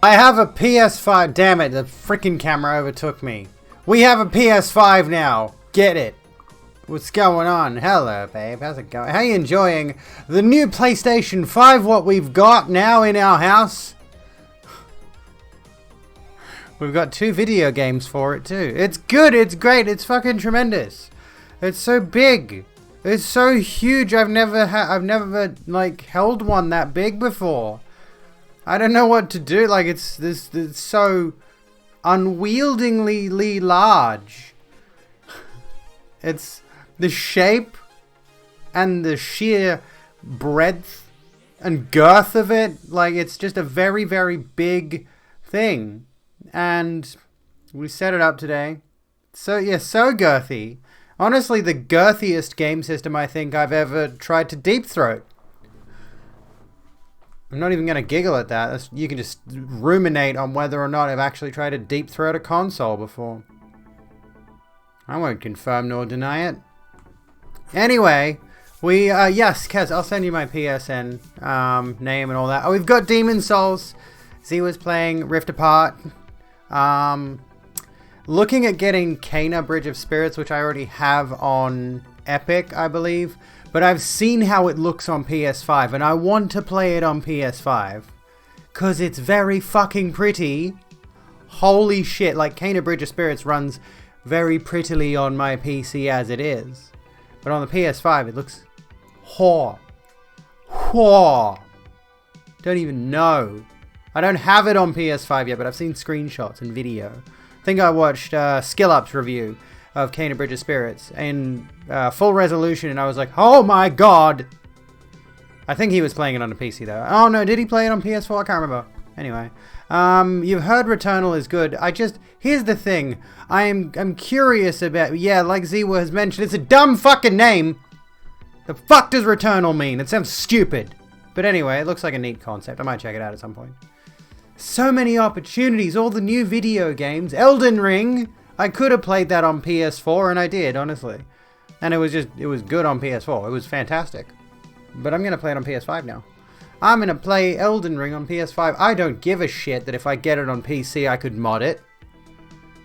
I have a PS5. Damn it, the freaking camera overtook me. We have a PS5 now. Get it. What's going on? Hello, babe. How's it going? How are you enjoying the new PlayStation 5? What we've got now in our house? We've got 2 video games for it too. It's good. It's great. It's fucking tremendous. It's so big. It's so huge. I've never like held one that big before. I don't know what to do. Like it's so unwieldingly large. It's the shape and the sheer breadth and girth of it. Like it's just a very, very big thing. And we set it up today. So yeah, so girthy. Honestly, the girthiest game system I think I've ever tried to deep throat. I'm not even going to giggle at that. You can just ruminate on whether or not I've actually tried to deep throat a console before. I won't confirm nor deny it. Anyway, yes, Kez, I'll send you my PSN name and all that. Oh, we've got Demon Souls. Z was playing Rift Apart. Looking at getting Kena Bridge of Spirits, which I already have on Epic, I believe. But I've seen how it looks on PS5, and I want to play it on PS5. Because it's very fucking pretty. Holy shit, like Kena Bridge of Spirits runs very prettily on my PC as it is. But on the PS5, it looks... Don't even know. I don't have it on PS5 yet, but I've seen screenshots and video. I think I watched Skill Up's review of Kena Bridge of Spirits in full resolution, and I was like, oh my god! I think he was playing it on a PC though. Oh no, did he play it on PS4? I can't remember. Anyway, you've heard Returnal is good. Here's the thing. I'm curious about, yeah, like Zewa has mentioned, it's a dumb fucking name! The fuck does Returnal mean? It sounds stupid. But anyway, it looks like a neat concept. I might check it out at some point. So many opportunities, all the new video games. Elden Ring! I could have played that on PS4, and I did, honestly. And it was good on PS4. It was fantastic. But I'm going to play it on PS5 now. I'm going to play Elden Ring on PS5. I don't give a shit that if I get it on PC, I could mod it.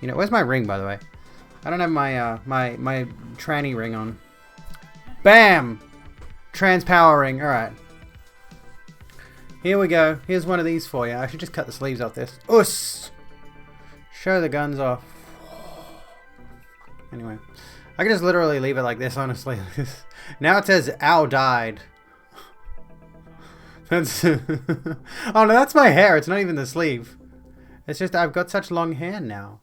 You know, where's my ring, by the way? I don't have my, my tranny ring on. Bam! Transpower ring. Alright. Here we go. Here's one of these for you. I should just cut the sleeves off this. Us! Show the guns off. Anyway, I can just literally leave it like this, honestly. Now it says, ow, died. That's oh no, that's my hair. It's not even the sleeve. It's just I've got such long hair now.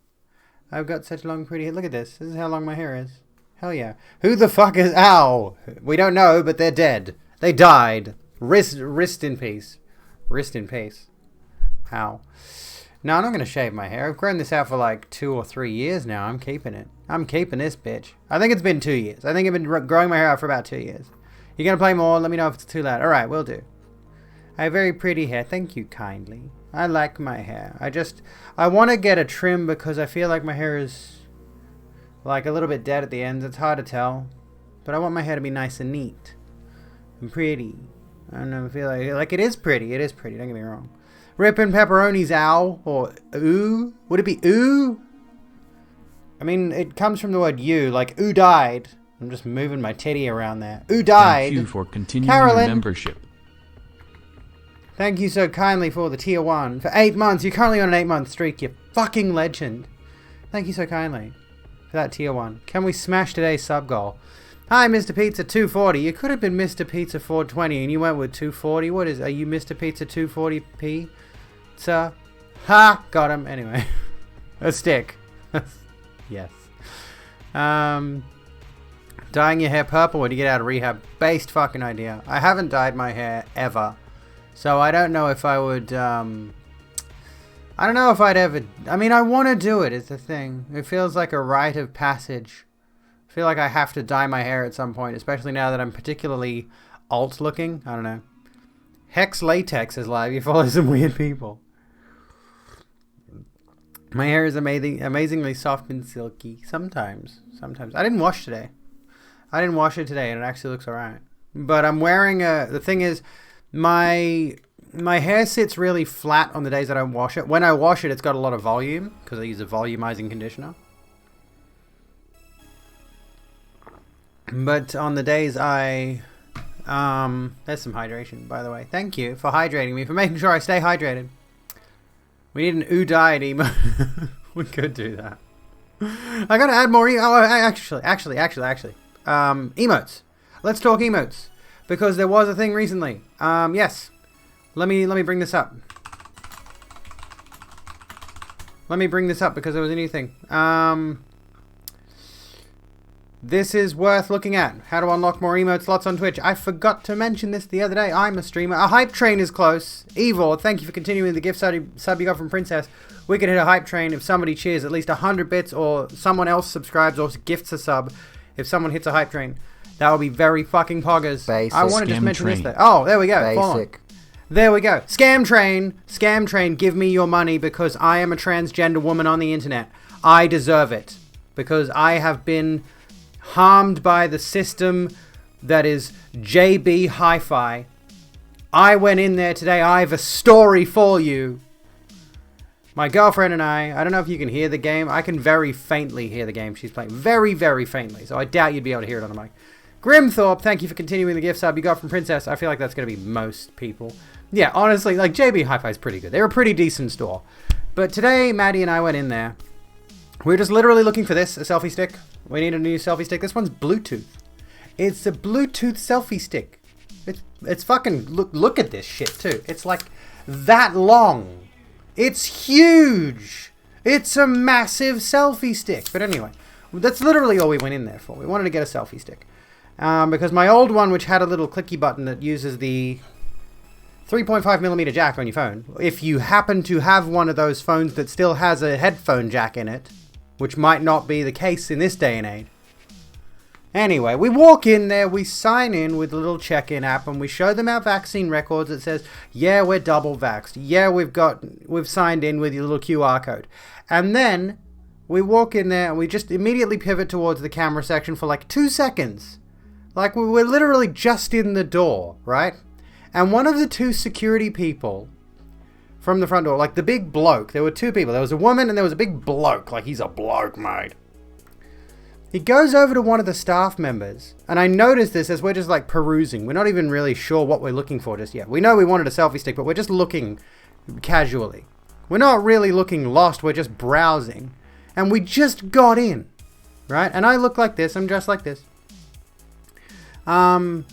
I've got such long pretty hair. Look at this. This is how long my hair is. Hell yeah. Who the fuck is... Ow! We don't know, but they're dead. They died. Rest in peace. Rest in peace. Ow. No, I'm not going to shave my hair. I've grown this out for like 2 or 3 years now. I'm keeping it. I'm keeping this bitch. I think it's been 2 years. I think I've been growing my hair out for about 2 years. You going to play more? Let me know if it's too loud. Alright, will do. I have very pretty hair. Thank you kindly. I like my hair. I want to get a trim because I feel like my hair is like a little bit dead at the ends. It's hard to tell. But I want my hair to be nice and neat. And pretty. I don't know. I feel like it is pretty. It is pretty. Don't get me wrong. Rippin' pepperonis, ow, or ooh? Would it be ooh? I mean, it comes from the word you, like ooh died. I'm just moving my teddy around there. Ooh died. Thank you for continuing Carolyn. your membership. Thank you so kindly for the tier 1. For 8 months. You're currently on an 8-month streak, you fucking legend. Thank you so kindly for that tier 1. Can we smash today's sub goal? Hi, Mr. Pizza 240. You could have been Mr. Pizza 420 and you went with 240. What is... Are you Mr. Pizza 240p? Sir? Ha! Got him. Anyway. A stick. Yes. Dyeing your hair purple when you get out of rehab. Based fucking idea. I haven't dyed my hair ever. So I don't know if I would... I don't know if I'd ever... I mean, I want to do it. It's the thing. It feels like a rite of passage. I feel like I have to dye my hair at some point. Especially now that I'm particularly alt looking. I don't know. Hex Latex is live. You follow some weird people. My hair is amazingly soft and silky. Sometimes. I didn't wash today. I didn't wash it today and it actually looks alright. But I'm wearing a... The thing is, my My hair sits really flat on the days that I wash it. When I wash it, it's got a lot of volume because I use a volumizing conditioner. But on the days there's some hydration, by the way. Thank you for hydrating me, for making sure I stay hydrated. We need an diet emo. We could do that. I gotta add more actually. Emotes. Let's talk emotes. Because there was a thing recently. Yes. Let me bring this up. Let me bring this up because there was a new thing. This is worth looking at. How to unlock more emote slots on Twitch. I forgot to mention this the other day. I'm a streamer. A hype train is close. Evil, thank you for continuing the gift sub you got from Princess. We could hit a hype train if somebody cheers at least 100 bits or someone else subscribes or gifts a sub. If someone hits a hype train. That would be very fucking poggers. Basic. I want to just mention this though. Oh, there we go. Basic. There we go. Scam train. Scam train, give me your money because I am a transgender woman on the internet. I deserve it. Because I have been harmed by the system that is JB Hi-Fi. I went in there today. I have a story for you. My girlfriend and I don't know if you can hear the game. I can very faintly hear the game she's playing. Very, very faintly. So I doubt you'd be able to hear it on the mic. Grimthorpe, thank you for continuing the gift sub you got from Princess. I feel like that's going to be most people. Yeah, honestly, like JB Hi-Fi is pretty good. They're a pretty decent store. But today, Maddie and I went in there. We were just literally looking for this, a selfie stick. We need a new selfie stick. This one's Bluetooth. It's a Bluetooth selfie stick. It's fucking, look at this shit too. It's like that long. It's huge. It's a massive selfie stick. But anyway, that's literally all we went in there for. We wanted to get a selfie stick. Because my old one, which had a little clicky button that uses the 3.5mm jack on your phone, if you happen to have one of those phones that still has a headphone jack in it, which might not be the case in this day and age. Anyway, we walk in there, we sign in with a little check-in app, and we show them our vaccine records. It says, yeah, we're double vaxxed. Yeah, we've signed in with your little QR code. And then we walk in there and we just immediately pivot towards the camera section for like 2 seconds. Like we were literally just in the door, right? And one of the two security people from the front door, like the big bloke, there were two people. There was a woman and there was a big bloke. Like he's a bloke, mate. He goes over to one of the staff members, and I noticed this as we're just like perusing. We're not even really sure what we're looking for just yet. We know we wanted a selfie stick, but we're just looking casually. We're not really looking lost, we're just browsing. And we just got in, right? And I look like this, I'm dressed like this. And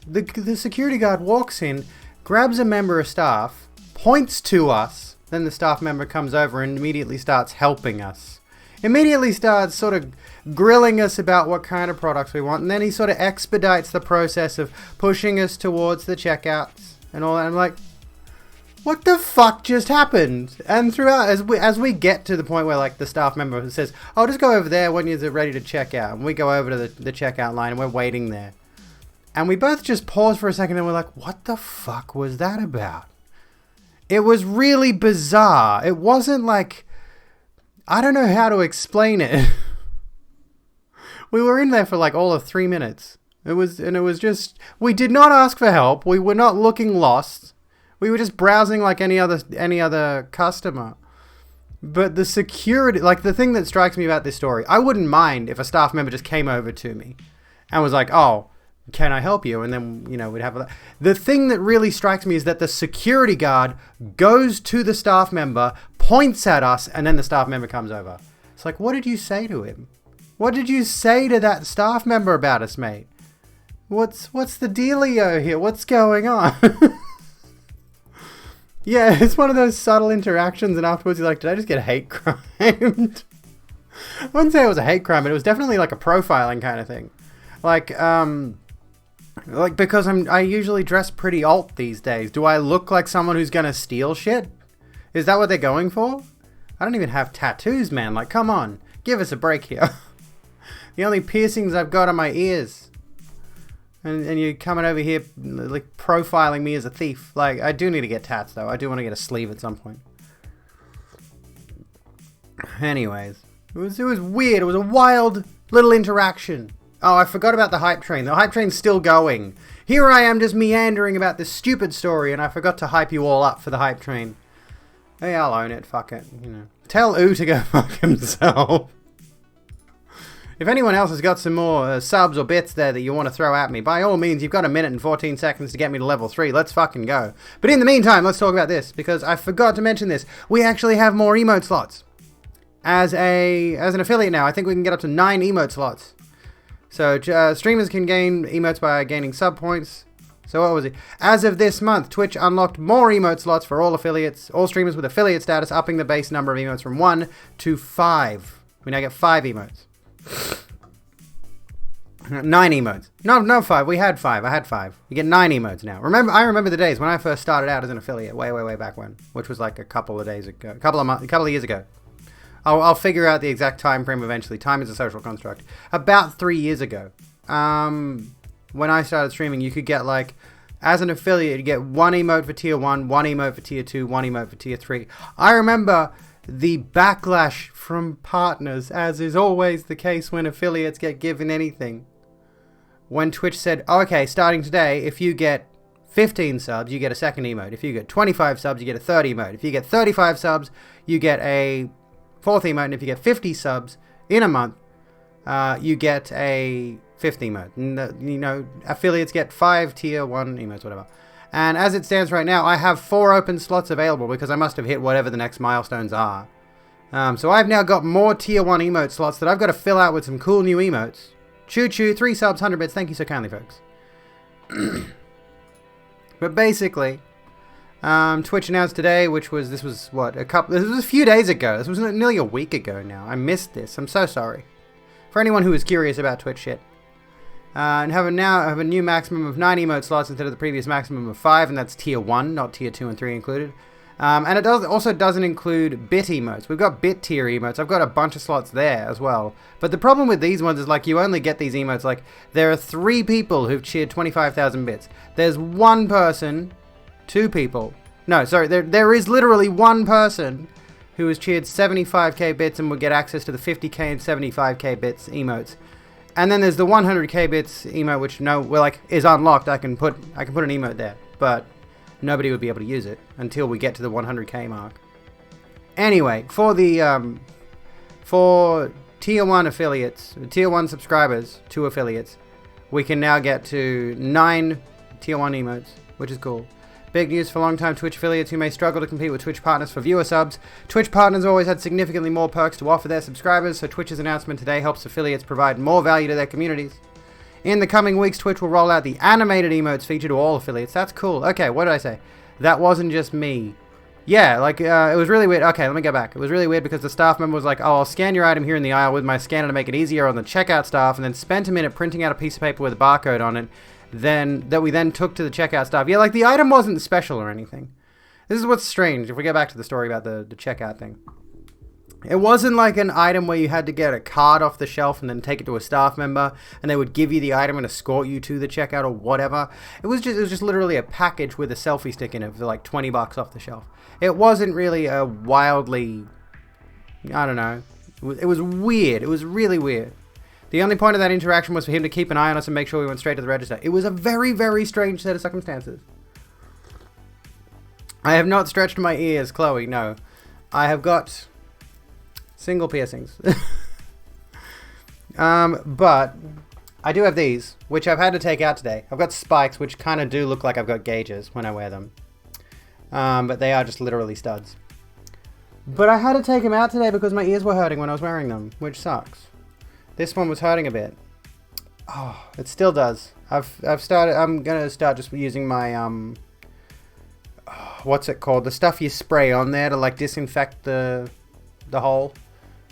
the security guard walks in, grabs a member of staff, points to us, then the staff member comes over and immediately starts helping us. Immediately starts sort of grilling us about what kind of products we want, and then he sort of expedites the process of pushing us towards the checkouts and all that. I'm like, what the fuck just happened? And throughout, as we get to the point where like the staff member says, "Oh, just go over there when you're ready to check out," and we go over to the checkout line and we're waiting there, and we both just pause for a second and we're like, what the fuck was that about? It was really bizarre. It wasn't like, I don't know how to explain it. We were in there for like all of 3 minutes. It was just, we did not ask for help. We were not looking lost. We were just browsing like any other customer. But the security, like the thing that strikes me about this story, I wouldn't mind if a staff member just came over to me and was like, "Oh, can I help you?" And then, we'd have the thing that really strikes me is that the security guard goes to the staff member, points at us, and then the staff member comes over. It's like, what did you say to him? What did you say to that staff member about us, mate? What's the dealio here? What's going on? Yeah, it's one of those subtle interactions, and afterwards you're like, did I just get hate crimed? I wouldn't say it was a hate crime, but it was definitely like a profiling kind of thing. Like because I usually dress pretty alt these days. Do I look like someone who's gonna steal shit? Is that what they're going for? I don't even have tattoos, man. Like, come on. Give us a break here. The only piercings I've got are my ears. And you're coming over here, like, profiling me as a thief. Like, I do need to get tats, though. I do want to get a sleeve at some point. Anyways. It was weird. It was a wild little interaction. Oh, I forgot about the hype train. The hype train's still going. Here I am just meandering about this stupid story, and I forgot to hype you all up for the hype train. Hey, I'll own it. Fuck it. You know. Tell Oo to go fuck himself. If anyone else has got some more subs or bits there that you want to throw at me, by all means, you've got 1 minute and 14 seconds to get me to level 3. Let's fucking go. But in the meantime, let's talk about this, because I forgot to mention this. We actually have more emote slots. As an affiliate now, I think we can get up to 9 emote slots. So streamers can gain emotes by gaining sub points. So what was it? As of this month, Twitch unlocked more emote slots for all affiliates, all streamers with affiliate status, upping the base number of emotes from 1 to 5. We now get 5 emotes. 9 emotes. No 5. We had 5. I had 5. You get 9 emotes now. I remember the days when I first started out as an affiliate, way back when, which was like a couple of days ago, a couple of years ago. I'll figure out the exact time frame eventually. Time is a social construct. About 3 years ago, when I started streaming, you could get like, as an affiliate, you get 1 emote for tier 1, 1 emote for tier 2, 1 emote for tier 3. I remember the backlash from partners, as is always the case when affiliates get given anything. When Twitch said, oh, okay, starting today, if you get 15 subs, you get a second emote. If you get 25 subs, you get a third emote. If you get 35 subs, you get a fourth emote. And if you get 50 subs in a month, you get a fifth emote. And, you know, affiliates get 5 tier 1 emotes, whatever. And as it stands right now, I have 4 open slots available because I must have hit whatever the next milestones are. So I've now got more tier 1 emote slots that I've got to fill out with some cool new emotes. Choo choo, 3 subs, 100 bits. Thank you so kindly, folks. But basically, Twitch announced today, this was a few days ago. This was nearly a week ago now. I missed this. I'm so sorry. For anyone who is curious about Twitch shit. And have a new maximum of 9 emote slots instead of the previous maximum of 5, and that's tier 1, not tier 2 and 3 included. And it also doesn't include bit emotes. We've got bit tier emotes. I've got a bunch of slots there as well. But the problem with these ones is, like, you only get these emotes, like, there are 3 people who've cheered 25,000 bits. There's 1 person, 2 people. No, sorry, there is literally 1 person who has cheered 75k bits and will get access to the 50k and 75k bits emotes. And then there's the 100k bits emote, which is unlocked. I can put an emote there, but nobody would be able to use it until we get to the 100k mark. Anyway, for the for tier 1 affiliates, tier 1 subscribers to affiliates, we can now get to 9 tier 1 emotes, which is cool. Big news for long-time Twitch affiliates who may struggle to compete with Twitch partners for viewer subs. Twitch partners always had significantly more perks to offer their subscribers, so Twitch's announcement today helps affiliates provide more value to their communities. In the coming weeks, Twitch will roll out the animated emotes feature to all affiliates. That's cool. Okay, what did I say? That wasn't just me. Yeah, like, it was really weird. Okay, let me go back. It was really weird because the staff member was like, oh, I'll scan your item here in the aisle with my scanner to make it easier on the checkout staff, and then spent a minute printing out a piece of paper with a barcode on it, that we then took to the checkout staff. Yeah, like, the item wasn't special or anything. This is what's strange, if we go back to the story about the checkout thing. It wasn't like an item where you had to get a card off the shelf and then take it to a staff member, and they would give you the item and escort you to the checkout or whatever. It was just literally a package with a selfie stick in it for like $20 off the shelf. It wasn't really a wildly, I don't know. It was weird. It was really weird. The only point of that interaction was for him to keep an eye on us and make sure we went straight to the register. It was a very, very strange set of circumstances. I have not stretched my ears, Chloe, no. I have got single piercings. But I do have these, which I've had to take out today. I've got spikes, which kind of do look like I've got gauges when I wear them. But they are just literally studs. But I had to take them out today because my ears were hurting when I was wearing them, which sucks. This one was hurting a bit. Oh, it still does. I'm gonna start just using my what's it called? The stuff you spray on there to like disinfect the hole.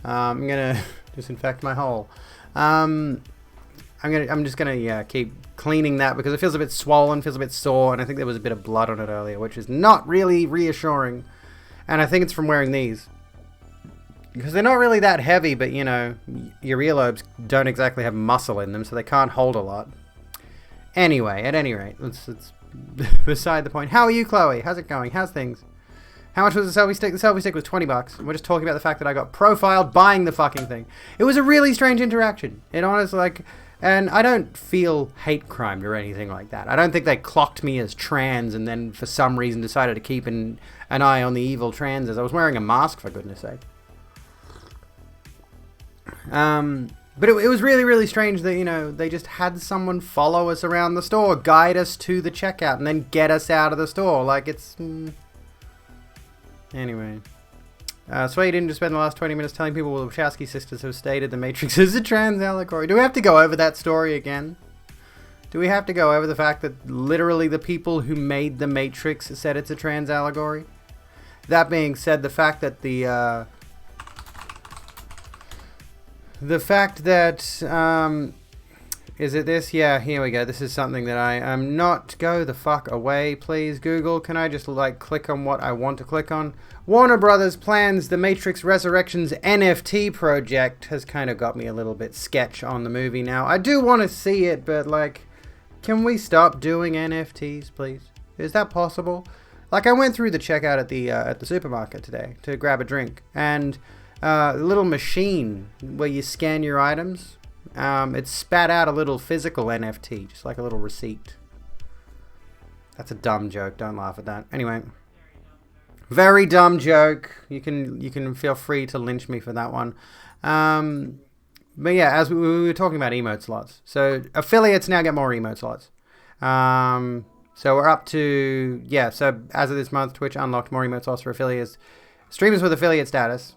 I'm gonna disinfect my hole. I'm just gonna keep cleaning that because it feels a bit swollen, feels a bit sore, and I think there was a bit of blood on it earlier, which is not really reassuring. And I think it's from wearing these. Because they're not really that heavy, but, you know, your earlobes don't exactly have muscle in them, so they can't hold a lot. Anyway, at any rate, it's beside the point. How are you, Chloe? How's it going? How's things? How much was the selfie stick? The selfie stick was $20. We're just talking about the fact that I got profiled buying the fucking thing. It was a really strange interaction. It honestly, like, And I don't feel hate crimed or anything like that. I don't think they clocked me as trans and then for some reason decided to keep an eye on the evil transes. I was wearing a mask, for goodness sake. But it was really, really strange that, you know, they just had someone follow us around the store, guide us to the checkout, and then get us out of the store. Like, it's... Anyway. So you didn't just spend the last 20 minutes telling people the Wachowski sisters have stated the Matrix is a trans allegory. Do we have to go over that story again? Do we have to go over the fact that literally the people who made the Matrix said it's a trans allegory? That being said, the fact that is it this? Yeah, here we go. This is something that I am not... Go the fuck away, please, Google. Can I just, like, click on what I want to click on? Warner Brothers plans the Matrix Resurrections NFT project. Has kind of got me a little bit sketch on the movie now. I do want to see it, but, like, can we stop doing NFTs, please? Is that possible? Like, I went through the checkout at the supermarket today to grab a drink, and a little machine where you scan your items... it spat out a little physical NFT, just like a little receipt. That's a dumb joke. Don't laugh at that. Anyway, very dumb joke. You can feel free to lynch me for that one. But yeah, as we were talking about emote slots, so affiliates now get more emote slots. So we're up to So as of this month, Twitch unlocked more emote slots for affiliates, streamers with affiliate status.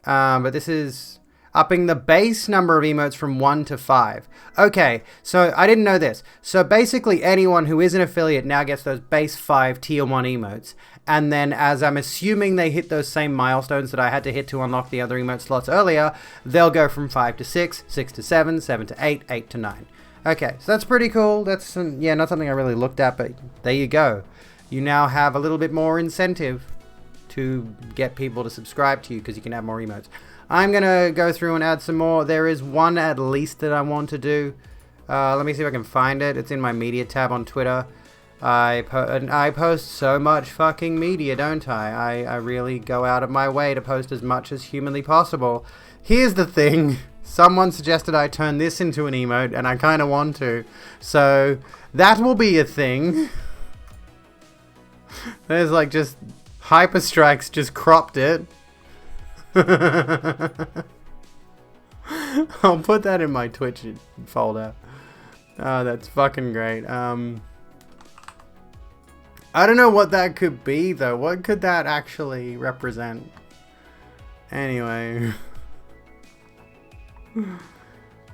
But this is upping the base number of emotes from 1 to 5. Okay, so I didn't know this. So basically anyone who is an affiliate now gets those base 5 tier 1 emotes. And then as I'm assuming they hit those same milestones that I had to hit to unlock the other emote slots earlier, they'll go from 5 to 6, 6 to 7, 7 to 8, 8 to 9. Okay, so that's pretty cool. That's, not something I really looked at, but there you go. You now have a little bit more incentive to get people to subscribe to you because you can have more emotes. I'm going to go through and add some more. There is one at least that I want to do. Let me see if I can find it. It's in my media tab on Twitter. I post so much fucking media, don't I? I really go out of my way to post as much as humanly possible. Here's the thing. Someone suggested I turn this into an emote, and I kind of want to. So, that will be a thing. There's like just... Hyperstrikes just cropped it. I'll put that in my Twitch folder. Oh, that's fucking great. I don't know what that could be though. What could that actually represent? Anyway.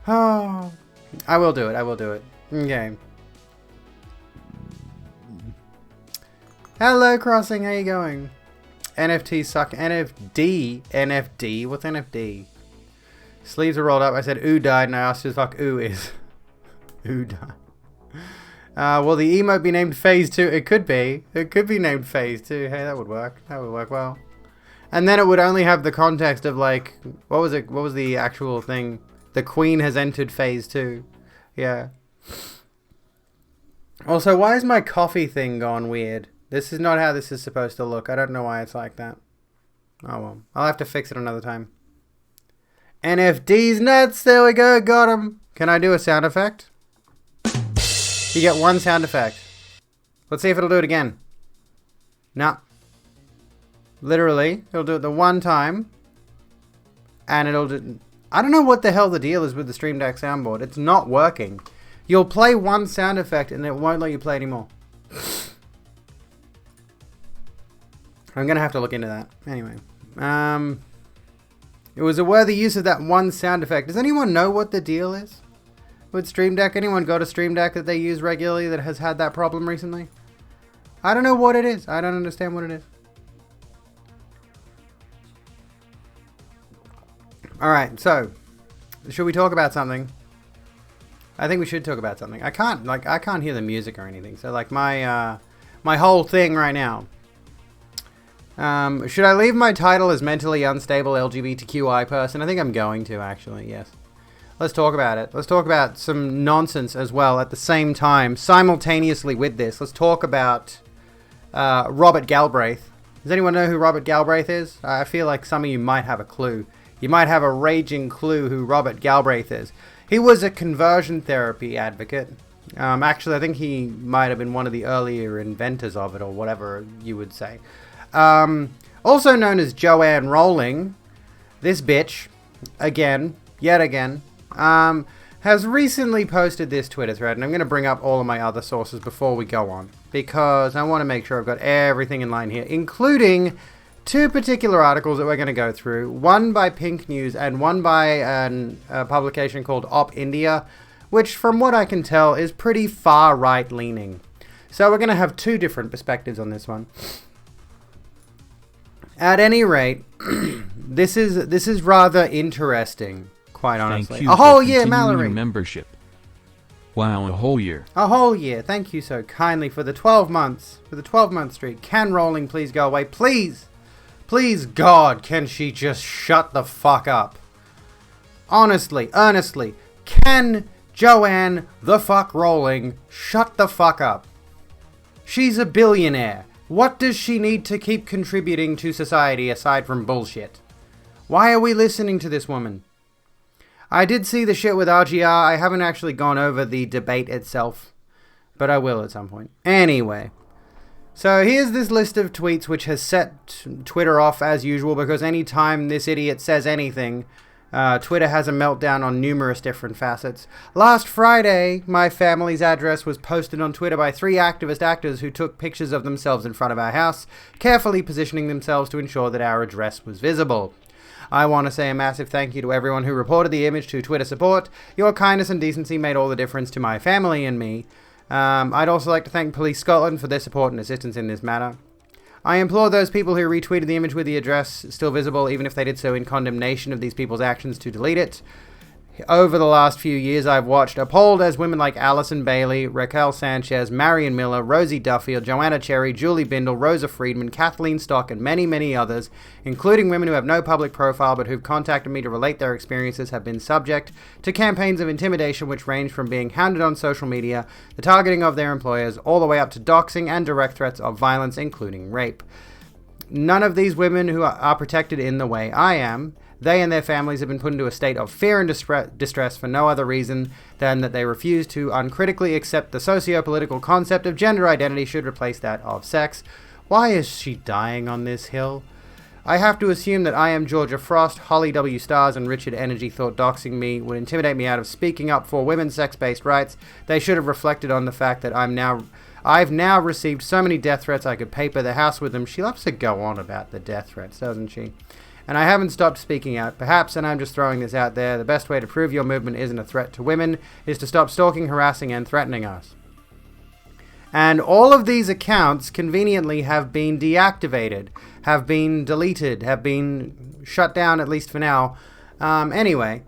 Oh, I will do it. I will do it. Okay. Hello, Crossing. How you going? NFT suck. NFD. What's NFD? Sleeves are rolled up. I said ooh died, and I asked who the fuck ooh is. Ooh died. Will the emote be named Phase 2? It could be. It could be named Phase 2. Hey, that would work. That would work well. And then it would only have the context of like, what was it? What was the actual thing? The Queen has entered Phase 2. Yeah. Also, why is my coffee thing gone weird? This is not how this is supposed to look. I don't know why it's like that. Oh well. I'll have to fix it another time. NFD's nuts. There we go. Got him. Can I do a sound effect? You get one sound effect. Let's see if it'll do it again. No. Literally, it'll do it the one time. And it'll do... I don't know what the hell the deal is with the Stream Deck soundboard. It's not working. You'll play one sound effect and it won't let you play anymore. I'm going to have to look into that. Anyway. It was a worthy use of that one sound effect. Does anyone know what the deal is with Stream Deck? Anyone got a Stream Deck that they use regularly that has had that problem recently? I don't know what it is. I don't understand what it is. Alright, so. Should we talk about something? I think we should talk about something. I can't hear the music or anything. So, like, my whole thing right now. Should I leave my title as mentally unstable LGBTQI person? I think I'm going to, actually, yes. Let's talk about it. Let's talk about some nonsense as well at the same time, simultaneously with this. Let's talk about Robert Galbraith. Does anyone know who Robert Galbraith is? I feel like some of you might have a clue. You might have a raging clue who Robert Galbraith is. He was a conversion therapy advocate. Actually, I think he might have been one of the earlier inventors of it, or whatever you would say. Also known as Joanne Rowling, this bitch, yet again, has recently posted this Twitter thread, and I'm going to bring up all of my other sources before we go on, because I want to make sure I've got everything in line here, including 2 particular articles that we're going to go through, one by Pink News and one by a publication called Op India, which from what I can tell is pretty far right leaning. So we're going to have 2 different perspectives on this one. At any rate, this is rather interesting, quite honestly. Thank you a whole for year, continuing Mallory. Your membership. Wow, a whole year. A whole year. Thank you so kindly for the 12 months. For the 12-month streak. Can Rowling please go away? Please. Please, God, can she just shut the fuck up? Honestly, earnestly, can Joanne the fuck Rowling shut the fuck up? She's a billionaire. What does she need to keep contributing to society aside from bullshit? Why are we listening to this woman? I did see the shit with RGR. I haven't actually gone over the debate itself, but I will at some point. Anyway, so here's this list of tweets which has set Twitter off as usual, because anytime this idiot says anything, Twitter has a meltdown on numerous different facets. Last Friday, my family's address was posted on Twitter by 3 activist actors who took pictures of themselves in front of our house, carefully positioning themselves to ensure that our address was visible. I want to say a massive thank you to everyone who reported the image to Twitter support. Your kindness and decency made all the difference to my family and me. I'd also like to thank Police Scotland for their support and assistance in this matter. I implore those people who retweeted the image with the address still visible, even if they did so in condemnation of these people's actions, to delete it. Over the last few years, I've watched appalled as women like Alison Bailey, Raquel Sanchez, Marion Miller, Rosie Duffield, Joanna Cherry, Julie Bindel, Rosa Friedman, Kathleen Stock, and many, many others, including women who have no public profile but who've contacted me to relate their experiences, have been subject to campaigns of intimidation which range from being hounded on social media, the targeting of their employers, all the way up to doxing and direct threats of violence, including rape. None of these women who are protected in the way I am. They and their families have been put into a state of fear and distress for no other reason than that they refuse to uncritically accept the socio-political concept of gender identity should replace that of sex. Why is she dying on this hill? I have to assume that I am Georgia Frost, Holly W. Stars, and Richard Energy thought doxing me would intimidate me out of speaking up for women's sex-based rights. They should have reflected on the fact that I've now received so many death threats I could paper the house with them. She loves to go on about the death threats, doesn't she? And I haven't stopped speaking out. Perhaps, and I'm just throwing this out there, the best way to prove your movement isn't a threat to women is to stop stalking, harassing, and threatening us. And all of these accounts conveniently have been deactivated, have been deleted, have been shut down, at least for now. Anyway,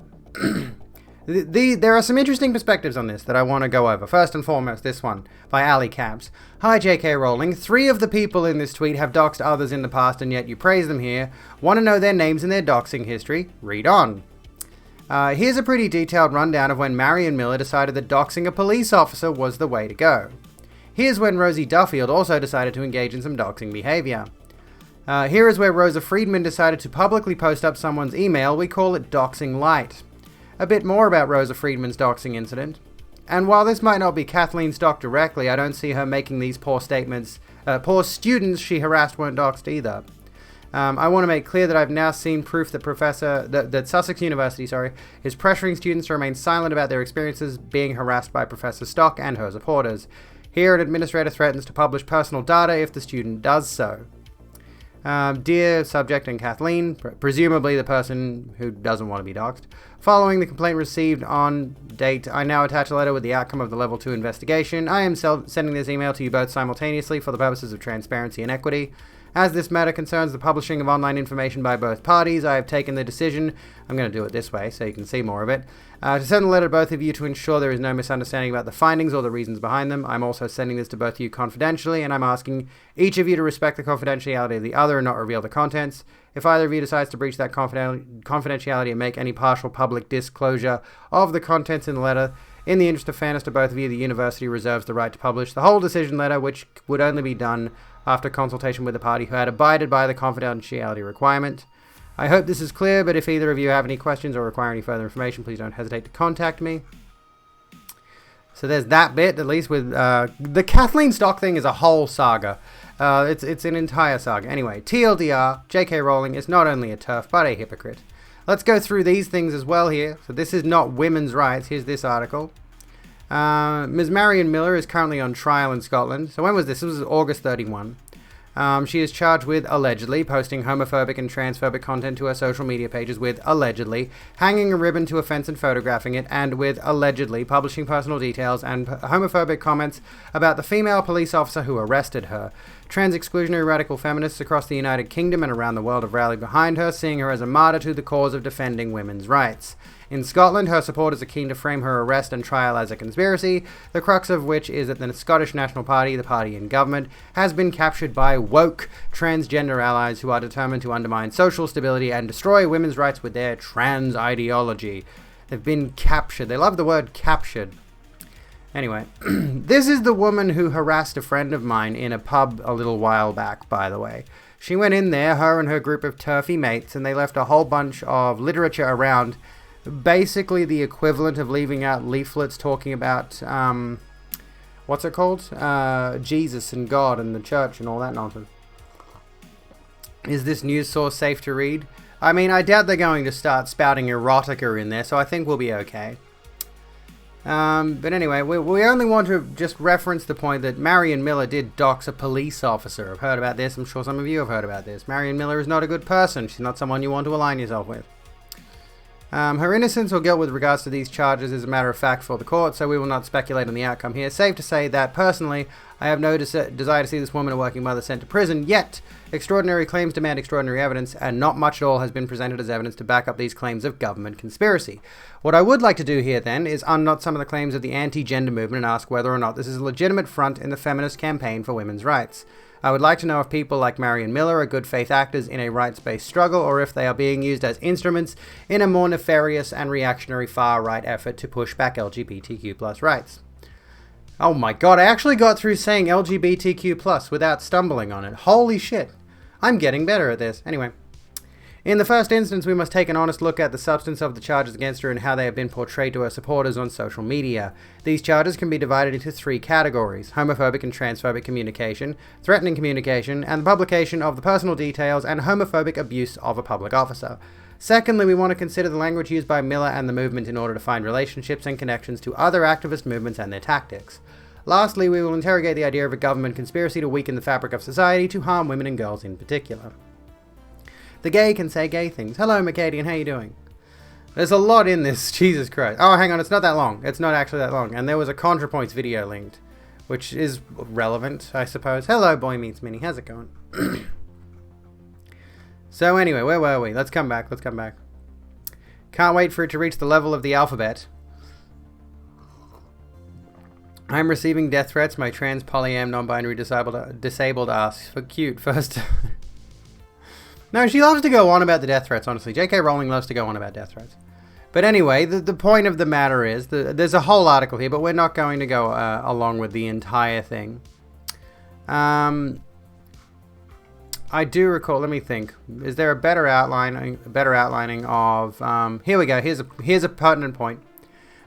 there are some interesting perspectives on this that I want to go over. First and foremost, this one by Ali Cabs. Hi J.K. Rowling. 3 of the people in this tweet have doxed others in the past, and yet you praise them here. Want to know their names and their doxing history? Read on. Here's a pretty detailed rundown of when Marion Miller decided that doxing a police officer was the way to go. Here's when Rosie Duffield also decided to engage in some doxing behavior. Here is where Rosa Friedman decided to publicly post up someone's email. We call it doxing light. A bit more about Rosa Friedman's doxing incident. And while this might not be Kathleen Stock directly, I don't see her making these poor statements. Poor students she harassed weren't doxed either. I want to make clear that I've now seen proof that Sussex University, is pressuring students to remain silent about their experiences being harassed by Professor Stock and her supporters. Here, an administrator threatens to publish personal data if the student does so. Dear subject and Kathleen, presumably the person who doesn't want to be doxed, following the complaint received on date, I now attach a letter with the outcome of the Level 2 investigation. I am sending this email to you both simultaneously for the purposes of transparency and equity. As this matter concerns the publishing of online information by both parties, I have taken the decision, I'm going to do it this way so you can see more of it, to send a letter to both of you to ensure there is no misunderstanding about the findings or the reasons behind them. I'm also sending this to both of you confidentially, and I'm asking each of you to respect the confidentiality of the other and not reveal the contents. If either of you decides to breach that confidentiality and make any partial public disclosure of the contents in the letter, in the interest of fairness to both of you, the university reserves the right to publish the whole decision letter, which would only be done after consultation with the party who had abided by the confidentiality requirement. I hope this is clear, but if either of you have any questions or require any further information, please don't hesitate to contact me. So there's that bit, at least, with the Kathleen Stock thing is a whole saga. It's an entire saga. Anyway, TLDR, J.K. Rowling is not only a TERF, but a hypocrite. Let's go through these things as well here. So this is not women's rights. Here's this article. Ms. Marion Miller is currently on trial in Scotland. So when was this? This was August 31. She is charged with allegedly posting homophobic and transphobic content to her social media pages, with allegedly hanging a ribbon to a fence and photographing it, and with allegedly publishing personal details and homophobic comments about the female police officer who arrested her. Trans-exclusionary radical feminists across the United Kingdom and around the world have rallied behind her, seeing her as a martyr to the cause of defending women's rights. In Scotland, her supporters are keen to frame her arrest and trial as a conspiracy, the crux of which is that the Scottish National Party, the party in government, has been captured by woke transgender allies who are determined to undermine social stability and destroy women's rights with their trans ideology. They've been captured. They love the word captured. Anyway, this is the woman who harassed a friend of mine in a pub a little while back, by the way. She went in there, her and her group of turfy mates, and they left a whole bunch of literature around, basically the equivalent of leaving out leaflets talking about, what's it called? Jesus and God and the church and all that nonsense. Is this news source safe to read? I mean, I doubt they're going to start spouting erotica in there, so I think we'll be okay. But anyway, we only want to just reference the point that Marion Miller did dox a police officer. I've heard about this. I'm sure some of you have heard about this. Marion Miller is not a good person. She's not someone you want to align yourself with. Her innocence or guilt with regards to these charges is a matter of fact for the court, so we will not speculate on the outcome here. Safe to say that, personally, I have no desire to see this woman, a working mother, sent to prison, yet extraordinary claims demand extraordinary evidence, and not much at all has been presented as evidence to back up these claims of government conspiracy. What I would like to do here, then, is unknot some of the claims of the anti-gender movement and ask whether or not this is a legitimate front in the feminist campaign for women's rights. I would like to know if people like Marion Miller are good faith actors in a rights-based struggle, or if they are being used as instruments in a more nefarious and reactionary far-right effort to push back LGBTQ+ rights. Oh my god, I actually got through saying LGBTQ+ without stumbling on it. Holy shit. I'm getting better at this. Anyway. In the first instance, we must take an honest look at the substance of the charges against her and how they have been portrayed to her supporters on social media. These charges can be divided into three categories: homophobic and transphobic communication, threatening communication, and the publication of the personal details and homophobic abuse of a public officer. Secondly, we want to consider the language used by Miller and the movement in order to find relationships and connections to other activist movements and their tactics. Lastly, we will interrogate the idea of a government conspiracy to weaken the fabric of society to harm women and girls in particular. The gay can say gay things. Hello, Mercadian, how you doing? There's a lot in this, Jesus Christ. Oh, hang on, it's not that long. It's not actually that long. And there was a ContraPoints video linked, which is relevant, I suppose. Hello, Boy Meets Minnie, how's it going? So anyway, where were we? Let's come back. Can't wait for it to reach the level of the alphabet. I'm receiving death threats. My trans, polyam, non-binary disabled asks for cute first. No, she loves to go on about the death threats, honestly. J.K. Rowling loves to go on about death threats. But anyway, the point of the matter is, there's a whole article here, but we're not going to go along with the entire thing. I do recall, let me think. Is there a better outlining of... here we go, here's a pertinent point.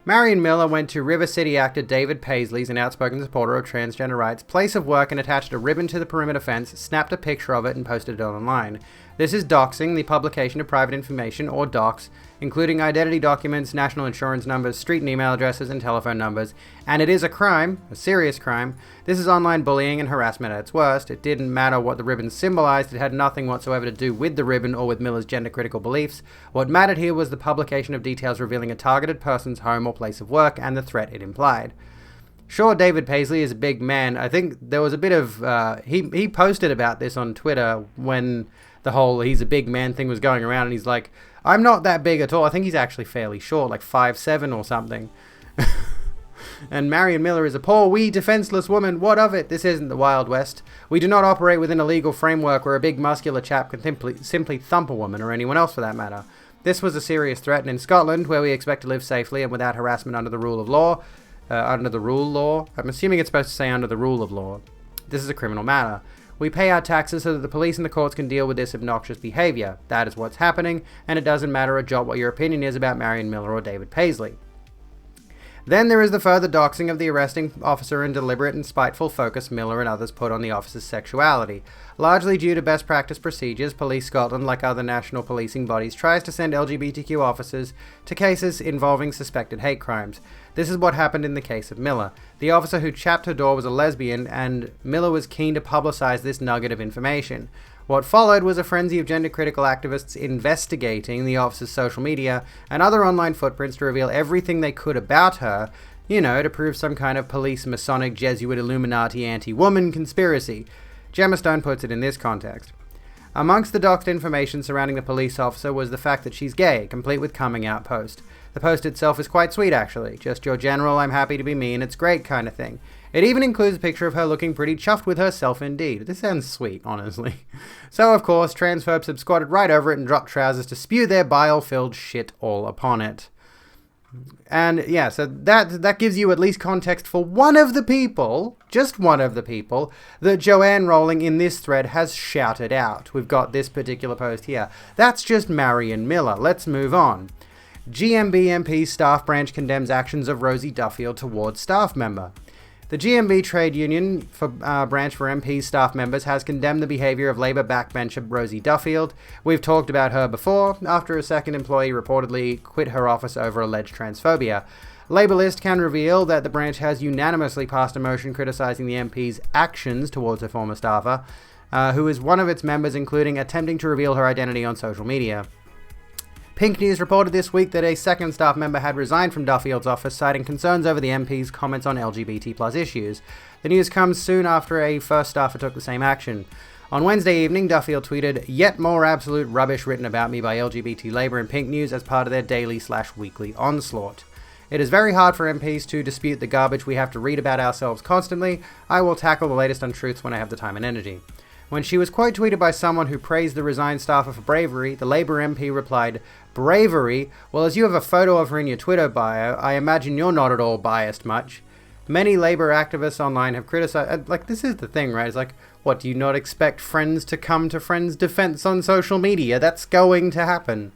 Marion Miller went to River City actor David Paisley's, an outspoken supporter of transgender rights, place of work and attached a ribbon to the perimeter fence, snapped a picture of it and posted it online. This is doxing, the publication of private information, or dox, including identity documents, national insurance numbers, street and email addresses, and telephone numbers. And it is a crime, a serious crime. This is online bullying and harassment at its worst. It didn't matter what the ribbon symbolized. It had nothing whatsoever to do with the ribbon or with Miller's gender-critical beliefs. What mattered here was the publication of details revealing a targeted person's home or place of work and the threat it implied. Sure, David Paisley is a big man. I think there was a bit of... he posted about this on Twitter when the whole he's a big man thing was going around, and he's like, I'm not that big at all. I think he's actually fairly short, like 5'7" or something. And Marion Miller is a poor, wee, defenseless woman. What of it? This isn't the Wild West. We do not operate within a legal framework where a big muscular chap can simply thump a woman, or anyone else for that matter. This was a serious threat, and in Scotland, where we expect to live safely and without harassment under the rule of law, under the rule law, I'm assuming it's supposed to say under the rule of law, this is a criminal matter. We pay our taxes so that the police and the courts can deal with this obnoxious behavior. That is what's happening, and it doesn't matter a jot what your opinion is about Marion Miller or David Paisley. Then there is the further doxing of the arresting officer and deliberate and spiteful focus Miller and others put on the officer's sexuality. Largely due to best practice procedures, Police Scotland, like other national policing bodies, tries to send LGBTQ officers to cases involving suspected hate crimes. This is what happened in the case of Miller. The officer who chapped her door was a lesbian, and Miller was keen to publicize this nugget of information. What followed was a frenzy of gender-critical activists investigating the officer's social media and other online footprints to reveal everything they could about her, to prove some kind of police, Masonic, Jesuit, Illuminati, anti-woman conspiracy. Gemma Stone puts it in this context. Amongst the doxed information surrounding the police officer was the fact that she's gay, complete with coming out post. The post itself is quite sweet, actually. Just your general, I'm happy to be me and it's great kind of thing. It even includes a picture of her looking pretty chuffed with herself indeed. This sounds sweet, honestly. So, of course, transphobes have squatted right over it and dropped trousers to spew their bile-filled shit all upon it. And, yeah, so that gives you at least context for one of the people, just one of the people, that Joanne Rowling in this thread has shouted out. We've got this particular post here. That's just Marion Miller. Let's move on. GMB MP staff branch condemns actions of Rosie Duffield towards staff member. The GMB trade union branch for MP staff members has condemned the behaviour of Labour backbencher Rosie Duffield. We've talked about her before, after a second employee reportedly quit her office over alleged transphobia. Labour List can reveal that the branch has unanimously passed a motion criticising the MP's actions towards her former staffer, who is one of its members, including attempting to reveal her identity on social media. Pink News reported this week that a second staff member had resigned from Duffield's office, citing concerns over the MP's comments on LGBT+ issues. The news comes soon after a first staffer took the same action. On Wednesday evening, Duffield tweeted, "Yet more absolute rubbish written about me by LGBT Labour and Pink News as part of their daily/weekly onslaught. It is very hard for MPs to dispute the garbage we have to read about ourselves constantly. I will tackle the latest untruths when I have the time and energy." When she was quote tweeted by someone who praised the resigned staffer for bravery, the Labour MP replied, "Bravery? Well, as you have a photo of her in your Twitter bio, I imagine you're not at all biased much." Many Labour activists online have criticized, this is the thing, right? It's like, what, do you not expect friends to come to friends' defense on social media? That's going to happen.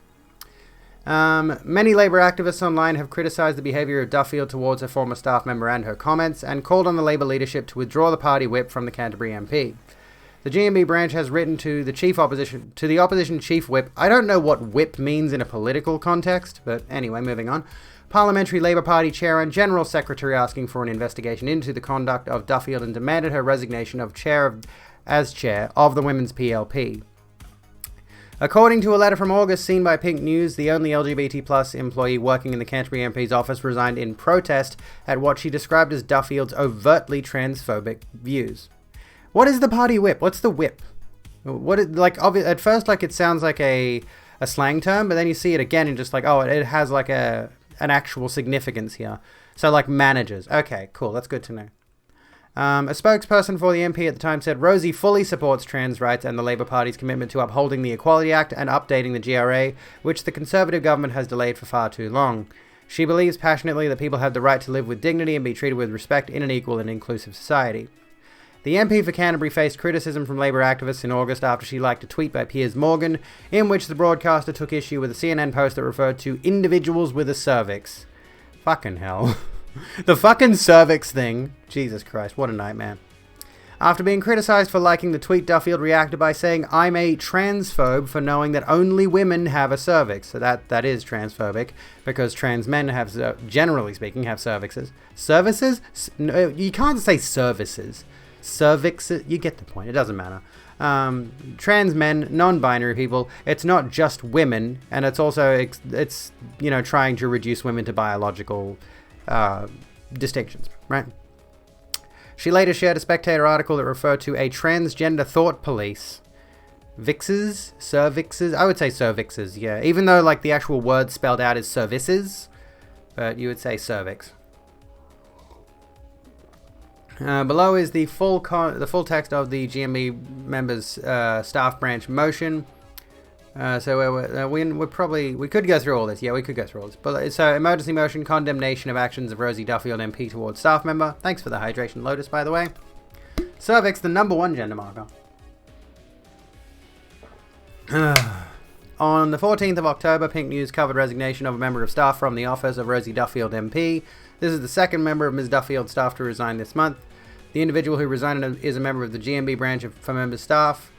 Many Labour activists online have criticised the behaviour of Duffield towards her former staff member and her comments, and called on the Labour leadership to withdraw the party whip from the Canterbury MP. The GMB branch has written to the opposition chief whip. I don't know what whip means in a political context, but anyway, moving on. Parliamentary Labour Party chair and general secretary asking for an investigation into the conduct of Duffield and demanded her resignation as chair of the Women's PLP. According to a letter from August seen by Pink News, the only LGBT+ employee working in the Canterbury MP's office resigned in protest at what she described as Duffield's overtly transphobic views. What is the party whip? What's the whip? At first, it sounds like a slang term, but then you see it again and just it has an actual significance here. So managers. Okay, cool. That's good to know. A spokesperson for the MP at the time said Rosie fully supports trans rights and the Labour Party's commitment to upholding the Equality Act and updating the GRA, which the Conservative government has delayed for far too long. She believes passionately that people have the right to live with dignity and be treated with respect in an equal and inclusive society. The MP for Canterbury faced criticism from Labour activists in August after she liked a tweet by Piers Morgan, in which the broadcaster took issue with a CNN post that referred to individuals with a cervix. Fucking hell. The fucking cervix thing. Jesus Christ, what a nightmare. After being criticised for liking the tweet, Duffield reacted by saying, "I'm a transphobe for knowing that only women have a cervix." So that is transphobic, because trans men generally speaking, have cervixes. Services? No, you can't say services. Cervixes, you get the point, it doesn't matter. Trans men, non-binary people, it's not just women, and it's also, trying to reduce women to biological distinctions, right? She later shared a Spectator article that referred to a transgender thought police. Vixes? Cervixes? I would say cervixes, yeah. Even though, the actual word spelled out is services, but you would say cervix. Below is the full text of the GMB members' staff branch motion. So we could go through all this. Yeah, we could go through all this. But so emergency motion, condemnation of actions of Rosie Duffield MP towards staff member. Thanks for the hydration, Lotus, by the way. Cervix, the number one gender marker. On the 14th of October, Pink News covered resignation of a member of staff from the office of Rosie Duffield MP. This is the second member of Ms. Duffield's staff to resign this month. The individual who resigned is a member of the GMB branch for members' staff.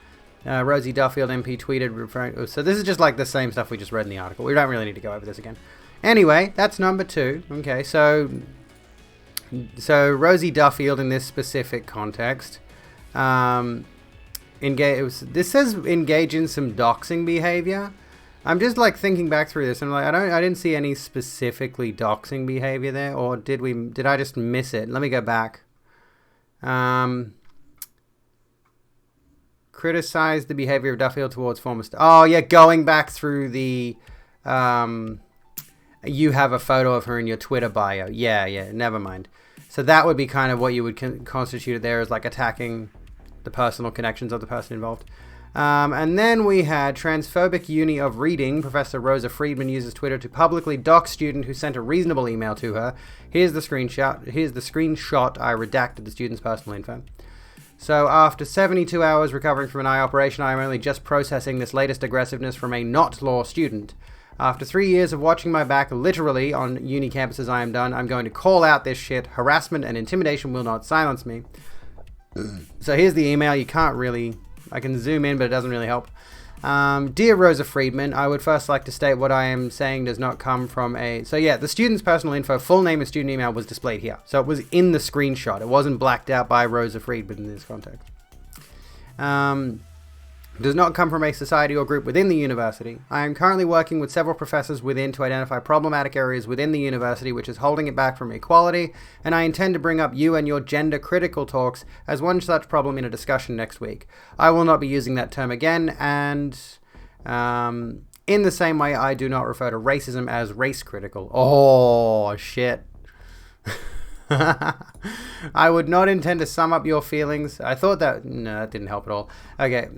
Rosie Duffield MP tweeted referring... So this is just like the same stuff we just read in the article. We don't really need to go over this again. Anyway, that's number 2. Okay, so Rosie Duffield in this specific context... this says engage in some doxing behavior. I'm just like thinking back through this and like I didn't see any specifically doxing behavior there, or did I just miss it? Let me go back. Criticize the behavior of Duffield towards former staff. Oh yeah, going back through the you have a photo of her in your Twitter bio. Yeah, never mind. So that would be kind of what you would constitute it there as like attacking the personal connections of the person involved. And then we had transphobic uni of reading. Professor Rosa Friedman uses Twitter to publicly dox student who sent a reasonable email to her. Here's the screenshot. I redacted the student's personal info. So after 72 hours recovering from an eye operation, I am only just processing this latest aggressiveness from a not law student. After 3 years of watching my back literally on uni campuses, I am done. I'm going to call out this shit. Harassment and intimidation will not silence me. So here's the email. You can't really... I can zoom in, but it doesn't really help. Dear Rosa Friedman, I would first like to state what I am saying does not come from a... So yeah, the student's personal info, full name and student email was displayed here. So it was in the screenshot. It wasn't blacked out by Rosa Friedman in this context. Does not come from a society or group within the university. I am currently working with several professors within to identify problematic areas within the university which is holding it back from equality, and I intend to bring up you and your gender critical talks as one such problem in a discussion next week. I will not be using that term again, and in the same way I do not refer to racism as race critical. Oh, shit. I would not intend to sum up your feelings. I thought that... No, that didn't help at all. Okay.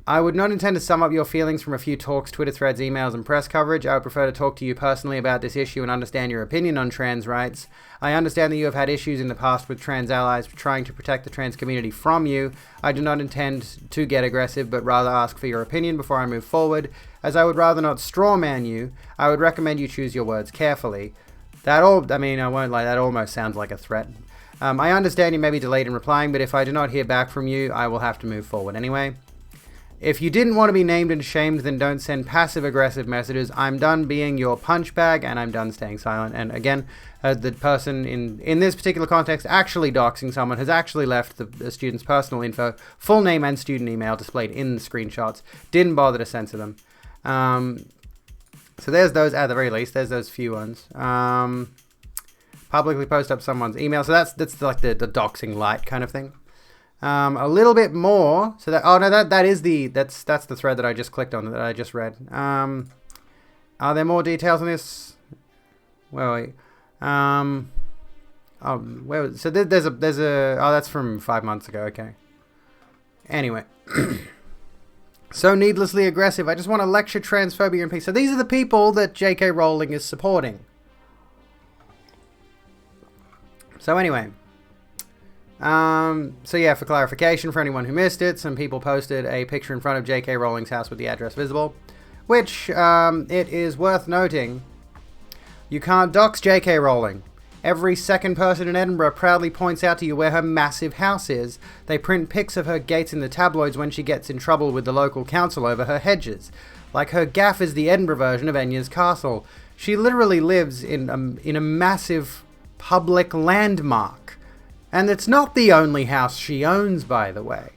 I would not intend to sum up your feelings from a few talks, Twitter threads, emails, and press coverage. I would prefer to talk to you personally about this issue and understand your opinion on trans rights. I understand that you have had issues in the past with trans allies trying to protect the trans community from you. I do not intend to get aggressive, but rather ask for your opinion before I move forward. As I would rather not strawman you, I would recommend you choose your words carefully. I won't lie, that almost sounds like a threat. I understand you may be delayed in replying, but if I do not hear back from you, I will have to move forward anyway. If you didn't want to be named and shamed, then don't send passive-aggressive messages. I'm done being your punch bag, and I'm done staying silent. And again, the person in this particular context actually doxing someone has actually left the student's personal info, full name and student email displayed in the screenshots. Didn't bother to censor them. So there's those, at the very least. There's those few ones. Publicly post up someone's email. So that's like the doxing light kind of thing. A little bit more. So that that's the thread that I just clicked on, that I just read. Are there more details on this? Wait. So there's a that's from 5 months ago. Okay. Anyway. So needlessly aggressive. I just want to lecture transphobia in peace. So these are the people that J.K. Rowling is supporting. So anyway. So yeah, for clarification, for anyone who missed it, some people posted a picture in front of J.K. Rowling's house with the address visible, which, it is worth noting, you can't dox J.K. Rowling. Every second person in Edinburgh proudly points out to you where her massive house is. They print pics of her gates in the tabloids when she gets in trouble with the local council over her hedges. Like her gaff is the Edinburgh version of Enya's castle. She literally lives in a massive public landmark. And it's not the only house she owns, by the way.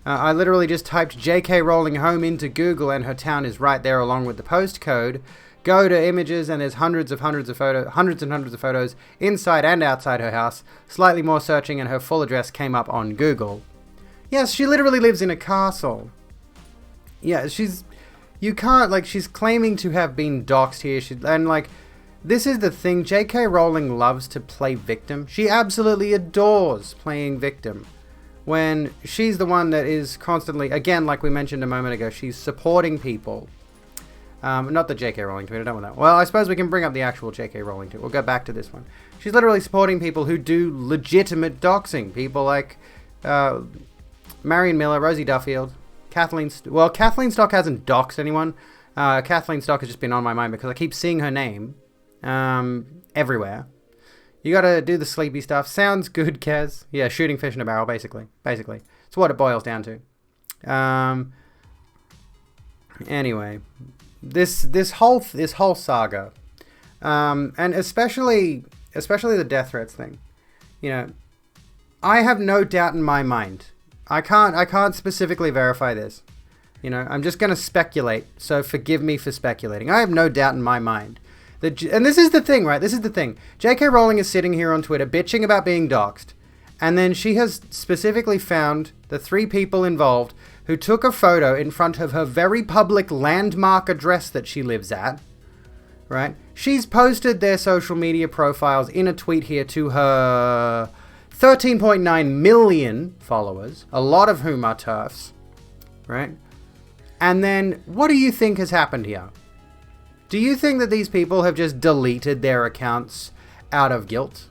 I literally just typed J.K. Rowling home into Google and her town is right there along with the postcode. Go to images and there's hundreds and hundreds of photos inside and outside her house. Slightly more searching and her full address came up on Google. Yes, she literally lives in a castle. Yeah, she's claiming to have been doxxed here. This is the thing, J.K. Rowling loves to play victim. She absolutely adores playing victim. When she's the one that is constantly, again, like we mentioned a moment ago, she's supporting people. Not the J.K. Rowling tweet, I don't want that. Well, I suppose we can bring up the actual J.K. Rowling tweet. We'll go back to this one. She's literally supporting people who do legitimate doxing. People like Marion Miller, Rosie Duffield. Kathleen Stock hasn't doxed anyone. Kathleen Stock has just been on my mind because I keep seeing her name everywhere. You gotta do the sleepy stuff. Sounds good, Kez. Yeah, shooting fish in a barrel, basically. It's what it boils down to. Anyway, this whole saga, and especially the death threats thing. You know, I have no doubt in my mind. I can't specifically verify this. You know, I'm just gonna speculate. So forgive me for speculating. I have no doubt in my mind. And this is the thing, right? This is the thing. J.K. Rowling is sitting here on Twitter bitching about being doxxed. And then she has specifically found the 3 people involved who took a photo in front of her very public landmark address that she lives at. Right? She's posted their social media profiles in a tweet here to her 13.9 million followers, a lot of whom are TERFs. Right? And then, what do you think has happened here? Do you think that these people have just deleted their accounts out of guilt?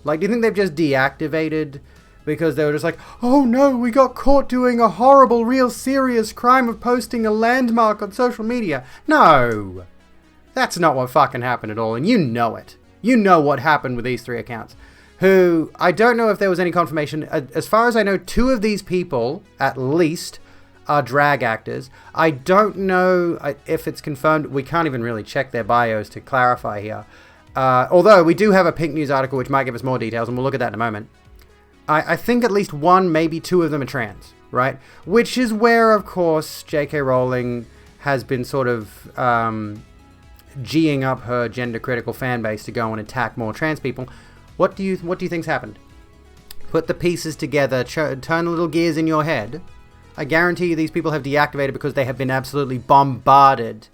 Like, do you think they've just deactivated because they were just like, oh no, we got caught doing a horrible, real serious crime of posting a landmark on social media? No! That's not what fucking happened at all, and you know it. You know what happened with these 3 accounts. Who, I don't know if there was any confirmation. As far as I know, 2 of these people, at least, are drag actors. I don't know if it's confirmed. We can't even really check their bios to clarify here. Although we do have a Pink News article which might give us more details, and we'll look at that in a moment. I think at least 1, maybe 2 of them are trans, right? Which is where, of course, J.K. Rowling has been sort of G'ing up her gender-critical fan base to go and attack more trans people. What do you think's happened? Put the pieces together, turn little gears in your head. I guarantee you these people have deactivated because they have been absolutely bombarded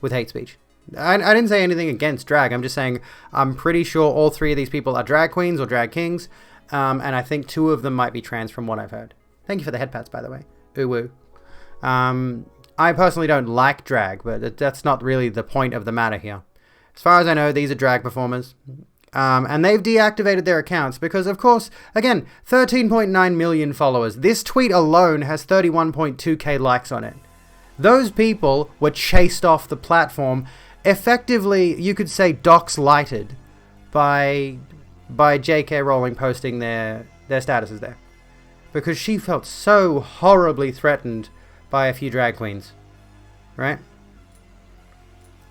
with hate speech. I didn't say anything against drag. I'm just saying I'm pretty sure all 3 of these people are drag queens or drag kings. And I think 2 of them might be trans from what I've heard. Thank you for the head pats, by the way. Ooh woo. I personally don't like drag, but that's not really the point of the matter here. As far as I know, these are drag performers. And they've deactivated their accounts because, of course, again, 13.9 million followers. This tweet alone has 31.2k likes on it. Those people were chased off the platform, effectively, you could say, dox-lighted by J.K. Rowling posting their statuses there. Because she felt so horribly threatened by a few drag queens. Right?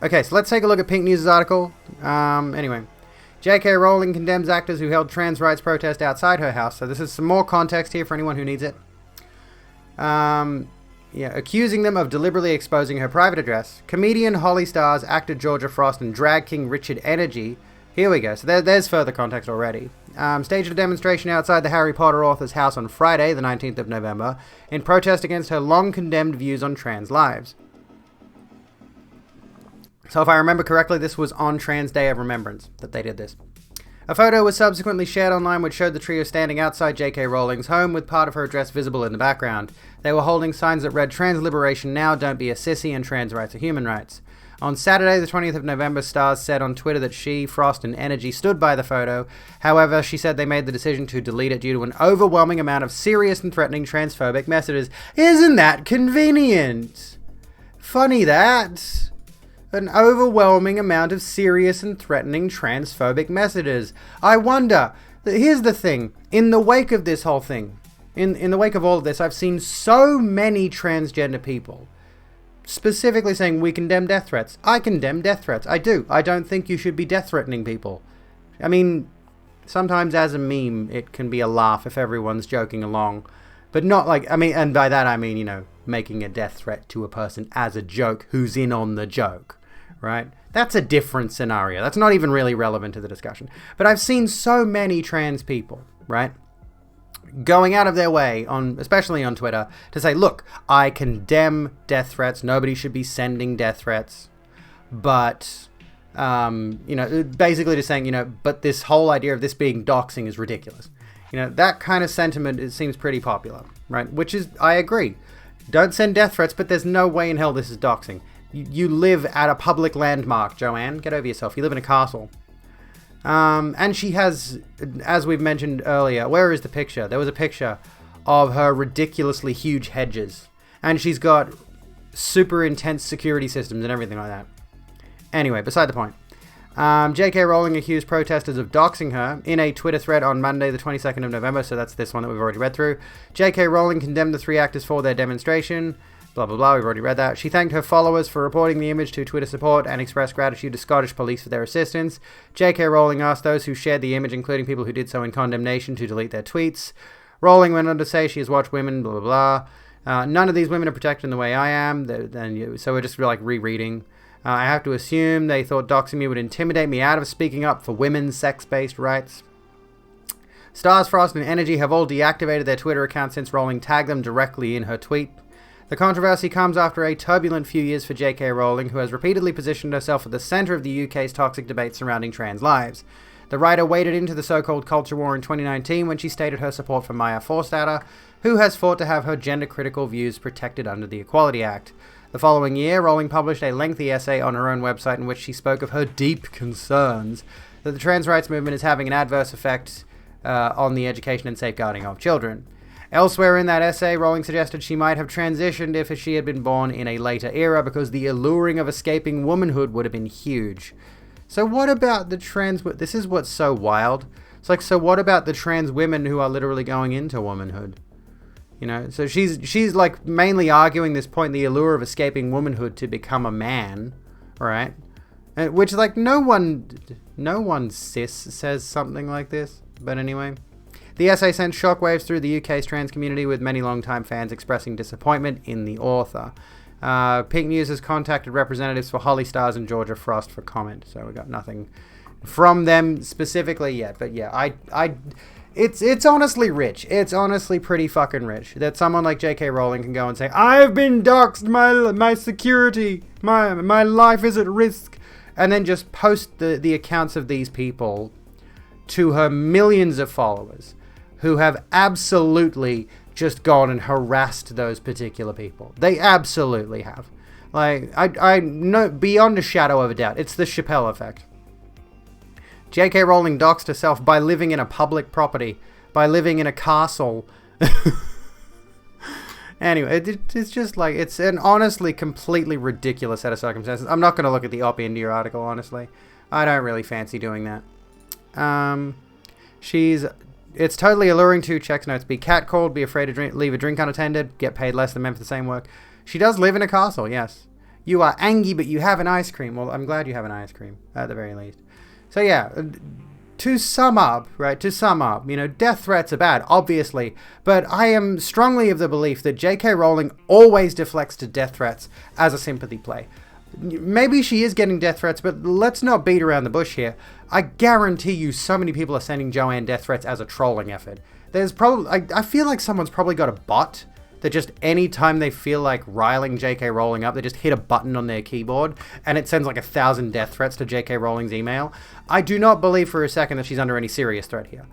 Okay, so let's take a look at Pink News' article. Anyway. J.K. Rowling condemns actors who held trans rights protest outside her house. So this is some more context here for anyone who needs it. Accusing them of deliberately exposing her private address. Comedian Holly Stars, actor Georgia Frost, and drag king Richard Energy. Here we go. So there's further context already. Staged a demonstration outside the Harry Potter author's house on Friday, the 19th of November, in protest against her long-condemned views on trans lives. So if I remember correctly, this was on Trans Day of Remembrance that they did this. A photo was subsequently shared online which showed the trio standing outside J.K. Rowling's home with part of her address visible in the background. They were holding signs that read, "Trans liberation now, don't be a sissy, and trans rights are human rights." On Saturday, the 20th of November, Stars said on Twitter that she, Frost, and Energy stood by the photo. However, she said they made the decision to delete it due to an overwhelming amount of serious and threatening transphobic messages. Isn't that convenient? Funny that. An overwhelming amount of serious and threatening transphobic messages. I wonder, here's the thing, in the wake of this whole thing, in the wake of all of this, I've seen so many transgender people specifically saying, we condemn death threats. I condemn death threats. I do. I don't think you should be death threatening people. I mean, sometimes as a meme, it can be a laugh if everyone's joking along. But not like, I mean, and by that I mean, making a death threat to a person as a joke who's in on the joke. Right? That's a different scenario. That's not even really relevant to the discussion. But I've seen so many trans people, right, going out of their way, especially on Twitter, to say, look, I condemn death threats. Nobody should be sending death threats. But, basically just saying, but this whole idea of this being doxing is ridiculous. That kind of sentiment, it seems pretty popular, right? Which is, I agree. Don't send death threats, but there's no way in hell this is doxing. You live at a public landmark, Joanne. Get over yourself. You live in a castle. And she has, as we've mentioned earlier, where is the picture? There was a picture of her ridiculously huge hedges. And she's got super intense security systems and everything like that. Anyway, beside the point. J.K. Rowling accused protesters of doxing her in a Twitter thread on Monday, the 22nd of November, so that's this one that we've already read through. J.K. Rowling condemned the 3 actors for their demonstration. Blah, blah, blah, we've already read that. She thanked her followers for reporting the image to Twitter support and expressed gratitude to Scottish police for their assistance. J.K. Rowling asked those who shared the image, including people who did so in condemnation, to delete their tweets. Rowling went on to say she has watched women, blah, blah, blah. None of these women are protected in the way I am, so we're just like rereading. I have to assume they thought doxing me would intimidate me out of speaking up for women's sex-based rights. Stars, Frost, and Energy have all deactivated their Twitter accounts since Rowling tagged them directly in her tweet. The controversy comes after a turbulent few years for J.K. Rowling, who has repeatedly positioned herself at the centre of the UK's toxic debate surrounding trans lives. The writer waded into the so-called culture war in 2019 when she stated her support for Maya Forstater, who has fought to have her gender-critical views protected under the Equality Act. The following year, Rowling published a lengthy essay on her own website in which she spoke of her deep concerns that the trans rights movement is having an adverse effect on the education and safeguarding of children. Elsewhere in that essay, Rowling suggested she might have transitioned if she had been born in a later era because the alluring of escaping womanhood would have been huge. So what about the trans... This is what's so wild. It's like, so what about the trans women who are literally going into womanhood? You know, so she's like mainly arguing this point, the allure of escaping womanhood to become a man, right? Which like no one cis says something like this. But anyway, the essay sent shockwaves through the UK's trans community, with many longtime fans expressing disappointment in the author. Pink News has contacted representatives for Holly Stars and Georgia Frost for comment, so we got nothing from them specifically yet. But yeah, It's honestly rich. It's honestly pretty fucking rich that someone like J.K. Rowling can go and say, I've been doxxed, my security, my life is at risk, and then just post the accounts of these people to her millions of followers who have absolutely just gone and harassed those particular people. They absolutely have. Like, I know beyond a shadow of a doubt, it's the Chappelle effect. J.K. Rowling doxed herself by living in a public property, by living in a castle. Anyway, it's just like, it's an honestly completely ridiculous set of circumstances. I'm not going to look at the op in your article, honestly. I don't really fancy doing that. It's totally alluring to, checks notes, be catcalled, be afraid to leave a drink unattended, get paid less than men for the same work. She does live in a castle, yes. You are angry, but you have an ice cream. Well, I'm glad you have an ice cream, at the very least. So yeah, to sum up, you know, death threats are bad, obviously, but I am strongly of the belief that J.K. Rowling always deflects to death threats as a sympathy play. Maybe she is getting death threats, but let's not beat around the bush here. I guarantee you so many people are sending Joanne death threats as a trolling effort. There's probably, I feel like someone's probably got a bot that just any time they feel like riling J.K. Rowling up, they just hit a button on their keyboard and it sends like 1,000 death threats to J.K. Rowling's email. I do not believe for a second that she's under any serious threat here.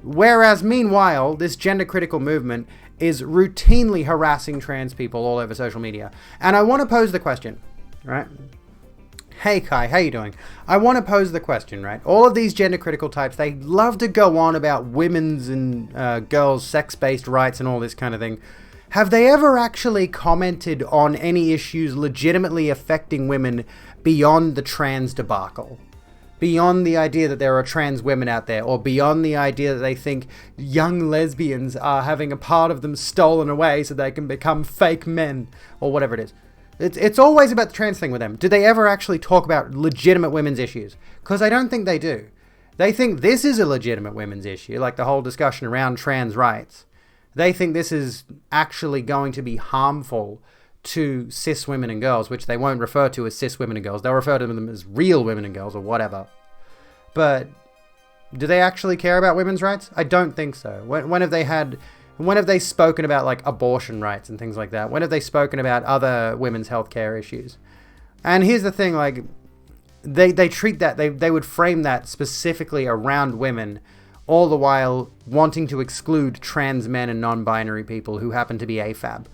Whereas, meanwhile, this gender-critical movement is routinely harassing trans people all over social media. And I want to pose the question, right? Hey Kai, how you doing? I want to pose the question, right? All of these gender-critical types, they love to go on about women's and girls' sex-based rights and all this kind of thing. Have they ever actually commented on any issues legitimately affecting women beyond the trans debacle? Beyond the idea that there are trans women out there, or beyond the idea that they think young lesbians are having a part of them stolen away so they can become fake men, or whatever it is. It's always about the trans thing with them. Do they ever actually talk about legitimate women's issues? Because I don't think they do. They think this is a legitimate women's issue, like the whole discussion around trans rights. They think this is actually going to be harmful to cis women and girls, which they won't refer to as cis women and girls. They'll refer to them as real women and girls or whatever. But do they actually care about women's rights? I don't think so. When have they spoken about like abortion rights and things like that? When have they spoken about other women's healthcare issues? And here's the thing, like they treat that, they would frame that specifically around women, all the while wanting to exclude trans men and non-binary people who happen to be AFAB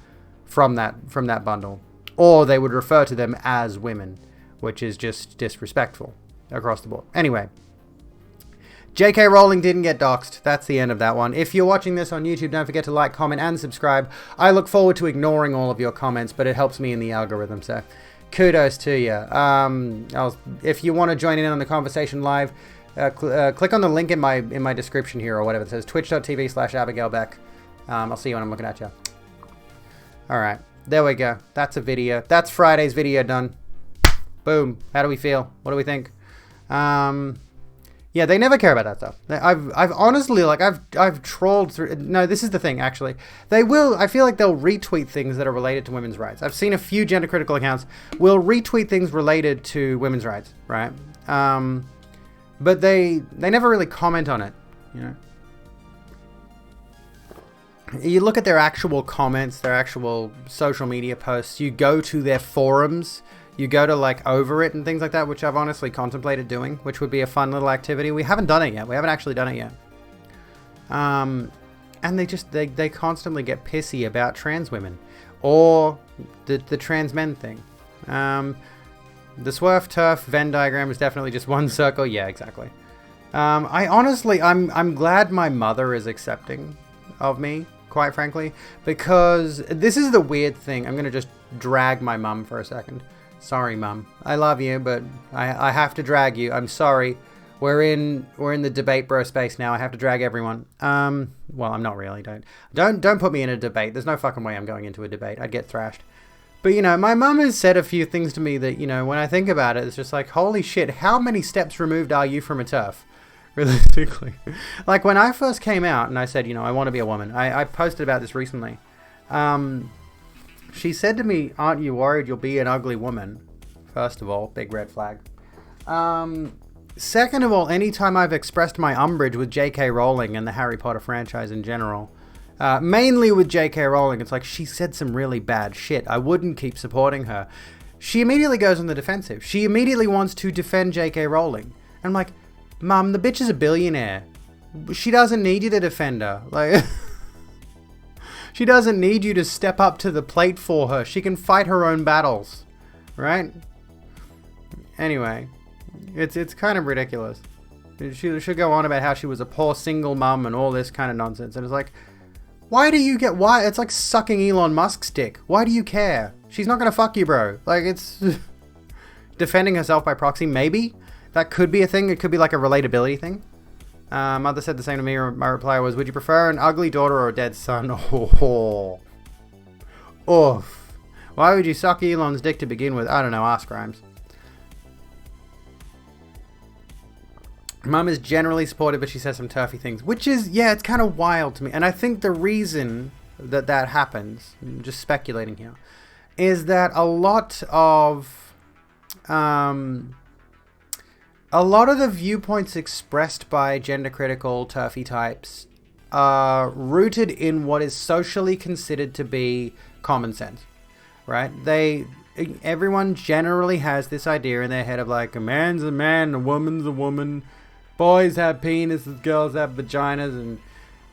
from that bundle. Or they would refer to them as women, which is just disrespectful across the board. Anyway, J.K. Rowling didn't get doxxed. That's the end of that one. If you're watching this on YouTube, don't forget to like, comment, and subscribe. I look forward to ignoring all of your comments, but it helps me in the algorithm, so kudos to you. If you want to join in on the conversation live, click on the link in my description here or whatever. It says twitch.tv/AbigailBeck. I'll see you when I'm looking at you. All right, there we go. That's a video. That's Friday's video done. Boom. How do we feel? What do we think? Yeah, they never care about that stuff. I've honestly, like, I've trolled through. No, this is the thing, actually. They will, I feel like they'll retweet things that are related to women's rights. I've seen a few gender critical accounts will retweet things related to women's rights, right? But they never really comment on it, you know? You look at their actual comments, their actual social media posts, you go to their forums, you go to, like, over it and things like that, which I've honestly contemplated doing, which would be a fun little activity. We haven't done it yet. We haven't actually done it yet. And they constantly get pissy about trans women or the trans men thing. The Swerf Turf Venn diagram is definitely just one circle. Yeah, exactly. I'm glad my mother is accepting of me, quite frankly, because this is the weird thing. I'm going to just drag my mum for a second. Sorry, Mum. I love you, but I have to drag you. I'm sorry. We're in the debate bro space now. I have to drag everyone. Well, I'm not really. Don't put me in a debate. There's no fucking way I'm going into a debate. I'd get thrashed. But, you know, my mum has said a few things to me that, you know, when I think about it, it's just like, holy shit, how many steps removed are you from a TERF? Realistically. Like, when I first came out and I said, you know, I want to be a woman. I posted about this recently. She said to me, aren't you worried you'll be an ugly woman? First of all, big red flag. Second of all, anytime I've expressed my umbrage with J.K. Rowling and the Harry Potter franchise in general, mainly with J.K. Rowling, it's like, she said some really bad shit. I wouldn't keep supporting her. She immediately goes on the defensive. She immediately wants to defend J.K. Rowling. And I'm like, Mum, the bitch is a billionaire. She doesn't need you to defend her. Like... She doesn't need you to step up to the plate for her. She can fight her own battles, right? Anyway, it's kind of ridiculous. She should go on about how she was a poor single mum and all this kind of nonsense. And it's like, why? It's like sucking Elon Musk's dick. Why do you care? She's not going to fuck you, bro. Like, it's defending herself by proxy. Maybe that could be a thing. It could be like a relatability thing. Mother said the same to me. My reply was, would you prefer an ugly daughter or a dead son? Oh. Oof. Why would you suck Elon's dick to begin with? I don't know. Ask Grimes. Mum is generally supportive, but she says some turfy things, which is, yeah, it's kind of wild to me. And I think the reason that happens, I'm just speculating here, is that a lot of the viewpoints expressed by gender-critical turfy types are rooted in what is socially considered to be common sense, right? Everyone generally has this idea in their head of like, a man's a man, a woman's a woman, boys have penises, girls have vaginas, and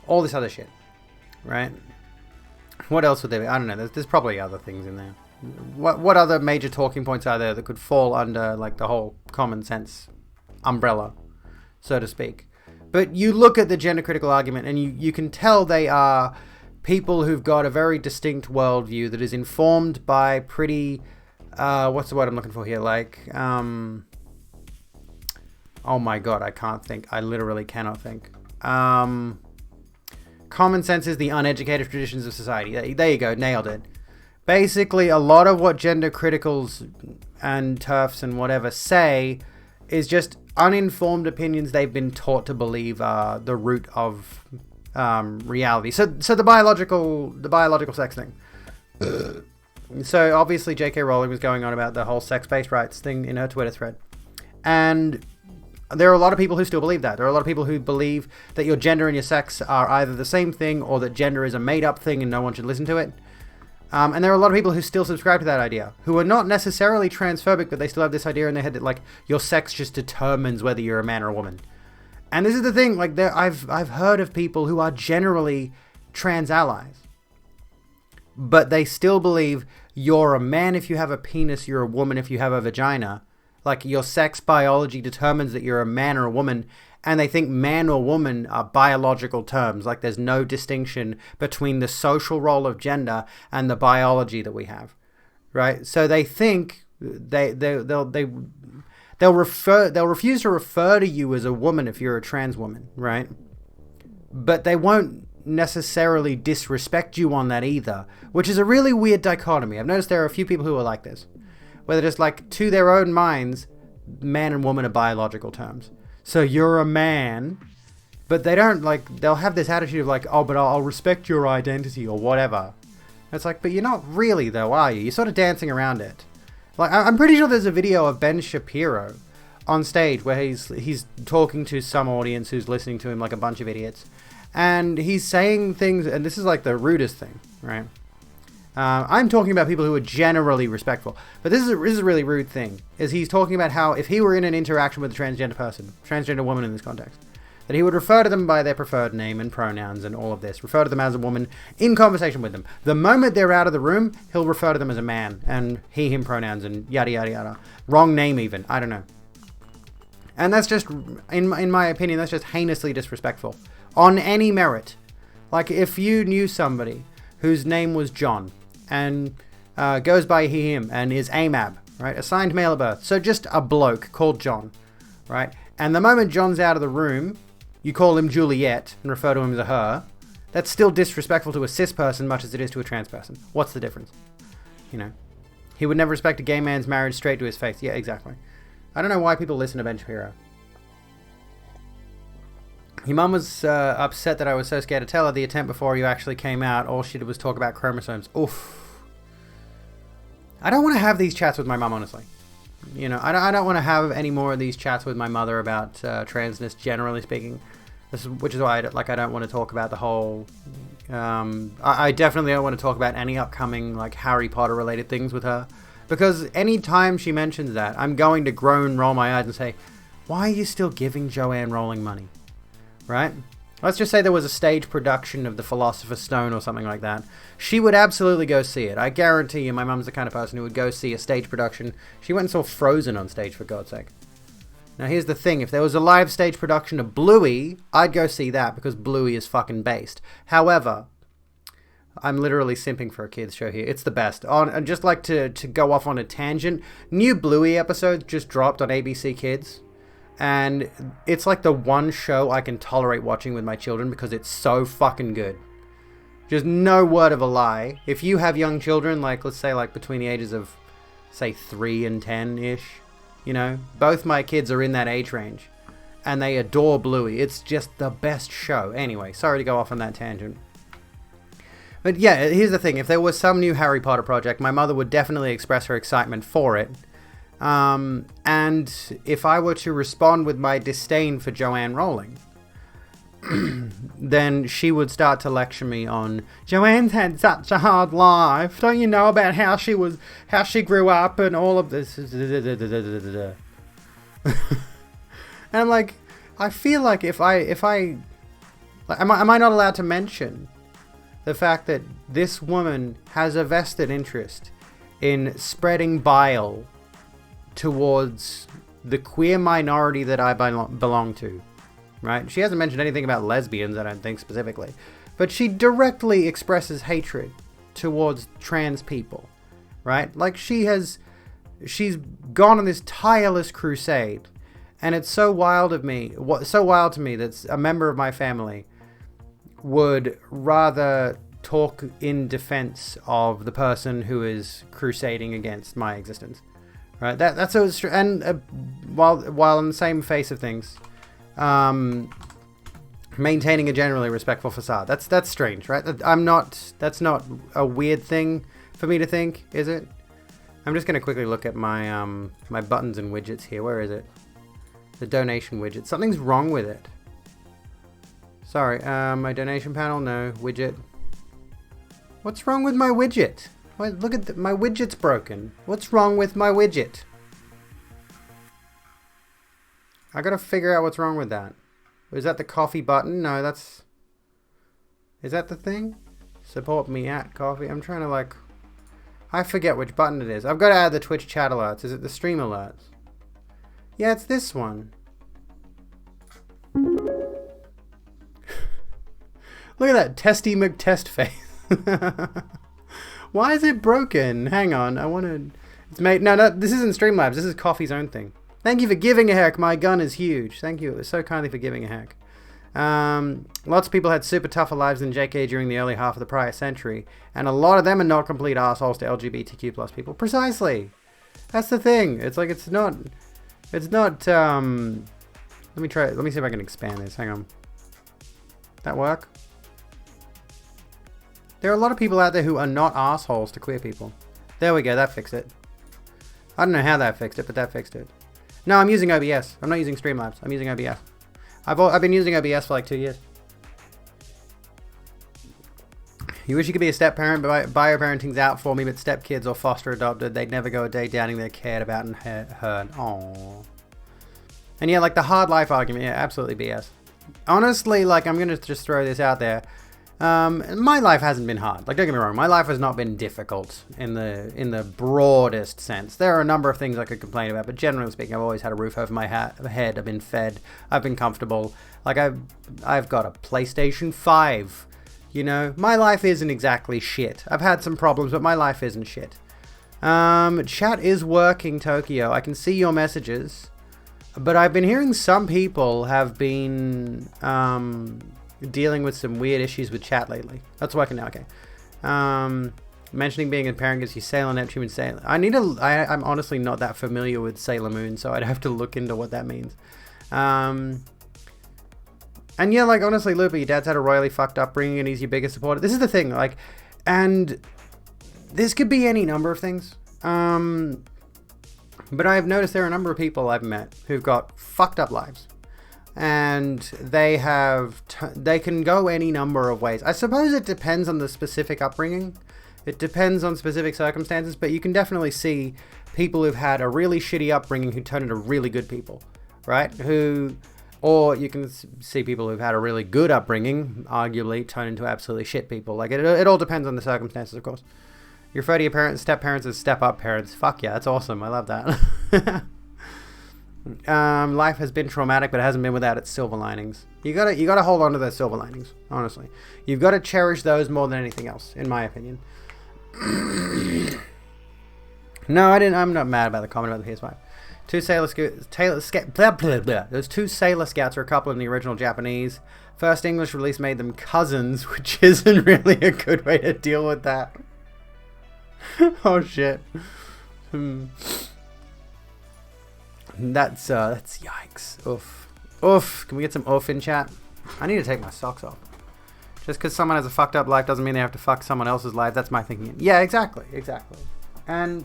all this other shit, right? What else would there be? I don't know. There's probably other things in there. What other major talking points are there that could fall under like the whole common sense umbrella, so to speak? But you look at the gender critical argument and you can tell they are people who've got a very distinct worldview that is informed by pretty what's the word I'm looking for here, like oh my god, I can't think. I literally cannot think. Common sense is the uneducated traditions of society. There you go, nailed it. Basically, a lot of what gender criticals and TERFs and whatever say is just uninformed opinions they've been taught to believe are the root of reality. So the biological sex thing. So obviously J.K. Rowling was going on about the whole sex-based rights thing in her Twitter thread. And there are a lot of people who still believe that. There are a lot of people who believe that your gender and your sex are either the same thing or that gender is a made-up thing and no one should listen to it. And there are a lot of people who still subscribe to that idea, who are not necessarily transphobic, but they still have this idea in their head that, like, your sex just determines whether you're a man or a woman. And this is the thing, like, I've heard of people who are generally trans allies, but they still believe you're a man if you have a penis, you're a woman if you have a vagina, Like your sex biology determines that you're a man or a woman, and they think man or woman are biological terms. Like there's no distinction between the social role of gender and the biology that we have, right? So they think they'll refuse to refer to you as a woman if you're a trans woman, right? But they won't necessarily disrespect you on that either, which is a really weird dichotomy. I've noticed there are a few people who are like this, where they're just like, to their own minds, man and woman are biological terms. So you're a man, but they don't like, they'll have this attitude of like, oh, but I'll respect your identity or whatever. It's like, but you're not really though, are you? You're sort of dancing around it. Like, I'm pretty sure there's a video of Ben Shapiro on stage where he's talking to some audience who's listening to him like a bunch of idiots. And he's saying things, and this is like the rudest thing, right? I'm talking about people who are generally respectful, but this is a really rude thing. Is he's talking about how if he were in an interaction with a transgender person, transgender woman in this context, that he would refer to them by their preferred name and pronouns and all of this, refer to them as a woman in conversation with them. The moment they're out of the room, he'll refer to them as a man and he, him pronouns and yada, yada, yada. Wrong name even. I don't know. And that's just, in my opinion, that's just heinously disrespectful on any merit. Like if you knew somebody whose name was John and goes by he, him and is AMAB, right? Assigned male at birth. So just a bloke called John, right? And the moment John's out of the room, you call him Juliet and refer to him as a her. That's still disrespectful to a cis person much as it is to a trans person. What's the difference? You know, he would never respect a gay man's marriage straight to his face. Yeah, exactly. I don't know why people listen to Ben Shapiro. Your mum was upset that I was so scared to tell her the attempt before you actually came out. All she did was talk about chromosomes. Oof. I don't want to have these chats with my mum, honestly. You know, I don't want to have any more of these chats with my mother about transness, generally speaking. Which is why I don't want to talk about the whole... I definitely don't want to talk about any upcoming like Harry Potter related things with her. Because any time she mentions that, I'm going to groan, roll my eyes and say, why are you still giving Joanne Rowling money? Right? Let's just say there was a stage production of The Philosopher's Stone or something like that. She would absolutely go see it. I guarantee you my mum's the kind of person who would go see a stage production. She went and saw Frozen on stage, for God's sake. Now here's the thing. If there was a live stage production of Bluey, I'd go see that because Bluey is fucking based. However, I'm literally simping for a kids show here. It's the best. I'd just like to go off on a tangent. New Bluey episode just dropped on ABC Kids. And it's like the one show I can tolerate watching with my children because it's so fucking good. Just no word of a lie. If you have young children, like let's say like between the ages of say 3 and 10-ish, you know, both my kids are in that age range. And they adore Bluey. It's just the best show. Anyway, sorry to go off on that tangent. But yeah, here's the thing. If there was some new Harry Potter project, my mother would definitely express her excitement for it. And if I were to respond with my disdain for Joanne Rowling, then she would start to lecture me on, Joanne's had such a hard life. Don't you know about how she grew up and all of this? And I'm like, I feel like if I am I not allowed to mention the fact that this woman has a vested interest in spreading bile towards the queer minority that I belong to, right? She hasn't mentioned anything about lesbians, I don't think, specifically. But she directly expresses hatred towards trans people, right? Like she's gone on this tireless crusade. And it's so wild to me that a member of my family would rather talk in defense of the person who is crusading against my existence, right? That's so, and while on the same face of things, maintaining a generally respectful facade. That's strange, right? That's not a weird thing for me to think, is it? I'm just gonna quickly look at my my buttons and widgets here. Where is it? The donation widget. Something's wrong with it. Sorry, my donation panel, no. Widget. What's wrong with my widget? Wait, look at my widget's broken. What's wrong with my widget? I gotta figure out what's wrong with that. Is that the coffee button? No, that's... Is that the thing? Support me at coffee. I'm trying to I forget which button it is. I've got to add the Twitch chat alerts. Is it the stream alerts? Yeah, it's this one. Look at that testy McTest face. Why is it broken? Hang on, I wanted... It's made... No, this isn't Streamlabs. This is Coffee's own thing. Thank you for giving a heck. My gun is huge. Thank you. It was so kindly for giving a heck. Lots of people had super tougher lives than JK during the early half of the prior century, and a lot of them are not complete assholes to LGBTQ plus people. Precisely. That's the thing. It's like it's not. Let me try. Let me see if I can expand this. Hang on. That work? There are a lot of people out there who are not assholes to queer people. There we go. That fixed it. I don't know how that fixed it, but that fixed it. No, I'm using OBS. I'm not using Streamlabs. I'm using OBS. I've been using OBS for like 2 years. You wish you could be a step parent, but bio-parenting's out for me, but stepkids or foster adopted, they'd never go a day downing they're cared about and heard. Aww. And yeah, like the hard life argument, yeah, absolutely BS. Honestly, like I'm gonna just throw this out there. My life hasn't been hard. Like, don't get me wrong, my life has not been difficult in the broadest sense. There are a number of things I could complain about, but generally speaking, I've always had a roof over my head. I've been fed. I've been comfortable. Like I've got a PlayStation 5. You know, my life isn't exactly shit. I've had some problems, but my life isn't shit. Chat is working, Tokyo. I can see your messages, but I've been hearing some people have been dealing with some weird issues with chat lately. That's working now. Okay. Mentioning being a parent gives you Sailor Neptune and Sailor. I'm honestly not that familiar with Sailor Moon, so I'd have to look into what that means. And yeah, like honestly, Looper, your dad's had a royally fucked upbringing and he's your biggest supporter. This is the thing, like, and this could be any number of things. But I've noticed there are a number of people I've met who've got fucked up lives. And they can go any number of ways. I suppose it depends on the specific upbringing. It depends on specific circumstances, but you can definitely see people who've had a really shitty upbringing who turn into really good people, right? Or you can see people who've had a really good upbringing, arguably, turn into absolutely shit people. Like, it all depends on the circumstances, of course. You refer to your parents, step-parents as step-up parents. Fuck yeah, that's awesome. I love that. Life has been traumatic, but it hasn't been without its silver linings. You gotta hold on to those silver linings, honestly. You've got to cherish those more than anything else, in my opinion. No, I'm not mad about the comment about the PS5. There's two Sailor Scouts or a couple in the original Japanese. First English release made them cousins, which isn't really a good way to deal with that. Oh shit. That's yikes. Oof. Oof. Can we get some oof in chat? I need to take my socks off. Just because someone has a fucked up life doesn't mean they have to fuck someone else's life. That's my thinking. Yeah, exactly. And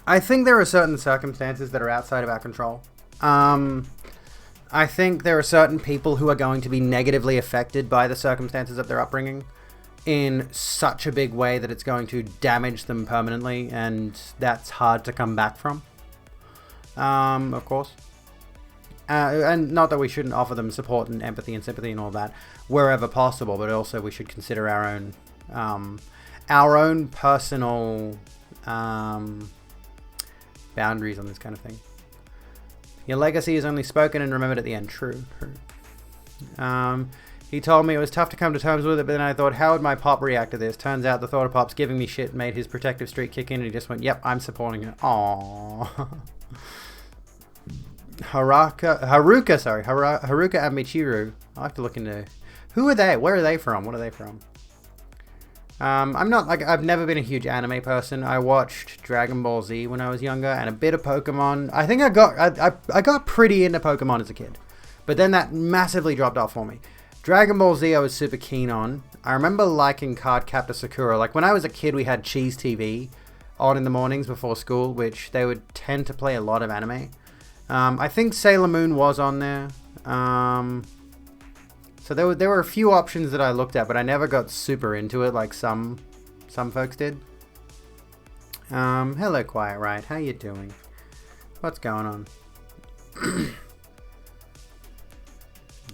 I think there are certain circumstances that are outside of our control. I think there are certain people who are going to be negatively affected by the circumstances of their upbringing in such a big way that it's going to damage them permanently, and that's hard to come back from. Of course. And not that we shouldn't offer them support and empathy and sympathy and all that wherever possible, but also we should consider our own personal boundaries on this kind of thing. Your legacy is only spoken and remembered at the end. True. He told me it was tough to come to terms with it, but then I thought, how would my pop react to this? Turns out the thought of Pop's giving me shit made his protective streak kick in, and he just went, yep, I'm supporting it. Aww. Haruka and Michiru. I'll have to look into... Who are they? Where are they from? What are they from? I've never been a huge anime person. I watched Dragon Ball Z when I was younger, and a bit of Pokemon. I think I got pretty into Pokemon as a kid, but then that massively dropped off for me. Dragon Ball Z I was super keen on. I remember liking Cardcaptor Sakura. Like when I was a kid, we had Cheese TV on in the mornings before school, which they would tend to play a lot of anime. I think Sailor Moon was on there. So there were a few options that I looked at, but I never got super into it like some folks did. Hello, Quiet Riot. How you doing? What's going on?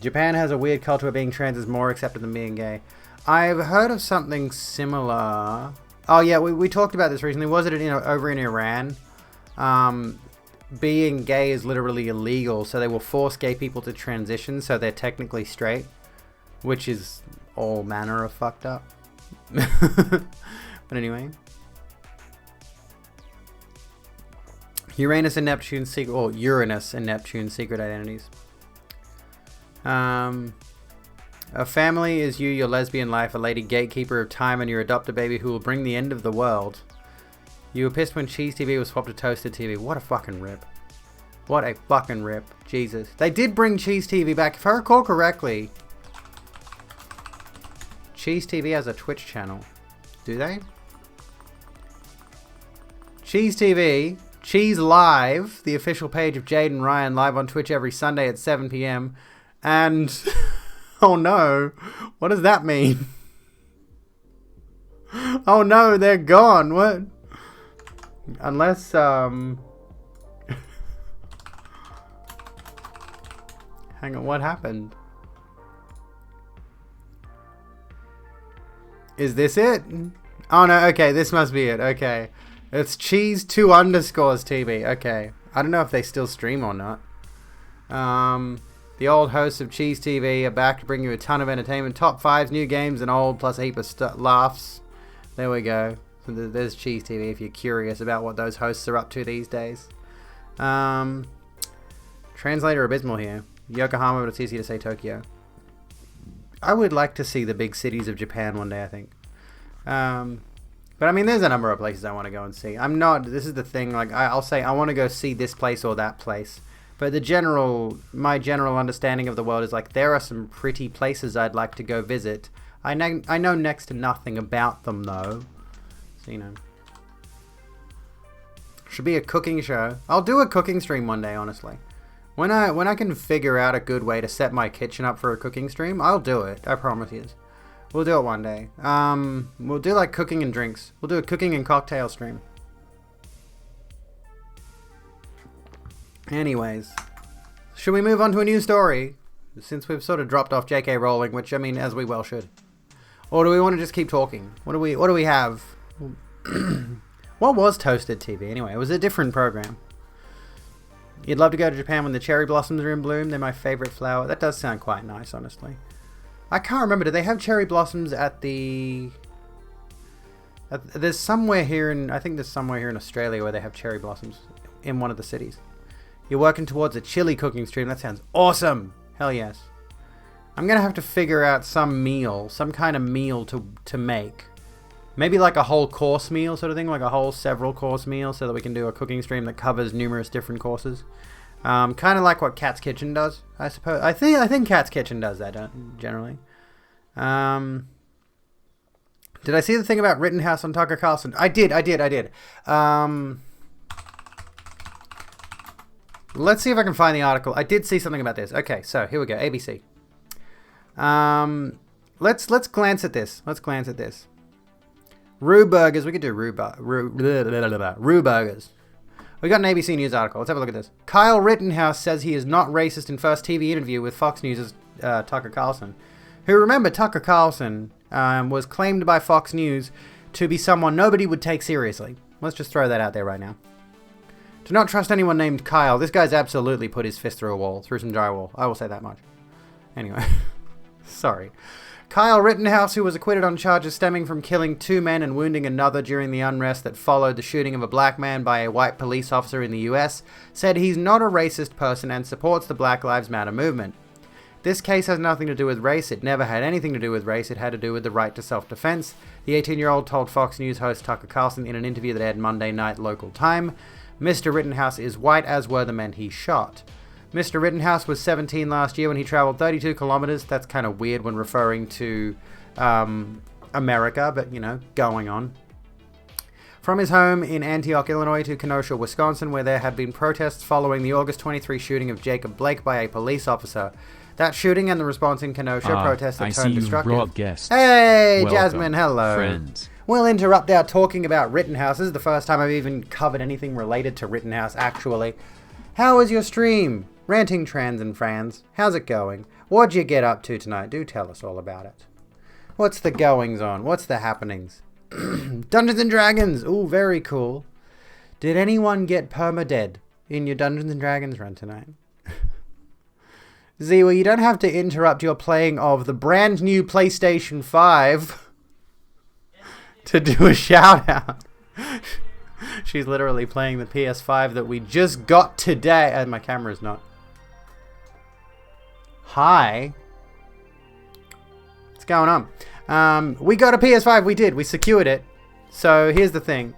Japan has a weird culture where being trans is more accepted than being gay. I've heard of something similar. Oh yeah, we talked about this recently. Was it over in Iran? being gay is literally illegal, so they will force gay people to transition so they're technically straight, which is all manner of fucked up. But anyway. Uranus and Neptune's secret, or Uranus and Neptune's secret identities. A family is you, your lesbian life, a lady gatekeeper of time, and your adopted baby who will bring the end of the world. You were pissed when Cheese TV was swapped to Toasted TV. What a fucking rip. What a fucking rip. Jesus. They did bring Cheese TV back. If I recall correctly, Cheese TV has a Twitch channel. Do they? Cheese TV, Cheese Live, the official page of Jade and Ryan, live on Twitch every Sunday at 7 p.m. And... oh no, what does that mean? Oh no, they're gone. What? Unless, hang on, what happened? Is this it? Oh no, okay, this must be it, okay. It's Cheese 2 _ TV, okay. I don't know if they still stream or not. The old hosts of Cheese TV are back to bring you a ton of entertainment. Top 5s, new games, and old, plus a heap of laughs. There we go. So there's Cheese TV if you're curious about what those hosts are up to these days. Translator abysmal here. Yokohama, but it's easy to say Tokyo. I would like to see the big cities of Japan one day, I think. But I mean, there's a number of places I want to go and see. This is the thing, like, I'll say I want to go see this place or that place. But my general understanding of the world is like, there are some pretty places I'd like to go visit. I know next to nothing about them though. So, you know. Should be a cooking show. I'll do a cooking stream one day, honestly. When I can figure out a good way to set my kitchen up for a cooking stream, I'll do it. I promise you. We'll do it one day. We'll do like cooking and drinks. We'll do a cooking and cocktail stream. Anyways, should we move on to a new story? Since we've sort of dropped off J.K. Rowling, which I mean, as we well should. Or do we want to just keep talking? What do we have? What was Toasted TV anyway? It was a different program. You'd love to go to Japan when the cherry blossoms are in bloom. They're my favorite flower. That does sound quite nice, honestly. I can't remember. Do they have cherry blossoms at the... there's somewhere here in... I think there's somewhere here in Australia where they have cherry blossoms in one of the cities. You're working towards a chili cooking stream. That sounds awesome. Hell yes. I'm going to have to figure out some kind of meal to make. Maybe like a whole course meal sort of thing, like a whole several course meal, so that we can do a cooking stream that covers numerous different courses. Kind of like what Cat's Kitchen does, I suppose. I think Cat's Kitchen does that generally. Did I see the thing about Rittenhouse on Tucker Carlson? I did. Let's see if I can find the article. I did see something about this. Okay, so here we go. ABC. Let's glance at this. Rue Burgers. We could do Rue Burgers. We got an ABC News article. Let's have a look at this. Kyle Rittenhouse says he is not racist in first TV interview with Fox News' Tucker Carlson. Who, remember, Tucker Carlson was claimed by Fox News to be someone nobody would take seriously. Let's just throw that out there right now. Do not trust anyone named Kyle. This guy's absolutely put his fist through a wall, through some drywall. I will say that much. Anyway, sorry. Kyle Rittenhouse, who was acquitted on charges stemming from killing 2 men and wounding another during the unrest that followed the shooting of a black man by a white police officer in the US, said he's not a racist person and supports the Black Lives Matter movement. This case has nothing to do with race. It never had anything to do with race. It had to do with the right to self-defense. The 18-year-old told Fox News host Tucker Carlson in an interview that aired Monday night local time, Mr. Rittenhouse is white, as were the men he shot. Mr. Rittenhouse was 17 last year when he traveled 32 kilometers. That's kind of weird when referring to America, but, you know, going on. From his home in Antioch, Illinois to Kenosha, Wisconsin, where there had been protests following the August 23 shooting of Jacob Blake by a police officer. That shooting and the response in Kenosha protests that turned destructive. Brought guests. Hey, Welcome, Jasmine, hello. Friends. We'll interrupt our talking about Rittenhouse. This is the first time I've even covered anything related to Rittenhouse, actually. How was your stream? Ranting Trans and Frans. How's it going? What'd you get up to tonight? Do tell us all about it. What's the goings on? What's the happenings? Dungeons and Dragons. Ooh, very cool. Did anyone get permadead in your Dungeons & Dragons run tonight? Ziwa, you don't have to interrupt your playing of the brand new PlayStation 5 to do a shout out. She's literally playing the PS5 that we just got today. And my camera's not. Hi. What's going on? We got a PS5. We did. We secured it. So here's the thing.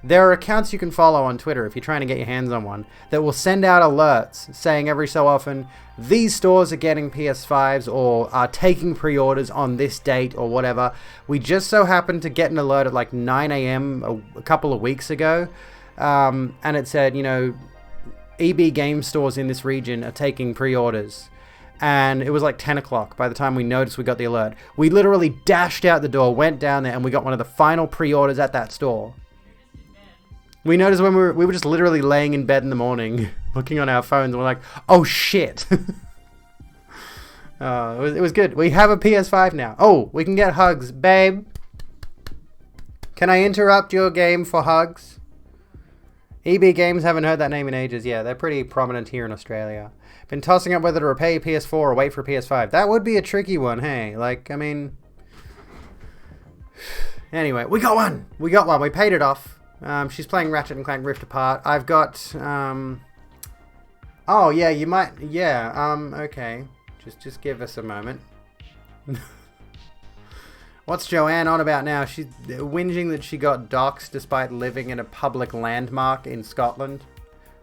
There are accounts you can follow on Twitter if you're trying to get your hands on one that will send out alerts saying every so often, these stores are getting PS5s or are taking pre-orders on this date or whatever. We just so happened to get an alert at like 9 a.m. a couple of weeks ago. And it said, you know, EB game stores in this region are taking pre-orders. And it was like 10 o'clock by the time we noticed we got the alert. We literally dashed out the door, went down there, and we got one of the final pre-orders at that store. We noticed when we were just literally laying in bed in the morning, looking on our phones, and we're like, oh shit. It was good. We have a PS5 now. Oh, we can get hugs. Babe, can I interrupt your game for hugs? EB Games, haven't heard that name in ages. Yeah, they're pretty prominent here in Australia. Been tossing up whether to repay PS4 or wait for PS5. That would be a tricky one, hey? Like, I mean... Anyway, we got one! We got one. We paid it off. She's playing Ratchet & Clank Rift Apart. I've got, oh, yeah, you might... Yeah, okay. Just give us a moment. What's Joanne on about now? She's whinging that she got doxxed despite living in a public landmark in Scotland.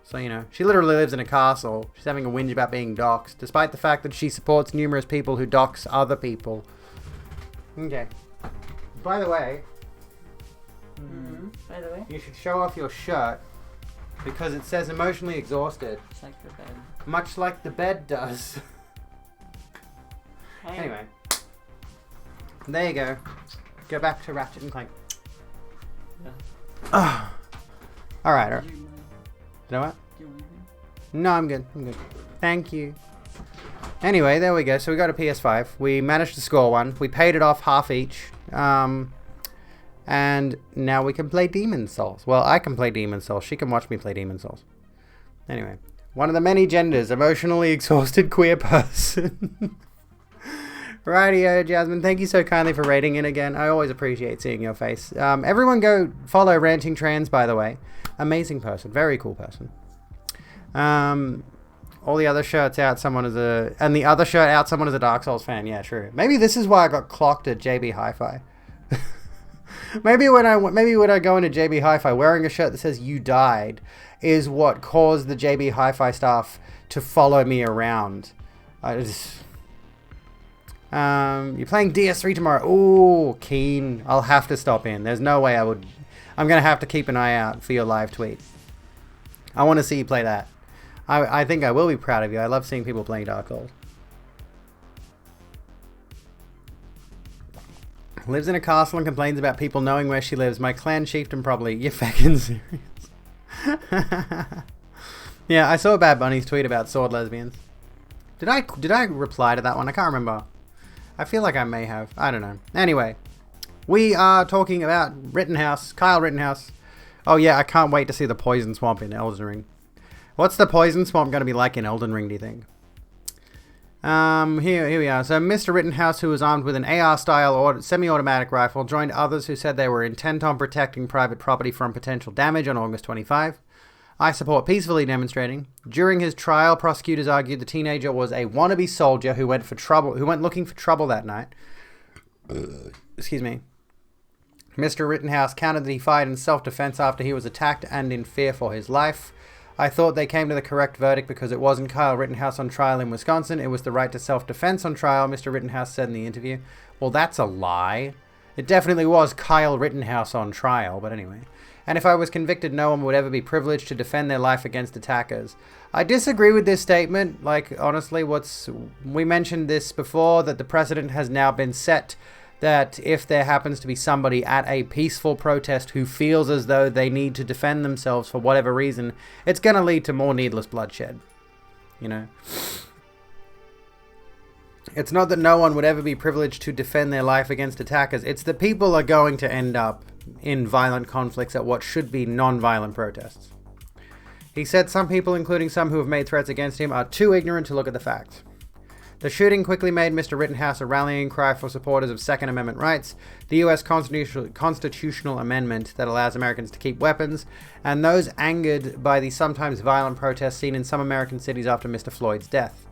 So, you know, she literally lives in a castle. She's having a whinge about being doxxed, despite the fact that she supports numerous people who dox other people. Okay. By the way... By the way, you should show off your shirt because it says emotionally exhausted. it's like the bed. Much like the bed does. Hey. Anyway. There you go. Go back to Ratchet & Clank. Yeah. Alright. Do you mind? You know what? Do you want anything? No, I'm good. I'm good. Thank you. Anyway, there we go. So we got a PS5. We managed to score one. We paid it off half each. And now we can play Demon's Souls. Well, I can play Demon's Souls. She can watch me play Demon's Souls. Anyway. One of the many genders. Emotionally exhausted queer person. Rightio, Jasmine. Thank you so kindly for rating in again. I always appreciate seeing your face. Everyone go follow Ranting Trans, by the way. Amazing person. Very cool person. All the other shirts out, someone is a... And the other shirt out, someone is a Dark Souls fan. Yeah, true. Maybe this is why I got clocked at JB Hi-Fi. Maybe when I go into JB Hi-Fi, wearing a shirt that says "You died" is what caused the JB Hi-Fi staff to follow me around. You're playing DS3 tomorrow. Ooh, keen. I'll have to stop in. There's no way I would. I'm gonna have to keep an eye out for your live tweet. I want to see you play that. I think I will be proud of you. I love seeing people playing Dark Souls. Lives in a castle and complains about people knowing where she lives. My clan chieftain probably. You're fucking serious. Yeah, I saw Bad Bunny's tweet about sword lesbians. Did I reply to that one? I can't remember. I feel like I may have. I don't know. Anyway, we are talking about Rittenhouse. Kyle Rittenhouse. Oh yeah, I can't wait to see the poison swamp in Elden Ring. What's the poison swamp going to be like in Elden Ring, do you think? Here we are. So Mr. Rittenhouse, who was armed with an AR-style semi-automatic rifle, joined others who said they were intent on protecting private property from potential damage on August 25. I support peacefully demonstrating. During his trial, prosecutors argued the teenager was a wannabe soldier who went looking for trouble that night. Excuse me. Mr. Rittenhouse countered that he fired in self-defense after he was attacked and in fear for his life. I thought they came to the correct verdict because it wasn't Kyle Rittenhouse on trial in Wisconsin. It was the right to self-defense on trial, Mr. Rittenhouse said in the interview. Well, that's a lie. It definitely was Kyle Rittenhouse on trial, but anyway. And if I was convicted, no one would ever be privileged to defend their life against attackers. I disagree with this statement. Like, honestly, we mentioned this before, that the precedent has now been set that if there happens to be somebody at a peaceful protest who feels as though they need to defend themselves for whatever reason, it's going to lead to more needless bloodshed. You know? It's not that no one would ever be privileged to defend their life against attackers. It's that people are going to end up in violent conflicts at what should be non-violent protests. He said some people, including some who have made threats against him, are too ignorant to look at the facts. The shooting quickly made Mr. Rittenhouse a rallying cry for supporters of Second Amendment rights, the U.S. constitutional amendment that allows Americans to keep weapons, and those angered by the sometimes violent protests seen in some American cities after Mr. Floyd's death.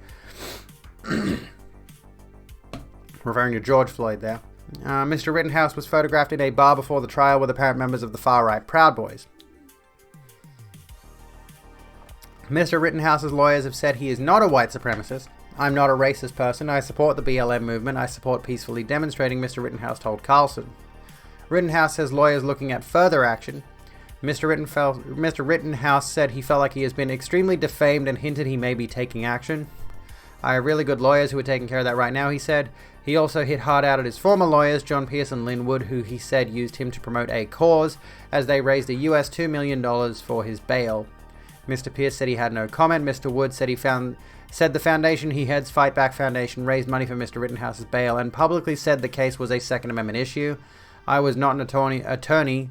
Referring to George Floyd there. Mr. Rittenhouse was photographed in a bar before the trial with apparent members of the far-right Proud Boys. Mr. Rittenhouse's lawyers have said he is not a white supremacist. I'm not a racist person. I support the BLM movement. I support peacefully demonstrating, Mr. Rittenhouse told Carlson. Rittenhouse has lawyers looking at further action. Mr. Rittenhouse said he felt like he has been extremely defamed and hinted he may be taking action. I have really good lawyers who are taking care of that right now, he said. He also hit hard out at his former lawyers, John Pierce and Lynn Wood, who he said used him to promote a cause as they raised a US $2 million for his bail. Mr. Pierce said he had no comment. Mr. Wood said the foundation he heads, Fight Back Foundation, raised money for Mr. Rittenhouse's bail and publicly said the case was a Second Amendment issue. I was not an attorney,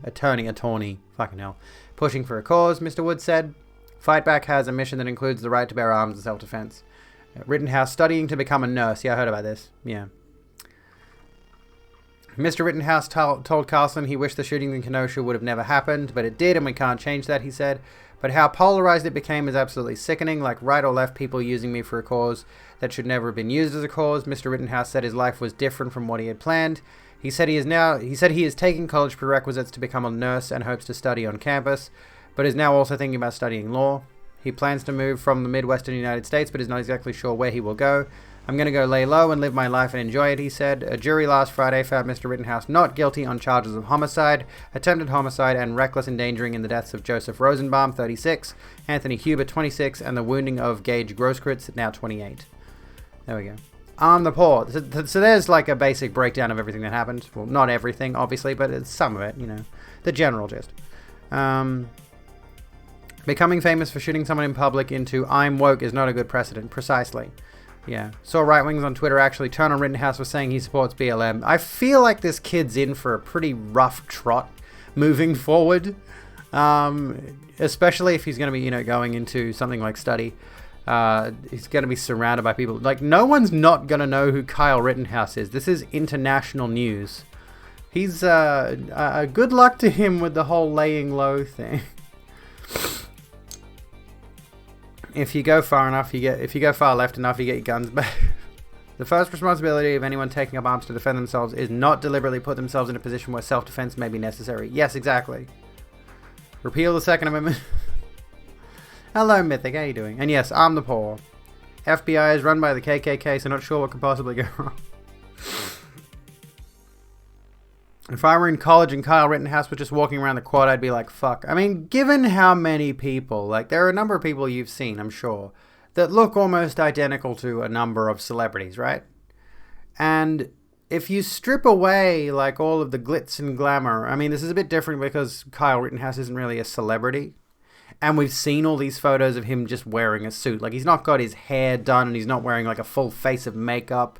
fucking hell, pushing for a cause, Mr. Wood said. Fight Back has a mission that includes the right to bear arms and self-defense. Rittenhouse studying to become a nurse. Yeah, I heard about this. Yeah. Mr. Rittenhouse told Carlson he wished the shooting in Kenosha would have never happened, but it did and we can't change that, he said. But how polarized it became is absolutely sickening, like right or left people using me for a cause that should never have been used as a cause. Mr. Rittenhouse said his life was different from what he had planned. He said he is taking college prerequisites to become a nurse and hopes to study on campus, but is now also thinking about studying law. He plans to move from the Midwestern United States, but is not exactly sure where he will go. I'm going to go lay low and live my life and enjoy it, he said. A jury last Friday found Mr. Rittenhouse not guilty on charges of homicide, attempted homicide, and reckless endangering in the deaths of Joseph Rosenbaum, 36, Anthony Huber, 26, and the wounding of Gage Grosskreutz, now 28. There we go. Arm the poor. So there's like a basic breakdown of everything that happened. Well, not everything, obviously, but it's some of it, you know. The general gist. Becoming famous for shooting someone in public into I'm woke is not a good precedent. Precisely. Yeah. Saw right-wings on Twitter actually turn on Rittenhouse for saying he supports BLM. I feel like this kid's in for a pretty rough trot moving forward. Especially if he's going to be, you know, going into something like study. He's going to be surrounded by people. Like, no one's not going to know who Kyle Rittenhouse is. This is international news. He's, good luck to him with the whole laying low thing. If you go far enough, if you go far left enough, you get your guns back. The first responsibility of anyone taking up arms to defend themselves is not deliberately put themselves in a position where self-defense may be necessary. Yes, exactly. Repeal the Second Amendment. Hello, Mythic. How you doing? And yes, arm the poor. FBI is run by the KKK, so not sure what could possibly go wrong. If I were in college and Kyle Rittenhouse was just walking around the quad, I'd be like, fuck. I mean, given how many people, like, there are a number of people you've seen, I'm sure, that look almost identical to a number of celebrities, right? And if you strip away, like, all of the glitz and glamour, I mean, this is a bit different because Kyle Rittenhouse isn't really a celebrity. And we've seen all these photos of him just wearing a suit. Like, he's not got his hair done and he's not wearing, like, a full face of makeup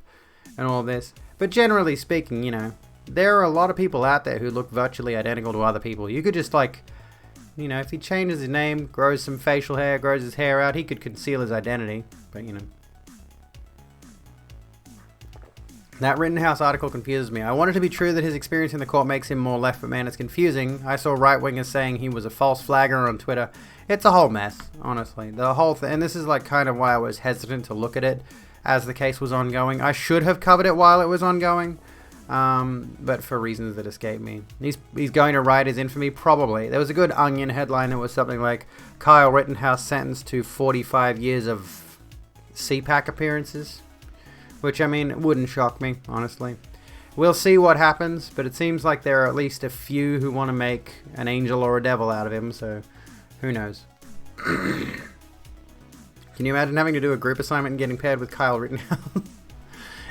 and all this. But generally speaking, you know, there are a lot of people out there who look virtually identical to other people. You could just, like, you know, if he changes his name, grows some facial hair, grows his hair out, he could conceal his identity. But, you know. That Rittenhouse article confuses me. I want it to be true that his experience in the court makes him more left, but man, it's confusing. I saw right-wingers saying he was a false flagger on Twitter. It's a whole mess, honestly. The whole thing, and this is, like, kind of why I was hesitant to look at it as the case was ongoing. I should have covered it while it was ongoing. But for reasons that escape me. He's going to ride his infamy? Probably. There was a good Onion headline that was something like, Kyle Rittenhouse sentenced to 45 years of CPAC appearances. Which, I mean, wouldn't shock me, honestly. We'll see what happens, but it seems like there are at least a few who want to make an angel or a devil out of him, so who knows. Can you imagine having to do a group assignment and getting paired with Kyle Rittenhouse?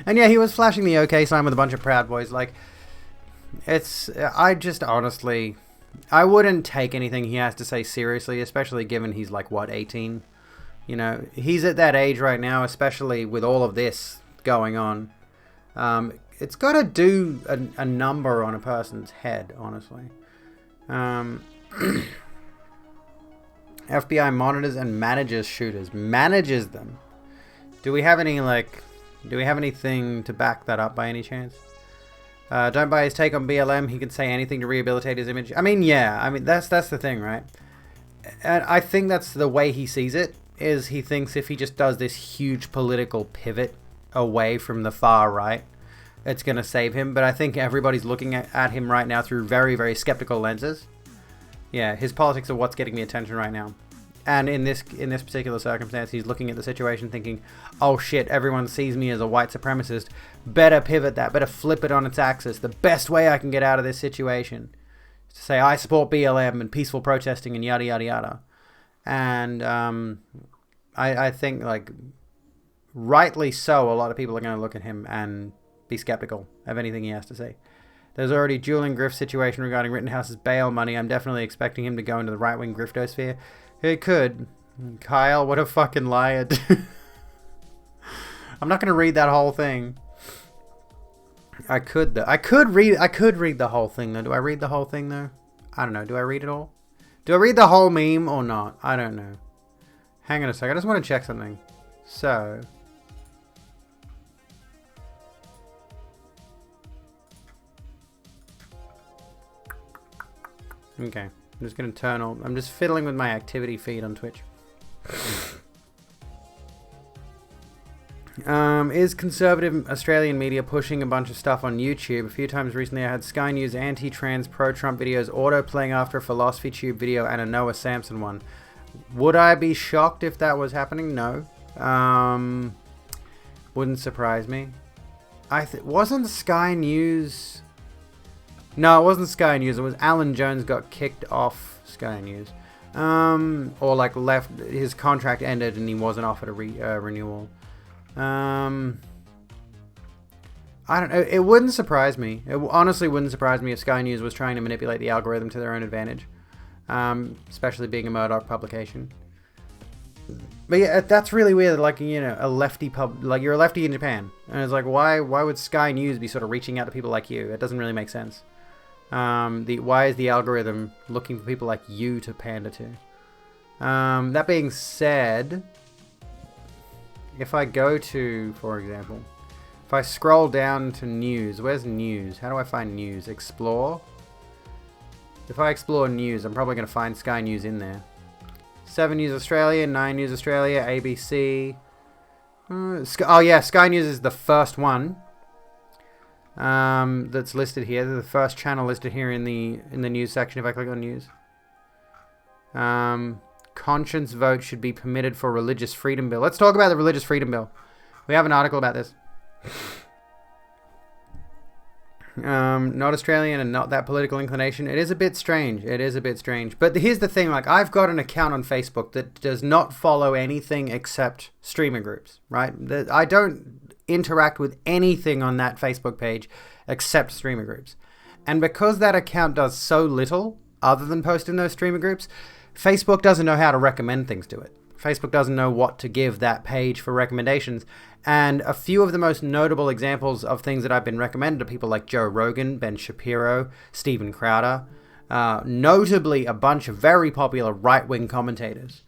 And yeah, he was flashing the OK sign with a bunch of Proud Boys. Like, I just honestly, I wouldn't take anything he has to say seriously, especially given he's like, what, 18? You know, he's at that age right now, especially with all of this going on. It's got to do a number on a person's head, honestly. Um, FBI monitors and manages shooters. Manages them. Do we have any, like... Do we have anything to back that up by any chance? Don't buy his take on BLM. He can say anything to rehabilitate his image. I mean, yeah. I mean, that's the thing, right? And I think that's the way he sees it. Is he thinks if he just does this huge political pivot away from the far right, it's going to save him. But I think everybody's looking at him right now through very, very skeptical lenses. Yeah, his politics are what's getting me attention right now. And in this particular circumstance, he's looking at the situation thinking, oh shit, everyone sees me as a white supremacist. Better pivot that. Better flip it on its axis. The best way I can get out of this situation is to say I support BLM and peaceful protesting and yada, yada, yada. And I think, like, rightly so, a lot of people are going to look at him and be skeptical of anything he has to say. There's already dueling grift situation regarding Rittenhouse's bail money. I'm definitely expecting him to go into the right-wing griftosphere. He could. Kyle, what a fucking liar. I'm not going to read that whole thing. I could read the whole thing though. Do I read the whole thing though? I don't know. Do I read it all? Do I read the whole meme or not? I don't know. Hang on a sec. I just want to check something. So... Okay, I'm just going to turn on... I'm just fiddling with my activity feed on Twitch. Is conservative Australian media pushing a bunch of stuff on YouTube? A few times recently I had Sky News anti-trans pro-Trump videos auto-playing after a Philosophy Tube video and a Noah Samson one. Would I be shocked if that was happening? No. Wouldn't surprise me. Wasn't Sky News... No, it wasn't Sky News. It was Alan Jones got kicked off Sky News. Or like left, his contract ended and he wasn't offered a renewal. I don't know. It wouldn't surprise me. It honestly wouldn't surprise me if Sky News was trying to manipulate the algorithm to their own advantage. Especially being a Murdoch publication. But yeah, that's really weird. Like, you know, a lefty like you're a lefty in Japan. And it's like, why would Sky News be sort of reaching out to people like you? It doesn't really make sense. Why is the algorithm looking for people like you to pander to? That being said, if I go to, for example, if I scroll down to news, where's news? How do I find news? Explore? If I explore news, I'm probably going to find Sky News in there. 7 News Australia, 9 News Australia, ABC. Oh yeah, Sky News is the first one. That's listed here. The first channel listed here in the news section. If I click on news, conscience vote should be permitted for religious freedom bill. Let's talk about the religious freedom bill. We have an article about this. Not Australian and not that political inclination. It is a bit strange. It is a bit strange. But here's the thing. Like, I've got an account on Facebook that does not follow anything except streamer groups. Right? I don't interact with anything on that Facebook page except streamer groups. And because that account does so little other than post in those streamer groups, Facebook doesn't know how to recommend things to it. Facebook doesn't know what to give that page for recommendations. And a few of the most notable examples of things that I've been recommended to people like Joe Rogan, Ben Shapiro, Steven Crowder, notably a bunch of very popular right-wing commentators,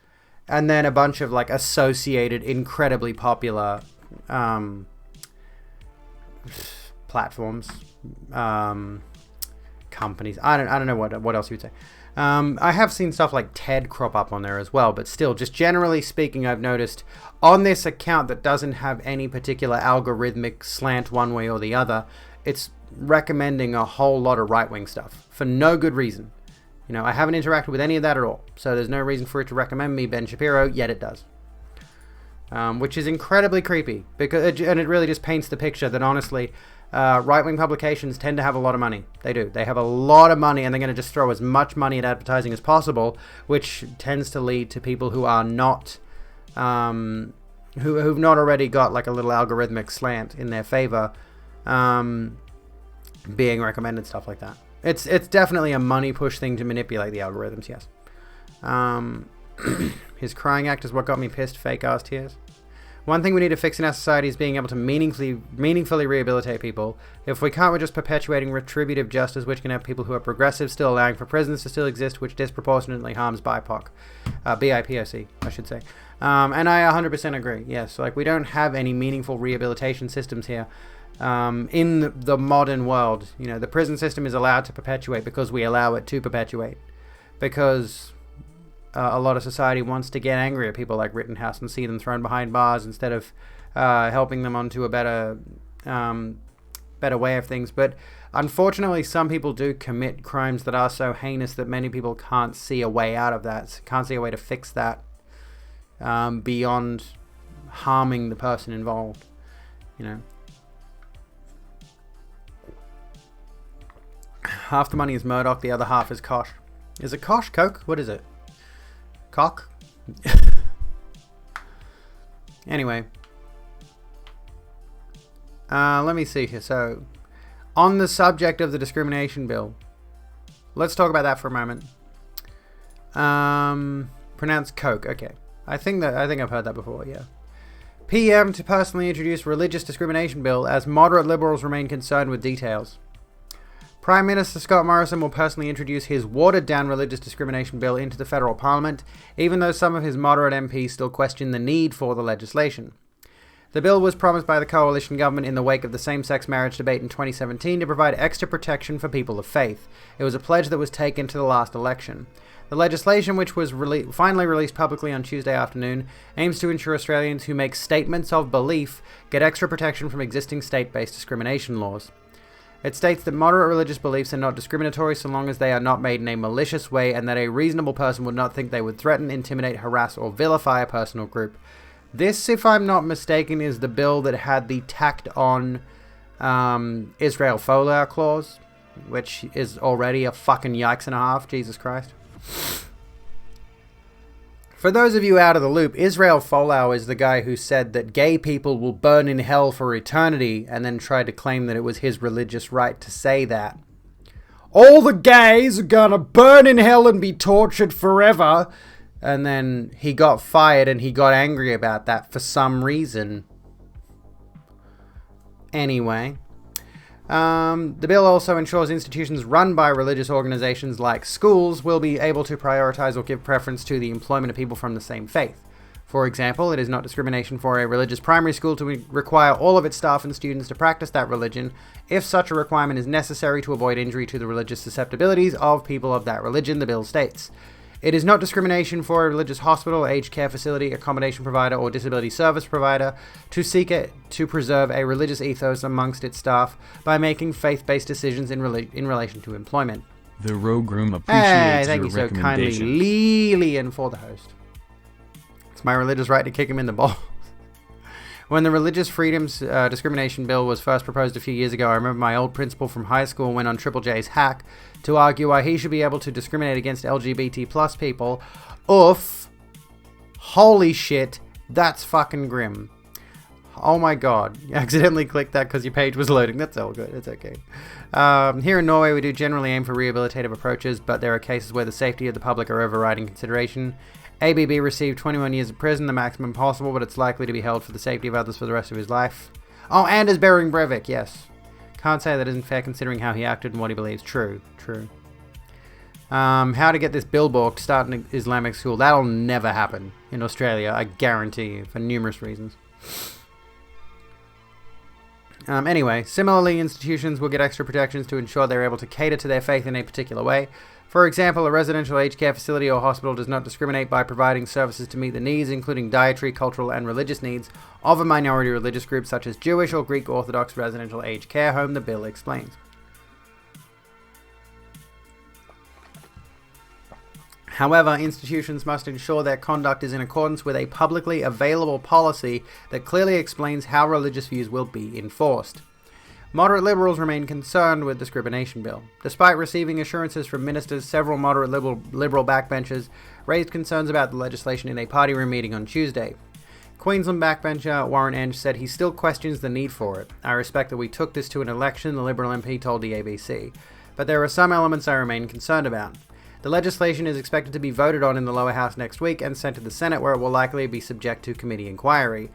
and then a bunch of like associated, incredibly popular platforms, companies. I don't know what else you'd say. I have seen stuff like TED crop up on there as well, but still, just generally speaking, I've noticed on this account that doesn't have any particular algorithmic slant one way or the other, it's recommending a whole lot of right-wing stuff for no good reason. You know, I haven't interacted with any of that at all, so there's no reason for it to recommend me Ben Shapiro, yet it does. Which is incredibly creepy, and it really just paints the picture that honestly, right-wing publications tend to have a lot of money. They do. They have a lot of money, and they're going to just throw as much money at advertising as possible, which tends to lead to people who are not, who've not already got like a little algorithmic slant in their favor, being recommended stuff like that. It's definitely a money push thing to manipulate the algorithms. Yes. His crying act is what got me pissed. Fake ass tears. One thing we need to fix in our society is being able to meaningfully rehabilitate people. If we can't, we're just perpetuating retributive justice, which can have people who are progressive still allowing for prisons to still exist, which disproportionately harms BIPOC. BIPOC, I should say. And I 100% agree. Yes, like we don't have any meaningful rehabilitation systems here. In the modern world, you know, the prison system is allowed to perpetuate because we allow it to perpetuate. Because a lot of society wants to get angry at people like Rittenhouse and see them thrown behind bars instead of helping them onto a better way of things. But unfortunately, some people do commit crimes that are so heinous that many people can't see a way out of that, can't see a way to fix that beyond harming the person involved, you know. Half the money is Murdoch, the other half is Kosh. Is it Kosh? Coke? What is it? Cock? Anyway. Let me see here. So, on the subject of the discrimination bill, let's talk about that for a moment. Pronounced Coke. Okay. I think I've heard that before, yeah. PM to personally introduce religious discrimination bill as moderate liberals remain concerned with details. Prime Minister Scott Morrison will personally introduce his watered-down religious discrimination bill into the federal parliament, even though some of his moderate MPs still question the need for the legislation. The bill was promised by the coalition government in the wake of the same-sex marriage debate in 2017 to provide extra protection for people of faith. It was a pledge that was taken to the last election. The legislation, which was finally released publicly on Tuesday afternoon, aims to ensure Australians who make statements of belief get extra protection from existing state-based discrimination laws. It states that moderate religious beliefs are not discriminatory so long as they are not made in a malicious way and that a reasonable person would not think they would threaten, intimidate, harass, or vilify a person or group. This, if I'm not mistaken, is the bill that had the tacked-on Israel fallout clause, which is already a fucking yikes and a half, Jesus Christ. For those of you out of the loop, Israel Folau is the guy who said that gay people will burn in hell for eternity and then tried to claim that it was his religious right to say that. All the gays are gonna burn in hell and be tortured forever. And then he got fired and he got angry about that for some reason. Anyway. The bill also ensures institutions run by religious organizations like schools will be able to prioritize or give preference to the employment of people from the same faith. For example, it is not discrimination for a religious primary school to require all of its staff and students to practice that religion if such a requirement is necessary to avoid injury to the religious susceptibilities of people of that religion, the bill states. It is not discrimination for a religious hospital, aged care facility, accommodation provider, or disability service provider to seek to preserve a religious ethos amongst its staff by making faith-based decisions in relation to employment. The Rogue Room appreciates thank your you so kindly, recommendation. Lillian, for the host. It's my religious right to kick him in the balls. When the Religious Freedoms Discrimination Bill was first proposed a few years ago, I remember my old principal from high school went on Triple J's Hack to argue why he should be able to discriminate against LGBT plus people. Oof. Holy shit. That's fucking grim. Oh my god. You accidentally clicked that because your page was loading. That's all good. It's okay. Here in Norway, we do generally aim for rehabilitative approaches, but there are cases where the safety of the public are overriding consideration. ABB received 21 years of prison, the maximum possible, but it's likely to be held for the safety of others for the rest of his life. Oh, Anders Behring Breivik, yes. Can't say that isn't fair considering how he acted and what he believes. True. How to get this billboard to start an Islamic school. That'll never happen in Australia, I guarantee you, for numerous reasons. Anyway, similarly, institutions will get extra protections to ensure they're able to cater to their faith in a particular way. For example, a residential aged care facility or hospital does not discriminate by providing services to meet the needs, including dietary, cultural, and religious needs, of a minority religious group such as Jewish or Greek Orthodox residential aged care home, the bill explains. However, institutions must ensure their conduct is in accordance with a publicly available policy that clearly explains how religious views will be enforced. Moderate Liberals remain concerned with the discrimination bill. Despite receiving assurances from ministers, several moderate Liberal backbenchers raised concerns about the legislation in a party room meeting on Tuesday. Queensland backbencher Warren Enge said he still questions the need for it. I respect that we took this to an election, the Liberal MP told the ABC. But there are some elements I remain concerned about. The legislation is expected to be voted on in the lower house next week and sent to the Senate, where it will likely be subject to committee inquiry.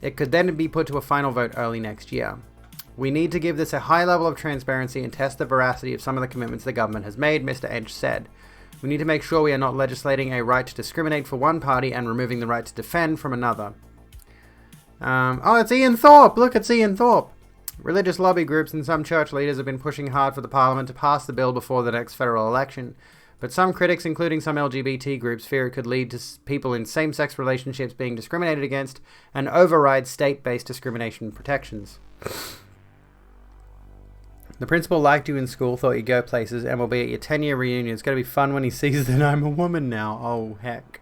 It could then be put to a final vote early next year. We need to give this a high level of transparency and test the veracity of some of the commitments the government has made, Mr. Edge said. We need to make sure we are not legislating a right to discriminate for one party and removing the right to defend from another. Oh, it's Ian Thorpe! Look, it's Ian Thorpe! Religious lobby groups and some church leaders have been pushing hard for the Parliament to pass the bill before the next federal election. But some critics, including some LGBT groups, fear it could lead to people in same-sex relationships being discriminated against and override state-based discrimination protections. The principal liked you in school, thought you'd go places, and will be at your 10-year reunion. It's going to be fun when he sees that I'm a woman now. Oh, heck.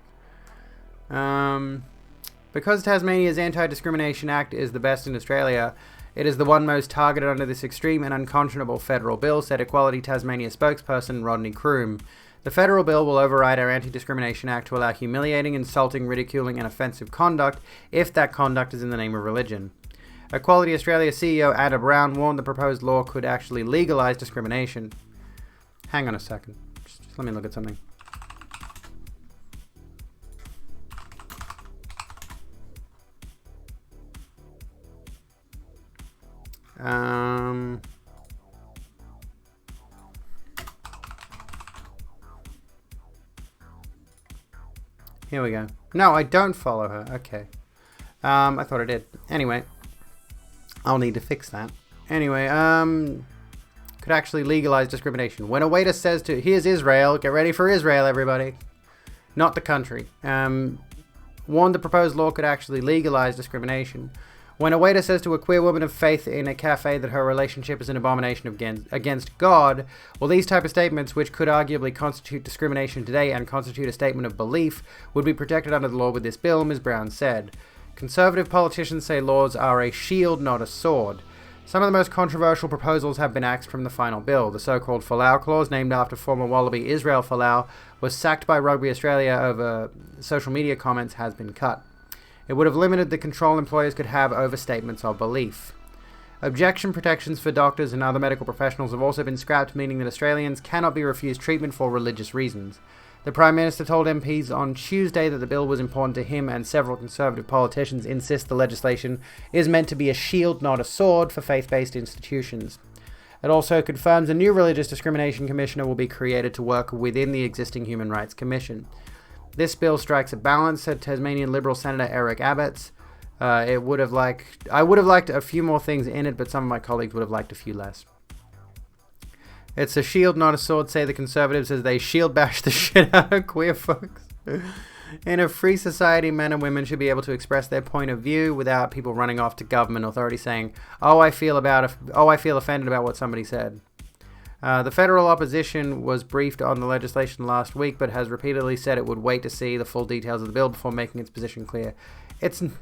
Because Tasmania's Anti-Discrimination Act is the best in Australia, it is the one most targeted under this extreme and unconscionable federal bill, said Equality Tasmania spokesperson Rodney Croom. The federal bill will override our Anti-Discrimination Act to allow humiliating, insulting, ridiculing, and offensive conduct if that conduct is in the name of religion. Equality Australia CEO Ada Brown warned the proposed law could actually legalise discrimination. Hang on a second. Just let me look at something. Here we go. No, I don't follow her. Okay. I thought I did. Anyway. I'll need to fix that. Anyway, could actually legalize discrimination. When a waiter says to, here's Israel, get ready for Israel, everybody. Not the country. Warned the proposed law could actually legalize discrimination. When a waiter says to a queer woman of faith in a cafe that her relationship is an abomination against God, well, these type of statements, which could arguably constitute discrimination today and constitute a statement of belief, would be protected under the law with this bill, Ms. Brown said. Conservative politicians say laws are a shield, not a sword. Some of the most controversial proposals have been axed from the final bill. The so-called Folau clause, named after former Wallaby Israel Folau, was sacked by Rugby Australia over social media comments, has been cut. It would have limited the control employers could have over statements of belief. Objection protections for doctors and other medical professionals have also been scrapped, meaning that Australians cannot be refused treatment for religious reasons. The Prime Minister told MPs on Tuesday that the bill was important to him, and several Conservative politicians insist the legislation is meant to be a shield, not a sword, for faith-based institutions. It also confirms a new Religious Discrimination Commissioner will be created to work within the existing Human Rights Commission. This bill strikes a balance, said Tasmanian Liberal Senator Eric Abbots. I would have liked a few more things in it, but some of my colleagues would have liked a few less. It's a shield, not a sword, say the Conservatives, as they shield bash the shit out of queer folks. In a free society, men and women should be able to express their point of view without people running off to government authorities saying, I feel offended about what somebody said. The federal opposition was briefed on the legislation last week, but has repeatedly said it would wait to see the full details of the bill before making its position clear.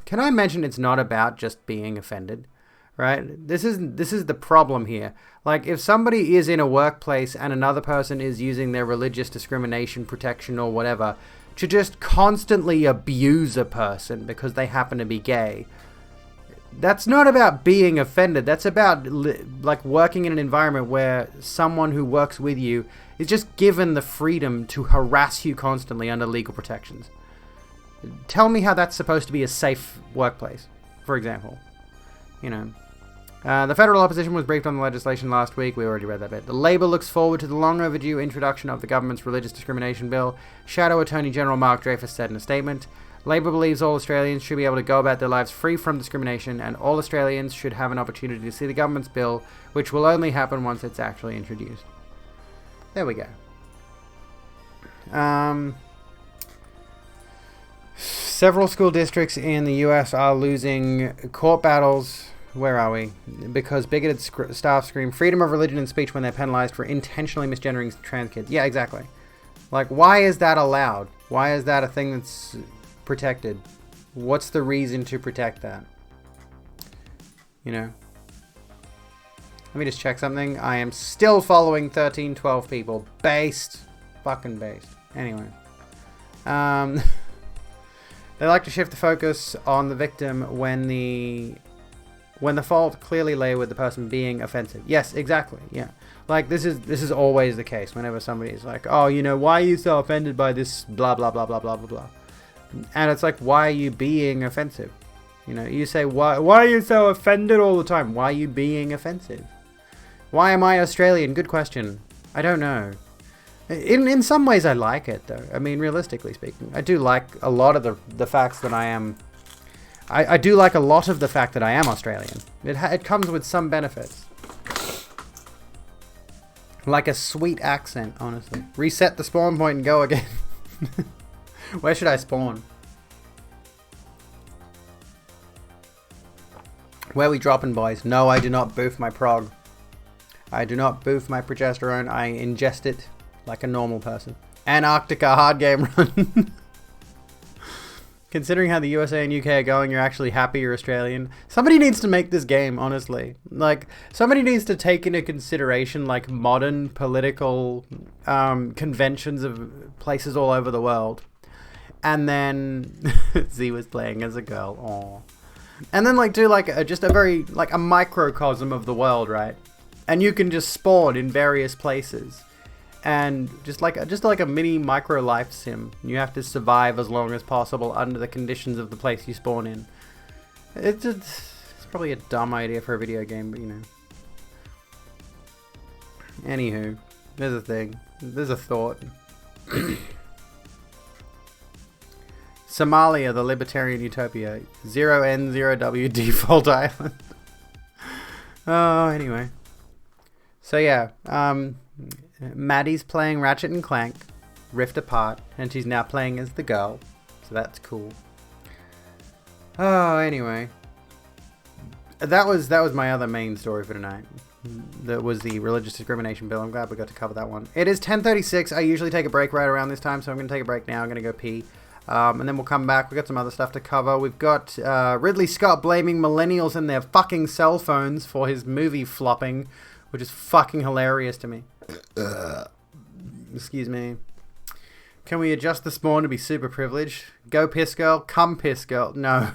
Can I mention it's not about just being offended? Right? This is the problem here. Like, if somebody is in a workplace and another person is using their religious discrimination protection or whatever to just constantly abuse a person because they happen to be gay, that's not about being offended. That's about like working in an environment where someone who works with you is just given the freedom to harass you constantly under legal protections. Tell me how that's supposed to be a safe workplace, for example. You know. The federal opposition was briefed on the legislation last week. We already read that bit. The Labor looks forward to the long overdue introduction of the government's religious discrimination bill, Shadow Attorney General Mark Dreyfus said in a statement. Labor believes all Australians should be able to go about their lives free from discrimination, and all Australians should have an opportunity to see the government's bill, which will only happen once it's actually introduced. There we go. Several school districts in the US are losing court battles. Where are we? Because bigoted staff scream freedom of religion and speech when they're penalized for intentionally misgendering trans kids. Yeah, exactly. Like, why is that allowed? Why is that a thing that's protected? What's the reason to protect that? You know? Let me just check something. I am still following 1312 people. Based. Fucking based. Anyway. They like to shift the focus on the victim when the fault clearly lay with the person being offensive. Yes, exactly. Yeah. Like, this is always the case whenever somebody's like, oh, you know, why are you so offended by this blah, blah, blah, blah, blah, blah, blah. And it's like, why are you being offensive? You know, you say, why are you so offended all the time? Why are you being offensive? Why am I Australian? Good question. I don't know. In some ways I like it, though. I mean, realistically speaking, I do like a lot of the facts that I am... I do like a lot of the fact that I am Australian. It comes with some benefits. Like a sweet accent, honestly. Reset the spawn point and go again. Where should I spawn? Where we dropping, boys? No, I do not boof my prog. I do not boof my progesterone. I ingest it like a normal person. Antarctica hard game run. Considering how the USA and UK are going, you're actually happy you're Australian. Somebody needs to make this game, honestly. Like, somebody needs to take into consideration, like, modern political conventions of places all over the world. And then... Z was playing as a girl. Aww. And then, like, do, like, just a very, like, a microcosm of the world, right? And you can just spawn in various places. And just like a mini micro life sim. You have to survive as long as possible under the conditions of the place you spawn in. It's probably a dumb idea for a video game, but you know. Anywho, there's a thing. There's a thought. Somalia, the libertarian utopia. 0N0W default island. Oh, anyway. So yeah, Maddie's playing Ratchet and Clank, Rift Apart, and she's now playing as the girl, so that's cool. Oh, anyway, that was my other main story for tonight. That was the religious discrimination bill. I'm glad we got to cover that one. It is 10:36. I usually take a break right around this time, so I'm going to take a break now. I'm going to go pee, and then we'll come back. We've got some other stuff to cover. We've got Ridley Scott blaming millennials and their fucking cell phones for his movie flopping, which is fucking hilarious to me. Excuse me. Can we adjust the spawn to be super privileged? Go piss girl, come piss girl. No.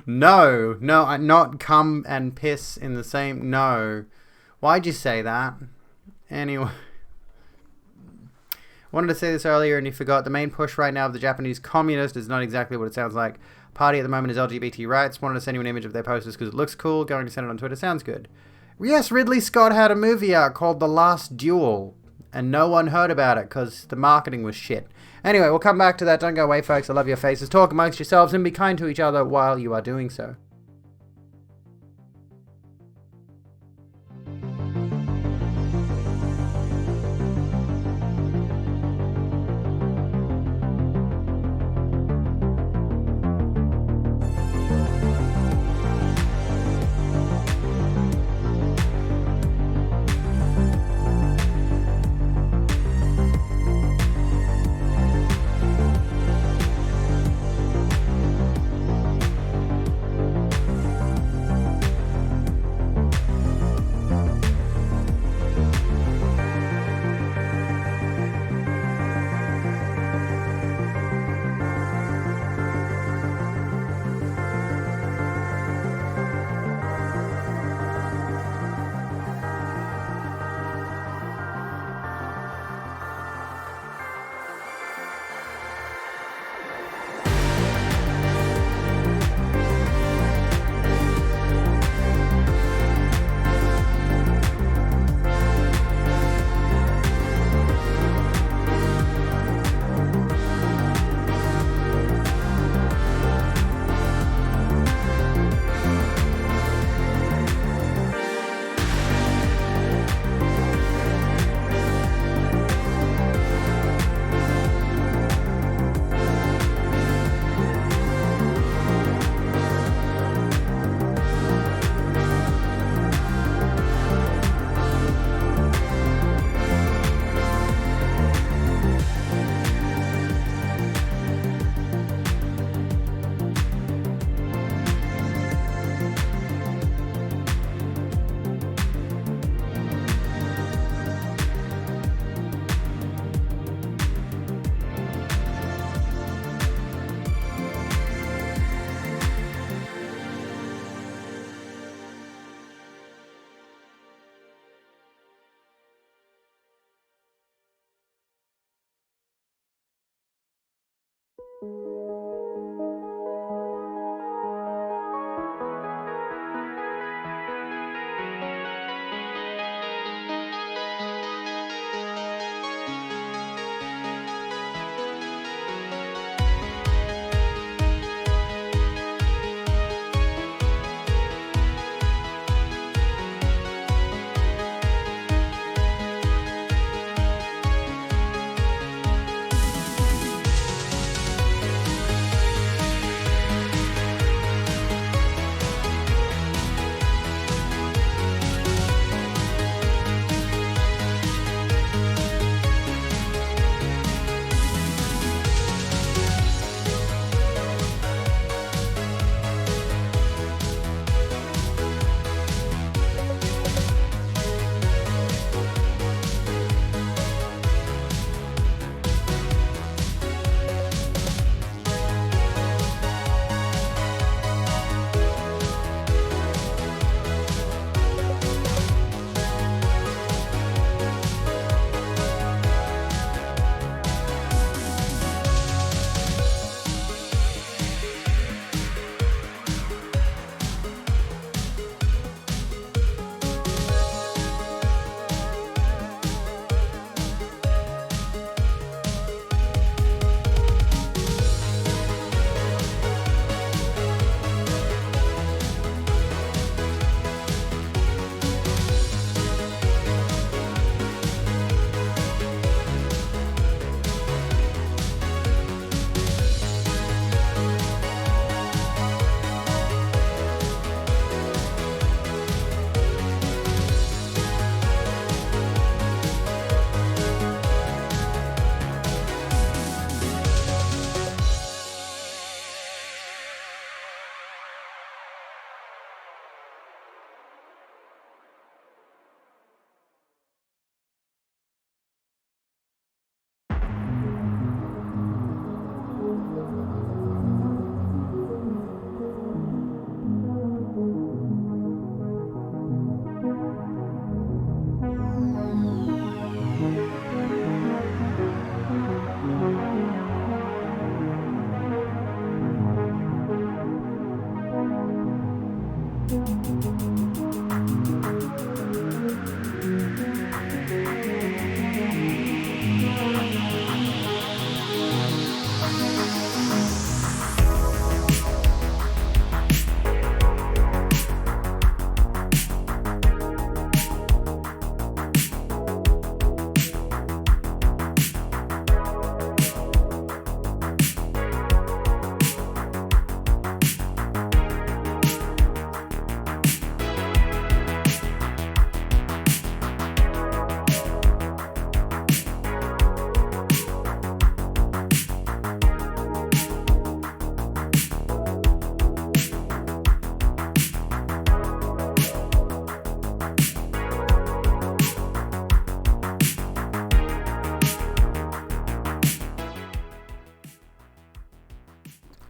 No, not come and piss in the same. No. Why'd you say that? Anyway. Wanted to say this earlier and you forgot. The main push right now of the Japanese communist is not exactly what it sounds like. Party at the moment is LGBT rights. Wanted to send you an image of their posters because it looks cool. Going to send it on Twitter sounds good. Yes, Ridley Scott had a movie out called The Last Duel, and no one heard about it because the marketing was shit. Anyway, we'll come back to that. Don't go away, folks. I love your faces. Talk amongst yourselves and be kind to each other while you are doing so.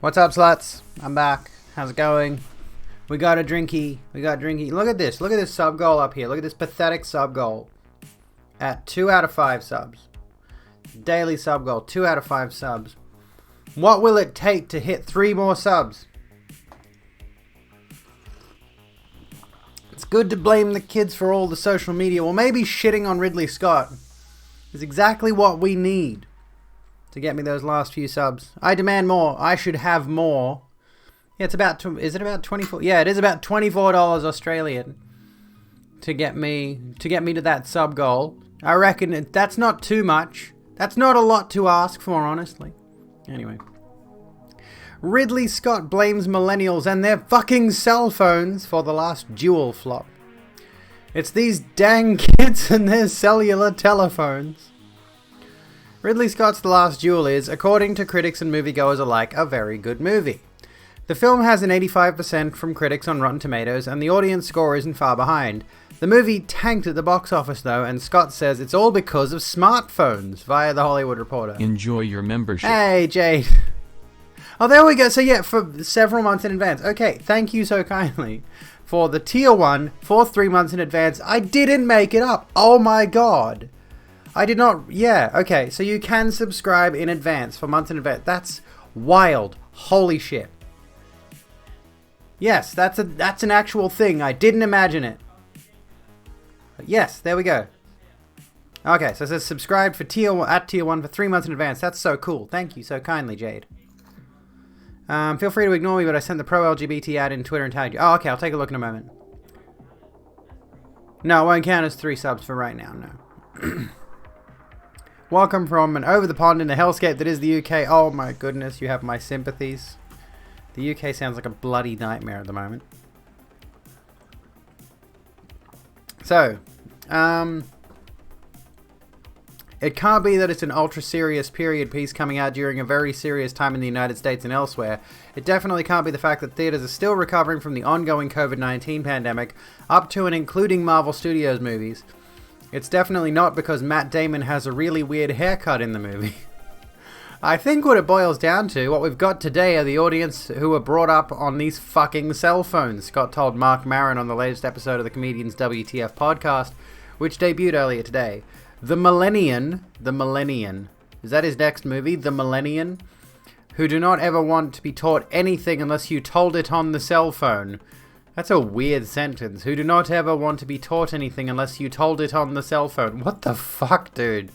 What's up, sluts? I'm back. How's it going? We got a drinky. We got drinky. Look at this. Look at this sub goal up here. Look at this pathetic sub goal. At 2 out of 5 subs. Daily sub goal. 2 out of 5 subs. What will it take to hit 3 more subs? It's good to blame the kids for all the social media. Well, maybe shitting on Ridley Scott is exactly what we need to get me those last few subs. I demand more. I should have more. Yeah, it's about... Is it about 24? Yeah, it is about $24 Australian to get me to that sub goal. I reckon that's not too much. That's not a lot to ask for, honestly. Anyway. Ridley Scott blames millennials and their fucking cell phones for the last Duel flop. It's these dang kids and their cellular telephones. Ridley Scott's The Last Duel is, according to critics and moviegoers alike, a very good movie. The film has an 85% from critics on Rotten Tomatoes, and the audience score isn't far behind. The movie tanked at the box office though, and Scott says it's all because of smartphones, via The Hollywood Reporter. Enjoy your membership. Hey, Jade. Oh, there we go. So yeah, for several months in advance. Okay, thank you so kindly for the tier 1 for 3 months in advance. I didn't make it up. Oh my god. I did not... Yeah, okay. So you can subscribe in advance for months in advance. That's wild. Holy shit. Yes, that's an actual thing. I didn't imagine it. But yes, there we go. Okay, so it says subscribe for tier 1 for 3 months in advance. That's so cool. Thank you so kindly, Jade. Feel free to ignore me, but I sent the pro-LGBT ad in Twitter and tagged you. Oh, okay, I'll take a look in a moment. No, it won't count as 3 subs for right now, no. Welcome from an over-the-pond in the hellscape that is the UK. Oh my goodness, you have my sympathies. The UK sounds like a bloody nightmare at the moment. So, it can't be that it's an ultra-serious period piece coming out during a very serious time in the United States and elsewhere. It definitely can't be the fact that theaters are still recovering from the ongoing COVID-19 pandemic, up to and including Marvel Studios movies. It's definitely not because Matt Damon has a really weird haircut in the movie. I think what it boils down to, what we've got today are the audience who were brought up on these fucking cell phones, Scott told Mark Maron on the latest episode of the Comedian's WTF podcast, which debuted earlier today. The Millennian, is that his next movie? The Millennian, who do not ever want to be taught anything unless you told it on the cell phone. That's a weird sentence. Who do not ever want to be taught anything unless you told it on the cell phone. What the fuck, dude?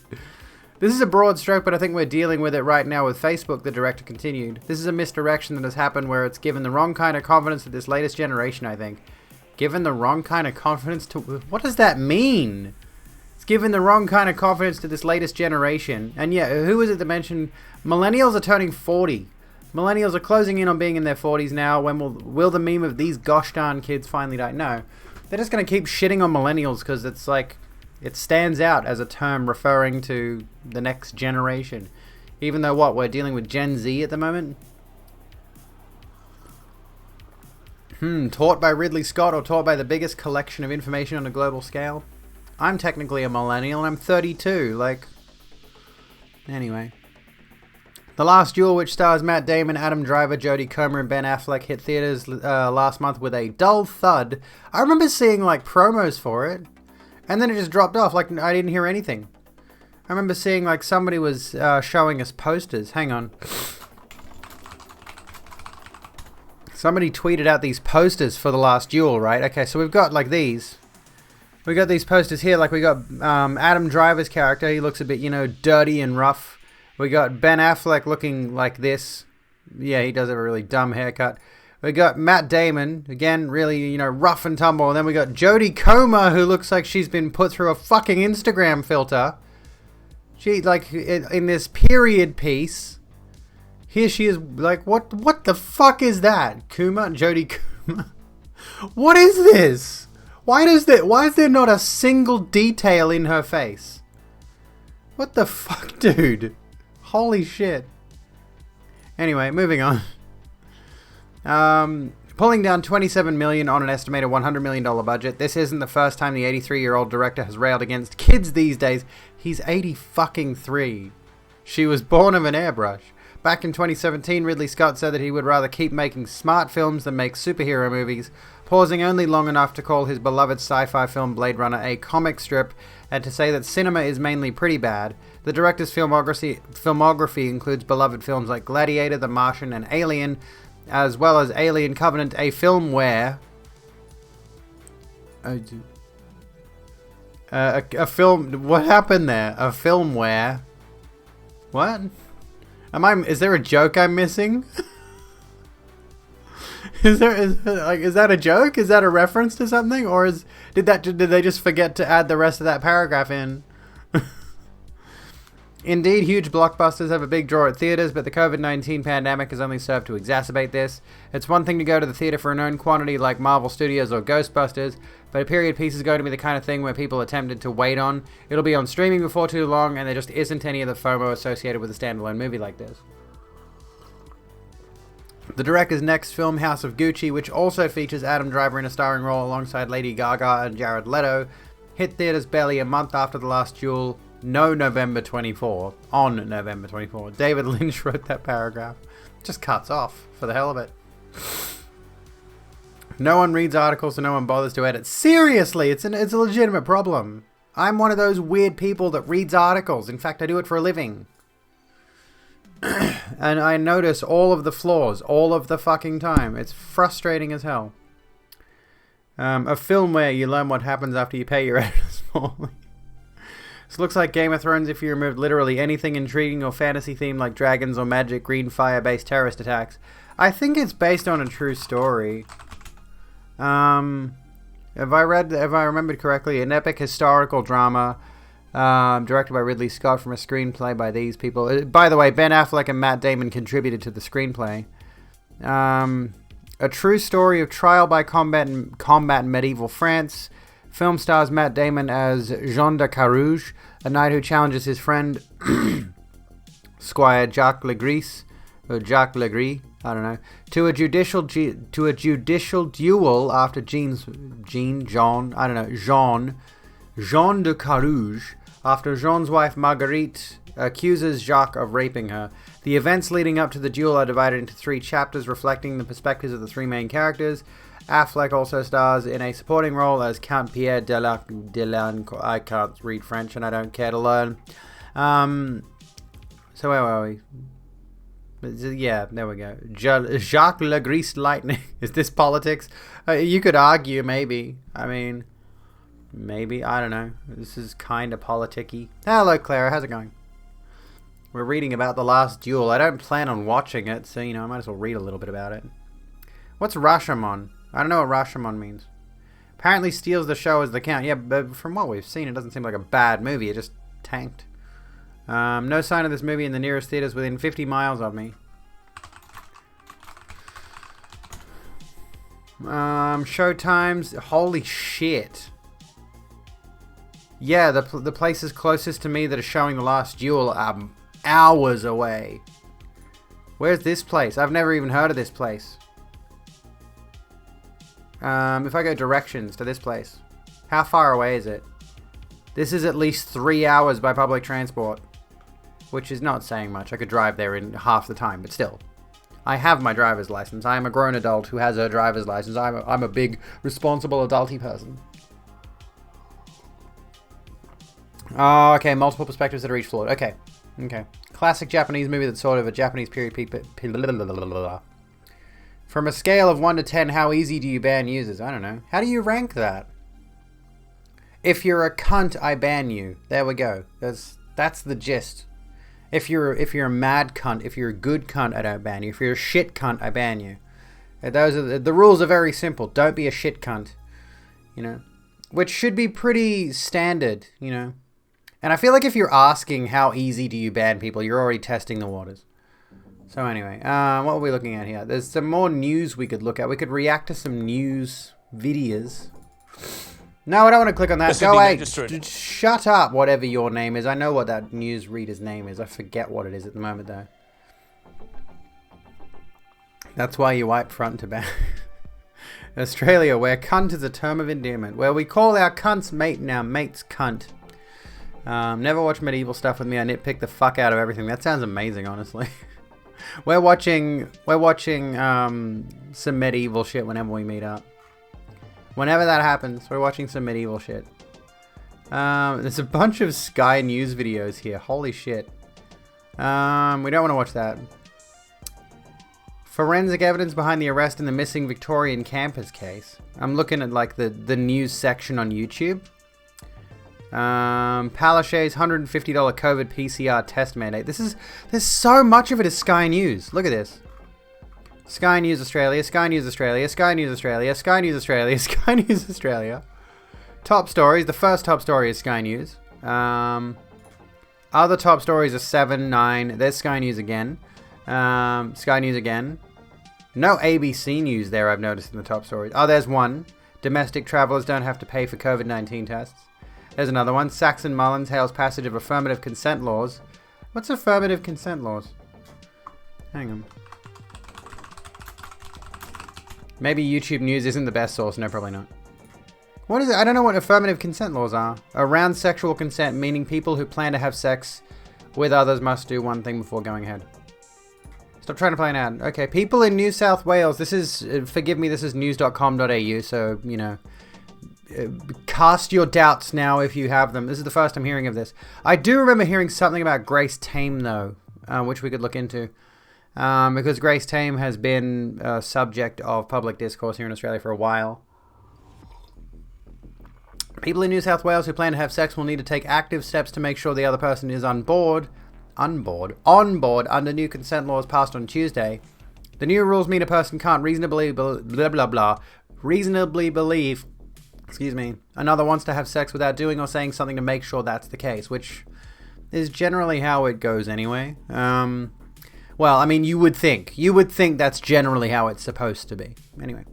This is a broad stroke, but I think we're dealing with it right now with Facebook, the director continued. This is a misdirection that has happened where it's given the wrong kind of confidence to this latest generation, I think. Given the wrong kind of confidence to... What does that mean? It's given the wrong kind of confidence to this latest generation. And yeah, who was it that mentioned... Millennials are turning 40. Millennials are closing in on being in their 40s now. When will the meme of these gosh darn kids finally die? No. They're just going to keep shitting on millennials because it's like... It stands out as a term referring to the next generation. Even though, what, we're dealing with Gen Z at the moment? Taught by Ridley Scott or taught by the biggest collection of information on a global scale? I'm technically a millennial and I'm 32, like... Anyway. The Last Duel, which stars Matt Damon, Adam Driver, Jodie Comer, and Ben Affleck, hit theaters last month with a dull thud. I remember seeing, like, promos for it. And then it just dropped off, like I didn't hear anything. I remember seeing like somebody was showing us posters. Hang on. Somebody tweeted out these posters for The Last Duel, right? Okay, so we've got like these. We got these posters here, like we got Adam Driver's character. He looks a bit, you know, dirty and rough. We got Ben Affleck looking like this. Yeah, he does have a really dumb haircut. We got Matt Damon, again, really, you know, rough and tumble. And then we got Jodie Comer, who looks like she's been put through a fucking Instagram filter. She, like, in this period piece, here she is, like, what the fuck is that? Jodie Comer? What is this? Why is there not a single detail in her face? What the fuck, dude? Holy shit. Anyway, moving on. Pulling down $27 million on an estimated $100 million budget. This isn't the first time the 83-year-old director has railed against kids these days. He's 80 fucking 3. She was born of an airbrush. Back in 2017, Ridley Scott said that he would rather keep making smart films than make superhero movies, pausing only long enough to call his beloved sci-fi film Blade Runner a comic strip and to say that cinema is mainly pretty bad. The director's filmography includes beloved films like Gladiator, The Martian, and Alien, as well as Alien Covenant, a film where... a film... What happened there? A film where... What? Is there a joke I'm missing? Is that a joke? Is that a reference to something? Or did they just forget to add the rest of that paragraph in? Indeed, huge blockbusters have a big draw at theaters, but the COVID-19 pandemic has only served to exacerbate this. It's one thing to go to the theater for a known quantity like Marvel Studios or Ghostbusters, but a period piece is going to be the kind of thing where people are tempted to wait on. It'll be on streaming before too long, and there just isn't any of the FOMO associated with a standalone movie like this. The director's next film, House of Gucci, which also features Adam Driver in a starring role alongside Lady Gaga and Jared Leto, hit theaters barely a month after The Last Duel. On November 24. David Lynch wrote that paragraph. Just cuts off for the hell of it. No one reads articles, so no one bothers to edit. Seriously, it's a legitimate problem. I'm one of those weird people that reads articles. In fact, I do it for a living. And I notice all of the flaws all of the fucking time. It's frustrating as hell. A film where you learn what happens after you pay your editors more. This looks like Game of Thrones if you removed literally anything intriguing or fantasy themed like dragons or magic, green fire-based terrorist attacks. I think it's based on a true story. If I remembered correctly, an epic historical drama directed by Ridley Scott from a screenplay by these people. By the way, Ben Affleck and Matt Damon contributed to the screenplay. A true story of trial by combat in medieval France. Film stars Matt Damon as Jean de Carouge, a knight who challenges his friend Squire Jacques Legris, I don't know, to a judicial duel after Jean de Carouge, after Jean's wife Marguerite accuses Jacques of raping her. The events leading up to the duel are divided into 3 chapters reflecting the perspectives of the 3 main characters. Affleck also stars in a supporting role as Count Pierre Delancourt. I can't read French and I don't care to learn. So where were we? Yeah, there we go. Jacques Legris Lightning. Is this politics? You could argue, maybe. I mean, maybe. I don't know. This is kind of politicky. Hello, Clara. How's it going? We're reading about The Last Duel. I don't plan on watching it, so, I might as well read a little bit about it. What's Rashomon? I don't know what Rashomon means. Apparently steals the show as the Count. Yeah, but from what we've seen, it doesn't seem like a bad movie. It just tanked. No sign of this movie in the nearest theaters within 50 miles of me. Showtimes. Holy shit. Yeah, the places closest to me that are showing The Last Duel are hours away. Where's this place? I've never even heard of this place. If I go directions to this place, how far away is it? This is at least 3 hours by public transport, which is not saying much. I could drive there in half the time, but still. I have my driver's license. I am a grown adult who has a driver's license. I'm a big, responsible, adulty person. Oh, okay, multiple perspectives that are each flawed. Okay. Classic Japanese movie that's sort of a Japanese period piece. From a scale of 1 to 10, how easy do you ban users? I don't know. How do you rank that? If you're a cunt, I ban you. There we go. That's the gist. If you're a mad cunt, if you're a good cunt, I don't ban you. If you're a shit cunt, I ban you. The rules are very simple. Don't be a shit cunt. Which should be pretty standard, And I feel like if you're asking how easy do you ban people, you're already testing the waters. So anyway, what are we looking at here? There's some more news we could look at. We could react to some news videos. No, I don't want to click on that. Go away. Shut up, whatever your name is. I know what that news reader's name is. I forget what it is at the moment, though. That's why you wipe front to back. Australia, where cunt is a term of endearment. Where we call our cunts mate and our mates cunt. Never watch medieval stuff with me. I nitpick the fuck out of everything. That sounds amazing, honestly. We're watching some medieval shit whenever we meet up. Whenever that happens, we're watching some medieval shit. There's a bunch of Sky News videos here. Holy shit. We don't want to watch that. Forensic evidence behind the arrest in the missing Victorian campus case. I'm looking at like the news section on YouTube. Palaszczuk's $150 COVID PCR test mandate. There's so much of it is Sky News. Look at this. Sky News Australia, Sky News Australia, Sky News Australia, Sky News Australia, Sky News Australia. Top stories. The first top story is Sky News. Other top stories are 7, 9. There's Sky News again. Sky News again. No ABC News there, I've noticed in the top stories. Oh, there's one. Domestic travellers don't have to pay for COVID-19 tests. There's another one. Saxon Mullins hails passage of affirmative consent laws. What's affirmative consent laws? Hang on. Maybe YouTube News isn't the best source. No, probably not. What is it? I don't know what affirmative consent laws are. Around sexual consent, meaning people who plan to have sex with others must do one thing before going ahead. Stop trying to play an ad. Okay, people in New South Wales. This is, forgive me, this is news.com.au, so, you know, cast your doubts now if you have them. This is the first I'm hearing of this. I do remember hearing something about Grace Tame, though, which we could look into. Because Grace Tame has been a subject of public discourse here in Australia for a while. People in New South Wales who plan to have sex will need to take active steps to make sure the other person is on board under new consent laws passed on Tuesday. The new rules mean a person can't reasonably believe, another wants to have sex without doing or saying something to make sure that's the case, which is generally how it goes anyway. Well, I mean, you would think that's generally how it's supposed to be. Anyway,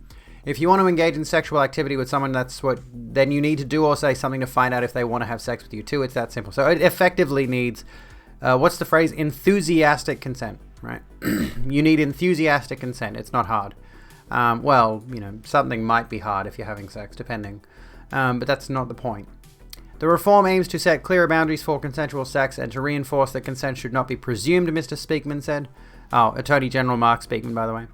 if you want to engage in sexual activity with someone, then you need to do or say something to find out if they want to have sex with you too. It's that simple. So it effectively needs, what's the phrase? Enthusiastic consent, right? You need enthusiastic consent. It's not hard. Well, you know, something might be hard if you're having sex, depending. But that's not the point. The reform aims to set clearer boundaries for consensual sex and to reinforce that consent should not be presumed, Mr. Speakman said. Oh, Attorney General Mark Speakman, by the way.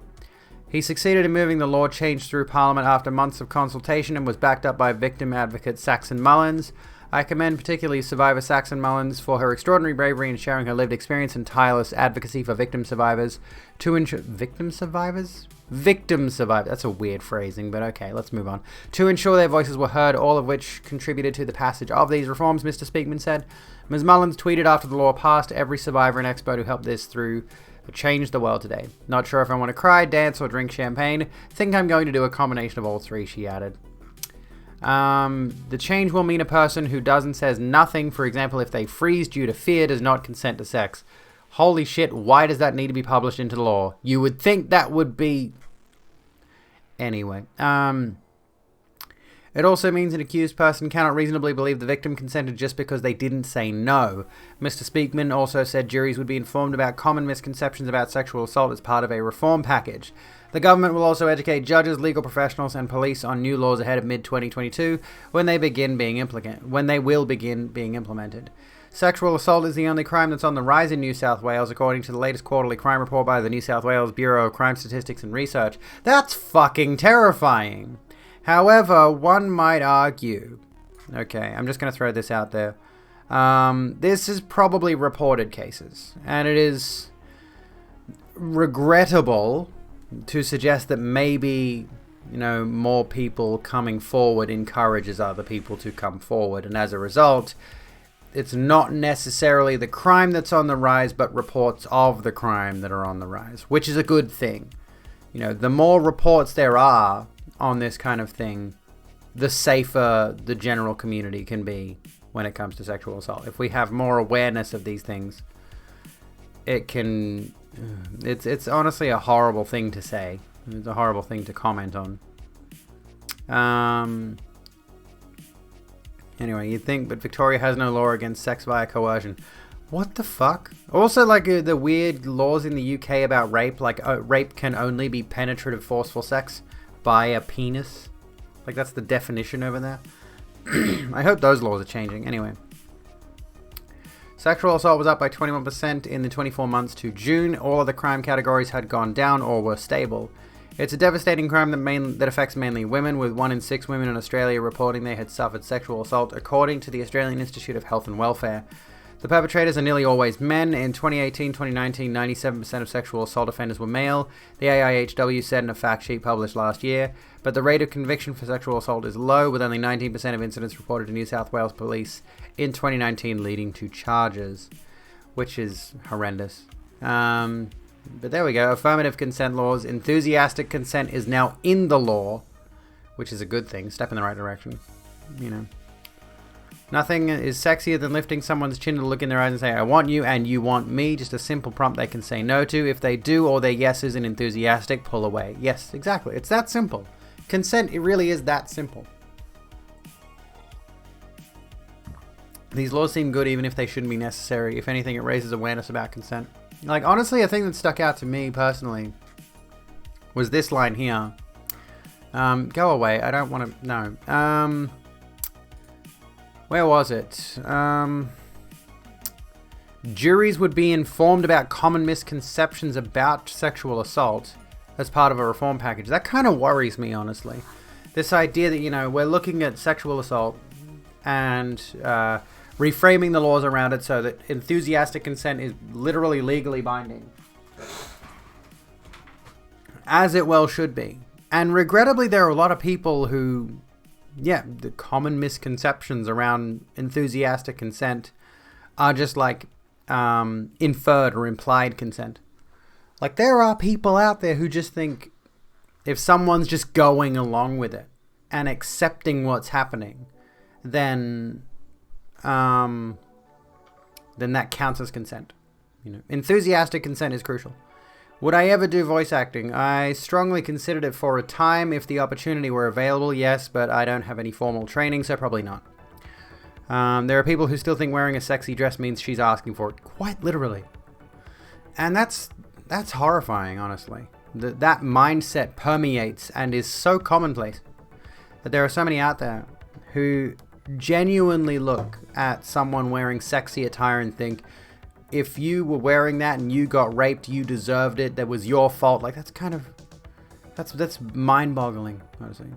He succeeded in moving the law change through Parliament after months of consultation and was backed up by victim advocate Saxon Mullins. I commend particularly survivor Saxon Mullins for her extraordinary bravery in sharing her lived experience and tireless advocacy for victim survivors to ensure... Victim survivors? Victim survivors. That's a weird phrasing, but okay, let's move on. To ensure their voices were heard, all of which contributed to the passage of these reforms, Mr. Speakman said. Ms. Mullins tweeted after the law passed, every survivor and expert who helped this through changed the world today. Not sure if I want to cry, dance, or drink champagne. Think I'm going to do a combination of all three, she added. The change will mean a person who does and says nothing, for example, if they freeze due to fear, does not consent to sex. Holy shit, why does that need to be published into law? You would think that would be... Anyway, it also means an accused person cannot reasonably believe the victim consented just because they didn't say no. Mr. Speakman also said juries would be informed about common misconceptions about sexual assault as part of a reform package. The government will also educate judges, legal professionals, and police on new laws ahead of mid-2022 when they will begin being implemented. Sexual assault is the only crime that's on the rise in New South Wales, according to the latest quarterly crime report by the New South Wales Bureau of Crime Statistics and Research. That's fucking terrifying. However, one might argue... Okay, I'm just going to throw this out there. This is probably reported cases, and it is regrettable to suggest that maybe, you know, more people coming forward encourages other people to come forward, and as a result, it's not necessarily the crime that's on the rise, but reports of the crime that are on the rise, which is a good thing. You know, the more reports there are on this kind of thing, the safer the general community can be when it comes to sexual assault. If we have more awareness of these things, it can... It's honestly a horrible thing to say. It's a horrible thing to comment on. Anyway, you'd think, but Victoria has no law against sex via coercion. What the fuck? Also, like, the weird laws in the UK about rape, like, rape can only be penetrative forceful sex by a penis. Like, that's the definition over there. I hope those laws are changing. Anyway. Sexual assault was up by 21% in the 24 months to June. All other crime categories had gone down or were stable. It's a devastating crime that affects mainly women, with 1 in 6 women in Australia reporting they had suffered sexual assault, according to the Australian Institute of Health and Welfare. The perpetrators are nearly always men. In 2018-2019, 97% of sexual assault offenders were male, the AIHW said in a fact sheet published last year. But the rate of conviction for sexual assault is low, with only 19% of incidents reported to New South Wales Police in 2019 leading to charges, which is horrendous. But there we go. Affirmative consent laws. Enthusiastic consent is now in the law, which is a good thing. Step in the right direction. You know. Nothing is sexier than lifting someone's chin to look in their eyes and say, I want you and you want me. Just a simple prompt they can say no to. If they do or their yes isn't enthusiastic, pull away. Yes, exactly. It's that simple. Consent, it really is that simple. These laws seem good even if they shouldn't be necessary. If anything, it raises awareness about consent. Like, honestly, a thing that stuck out to me personally was this line here. Go away. I don't want to... No. Where was it? Juries would be informed about common misconceptions about sexual assault as part of a reform package. That kind of worries me, honestly. This idea that, you know, we're looking at sexual assault and reframing the laws around it so that enthusiastic consent is literally legally binding. As it well should be. And regrettably, there are a lot of people who, yeah, the common misconceptions around enthusiastic consent are just like inferred or implied consent. Like, there are people out there who just think if someone's just going along with it and accepting what's happening, then that counts as consent. You know, enthusiastic consent is crucial. Would I ever do voice acting? I strongly considered it for a time if the opportunity were available, yes, but I don't have any formal training, so probably not. There are people who still think wearing a sexy dress means she's asking for it, quite literally. And that's horrifying, honestly. That mindset permeates and is so commonplace that there are so many out there who genuinely look at someone wearing sexy attire and think, if you were wearing that and you got raped, you deserved it, that was your fault. Like, that's mind-boggling, honestly.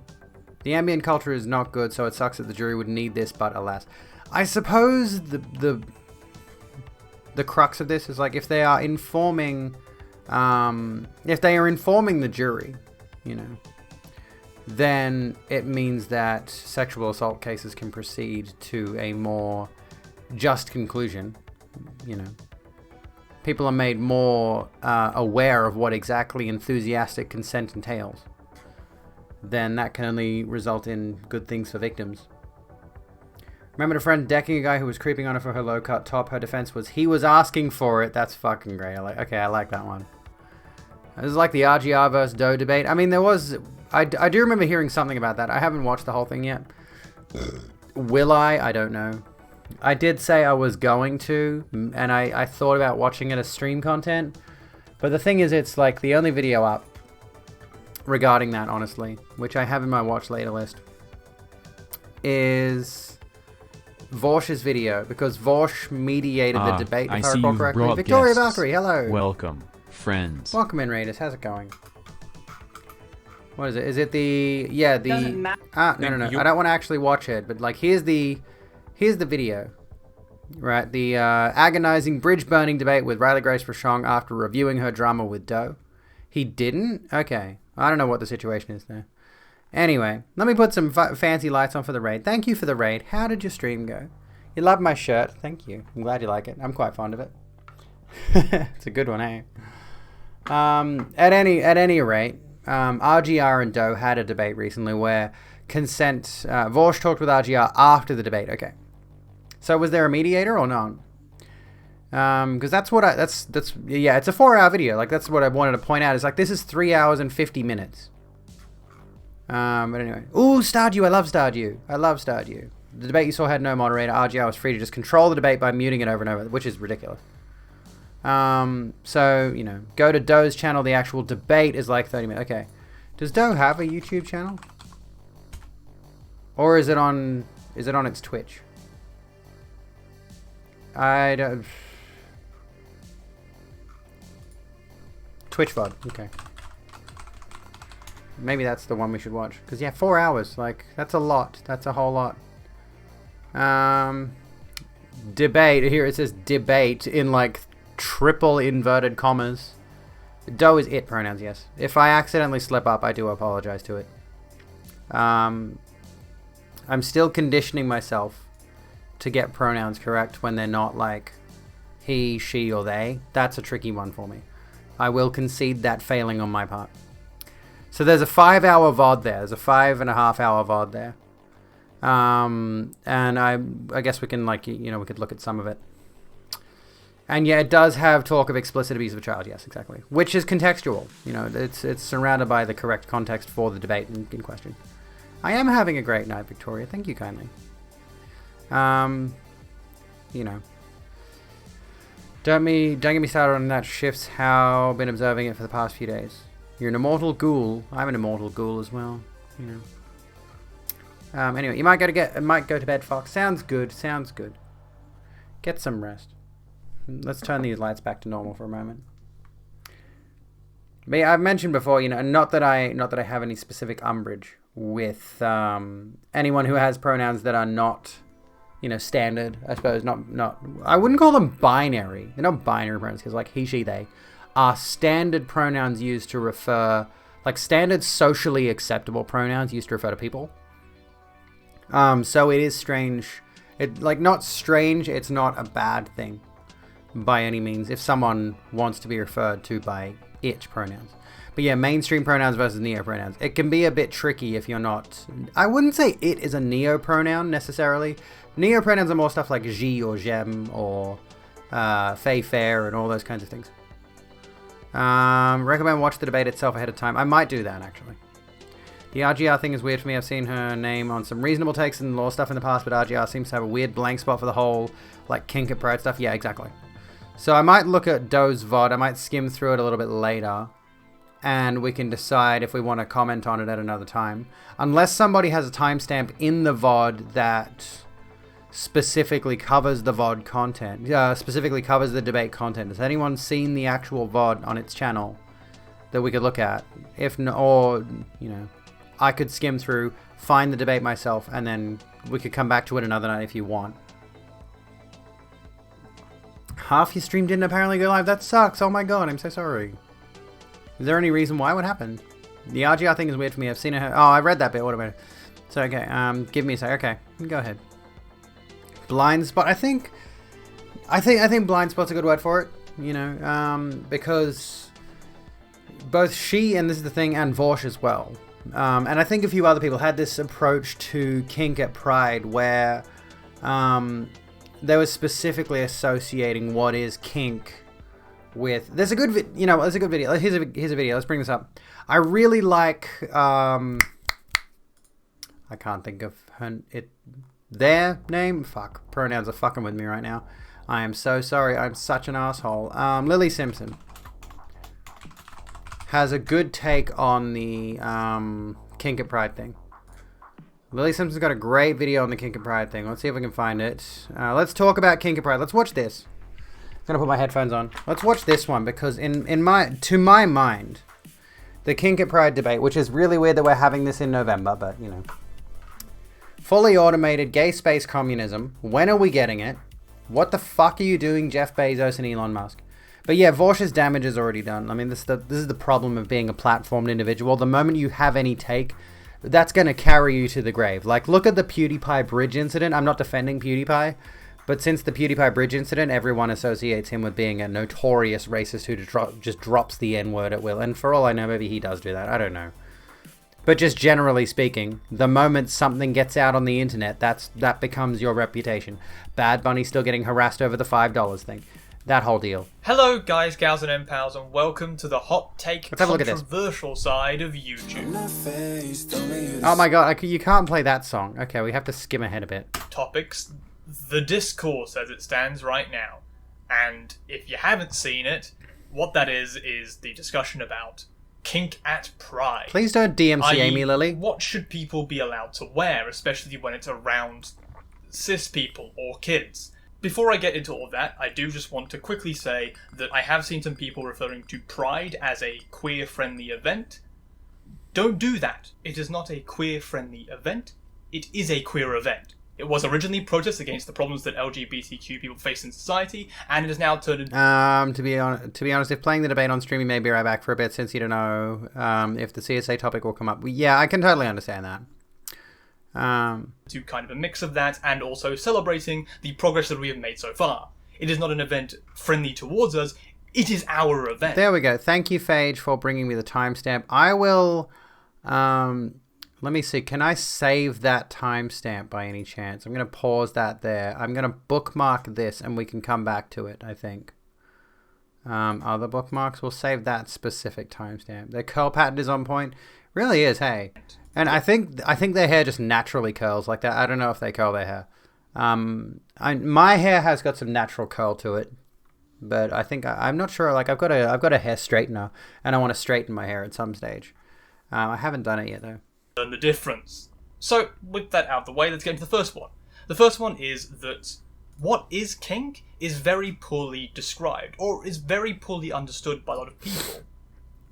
The ambient culture is not good, so it sucks that the jury would need this, but alas. I suppose the crux of this is, like, if they are informing the jury, you know, then it means that sexual assault cases can proceed to a more just conclusion. You know, people are made more aware of what exactly enthusiastic consent entails. Then that can only result in good things for victims. Remember a friend decking a guy who was creeping on her for her low-cut top. Her defense was he was asking for it. That's fucking great. I like that one. This is like the RGR versus Doe debate. I mean, there was... I do remember hearing something about that. I haven't watched the whole thing yet. Will I? I don't know. I did say I was going to, and I thought about watching it as stream content. But the thing is, it's like the only video up regarding that, honestly, which I have in my watch later list, is Vorsh's video, because Vorsh mediated the debate, if I recall correctly. Victoria Valkyrie, hello. Welcome, friends. Welcome in, Raiders. How's it going? What is it? Is it the... Yeah, the... No. I don't want to actually watch it, but, like, here's the video. Right, the agonizing bridge-burning debate with Riley Grace Rochon after reviewing her drama with Doe. He didn't? Okay. I don't know what the situation is there. Anyway, let me put some fancy lights on for the raid. Thank you for the raid. How did your stream go? You love my shirt. Thank you. I'm glad you like it. I'm quite fond of it. It's a good one, eh? At any rate, RGR and Doe had a debate recently where consent... Vorsh talked with RGR after the debate. Okay. So was there a mediator or not? Because that's what yeah, it's a 4-hour video. Like, that's what I wanted to point out. Is like, this is 3 hours and 50 minutes. But anyway. Ooh, Stardew. I love Stardew. The debate you saw had no moderator. RGR was free to just control the debate by muting it over and over, which is ridiculous. So, you know, go to Doe's channel. The actual debate is like 30 minutes. Okay. Does Doe have a YouTube channel? Or is it on its Twitch? I don't... Twitch VOD, okay. Maybe that's the one we should watch. Because, yeah, 4 hours. Like, that's a lot. That's a whole lot. Debate. Here it says debate in, like, triple inverted commas. Doe is it pronouns, yes. If I accidentally slip up, I do apologize to it. I'm still conditioning myself to get pronouns correct when they're not, like, he, she, or they. That's a tricky one for me. I will concede that failing on my part. So there's a 5-hour VOD there. There's a 5.5-hour VOD there. And I guess we can, like, you know, we could look at some of it. And yeah, it does have talk of explicit abuse of a child. Yes, exactly. Which is contextual. You know, it's surrounded by the correct context for the debate in question. I am having a great night, Victoria. Thank you kindly. You know. Don't get me started on that shifts. How been observing it for the past few days. You're an immortal ghoul. I'm an immortal ghoul as well. You know. Anyway, you might go to bed, Fox. Sounds good. Sounds good. Get some rest. Let's turn these lights back to normal for a moment. But yeah, I've mentioned before, you know, not that I have any specific umbrage with anyone who has pronouns that are not, you know, standard. I suppose not. I wouldn't call them binary. They're not binary pronouns because, like, he, she, they are standard pronouns used to refer, like, standard socially acceptable pronouns used to refer to people. So it is strange. Not strange. It's not a bad thing by any means if someone wants to be referred to by it pronouns. But yeah, mainstream pronouns versus neo pronouns. It can be a bit tricky if you're not... I wouldn't say it is a neo pronoun necessarily. Neo pronouns are more stuff like je or jem or fey fair and all those kinds of things. Recommend watch the debate itself ahead of time. I might do that, actually. The RGR thing is weird for me. I've seen her name on some reasonable takes and law stuff in the past, but RGR seems to have a weird blank spot for the whole, like, kink at pride stuff. Yeah, exactly. So I might look at Doe's VOD. I might skim through it a little bit later, and we can decide if we want to comment on it at another time. Unless somebody has a timestamp in the VOD that specifically covers the VOD content, specifically covers the debate content. Has anyone seen the actual VOD on its channel that we could look at? If no, or, you know, I could skim through, find the debate myself, and then we could come back to it another night if you want. Half your stream didn't apparently go live. That sucks. Oh my god, I'm so sorry. Is there any reason why? What happened? The RGR thing is weird for me. I've seen it. Oh, I read that bit. What about it? So, okay. Give me a sec. Okay. Go ahead. Blind spot. I think blind spot's a good word for it. You know, because both she, and this is the thing, and Vorsh as well. And I think a few other people had this approach to kink at Pride where they were specifically associating what is kink with... There's a good video. Here's a video. Let's bring this up. I really like... I can't think of their name. Fuck. Pronouns are fucking with me right now. I am so sorry. I'm such an asshole. Lily Simpson has a good take on the kink at Pride thing. Lily Simpson's got a great video on the kink at Pride thing. Let's see if we can find it. Let's talk about kink at Pride. Let's watch this. I'm gonna put my headphones on. Let's watch this one because to my mind, the kink at Pride debate, which is really weird that we're having this in November, but you know. Fully automated gay space communism. When are we getting it? What the fuck are you doing, Jeff Bezos and Elon Musk? But yeah, Vorsh's damage is already done. I mean, this is the problem of being a platformed individual. The moment you have any take, that's going to carry you to the grave. Like, look at the PewDiePie bridge incident. I'm not defending PewDiePie, but since the PewDiePie bridge incident, everyone associates him with being a notorious racist who just drops the N-word at will. And for all I know, maybe he does do that. I don't know. But just generally speaking, the moment something gets out on the internet, that becomes your reputation. Bad Bunny still getting harassed over the $5 thing. That whole deal. Hello, guys, gals, and pals, and welcome to the hot take Let's have a look at this. Controversial side of YouTube. Oh my god, you can't play that song. Okay, we have to skim ahead a bit. Topics. The discourse as it stands right now. And if you haven't seen it, what that is the discussion about kink at Pride. Please don't DMCA me, Lily. What should people be allowed to wear, especially when it's around cis people or kids? before I get into all of that, I do just want to quickly say that I have seen some people referring to Pride as a queer-friendly event. Don't do that. It is not a queer-friendly event. It is a queer event. It was originally protest against the problems that LGBTQ people face in society, and it has now turned into... To be honest, if playing the debate on stream, you may be right back for a bit, since you don't know if the CSA topic will come up. Yeah, I can totally understand that. To kind of a mix of that, and also celebrating the progress that we have made so far. It is not an event friendly towards us. It is our event. There we go. Thank you, Phage, for bringing me the timestamp. I will... let me see. Can I save that timestamp by any chance? I'm going to pause that there. I'm going to bookmark this and we can come back to it, I think. Other bookmarks. We'll save that specific timestamp. Their curl pattern is on point. Really is, hey. And I think their hair just naturally curls like that. I don't know if they curl their hair. My hair has got some natural curl to it. But I think I'm not sure. Like I've got a hair straightener and I want to straighten my hair at some stage. I haven't done it yet though. And the difference. So, with that out of the way, let's get into the first one. The first one is that what is kink is very poorly described, or is very poorly understood by a lot of people.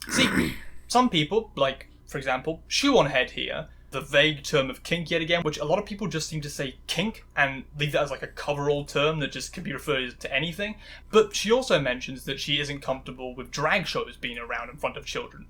See, some people, like, for example, Shoe on Head here, the vague term of kink yet again, which a lot of people just seem to say kink and leave that as like a coverall term that just can be referred to anything. But she also mentions that she isn't comfortable with drag shows being around in front of children.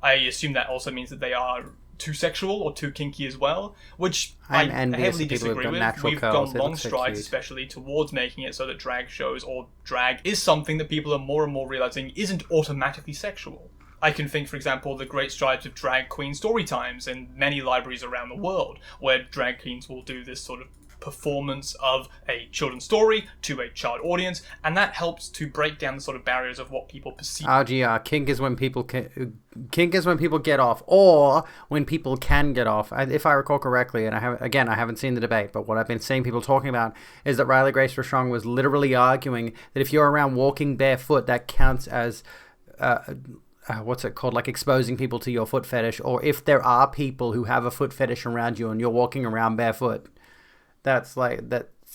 I assume that also means that they are too sexual or too kinky as well, which I heavily disagree with. We've gone long strides, especially towards making it so that drag shows or drag is something that people are more and more realizing isn't automatically sexual. I can think, for example, the great strides of drag queen story times in many libraries around the world, where drag queens will do this sort of performance of a children's story to a child audience, and that helps to break down the sort of barriers of what people perceive. RGR, kink is when people get off, or when people can get off. If I recall correctly, and I haven't seen the debate, but what I've been seeing people talking about is that Riley Grace Rochon was literally arguing that if you're around walking barefoot, that counts as what's it called, like exposing people to your foot fetish, or if there are people who have a foot fetish around you and you're walking around barefoot, that's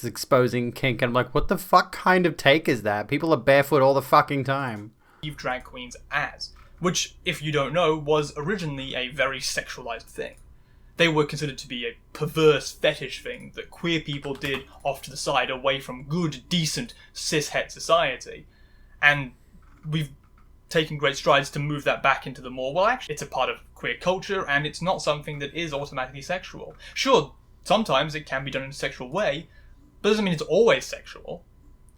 exposing kink. And I'm like, what the fuck kind of take is that? People are barefoot all the fucking time. Drag queens as, which, if you don't know, was originally a very sexualized thing. They were considered to be a perverse fetish thing that queer people did off to the side, away from good, decent, cis-het society. And we've taken great strides to move that back into the more, well, actually, it's a part of queer culture, and it's not something that is automatically sexual. Sure, sometimes it can be done in a sexual way, but doesn't mean it's always sexual.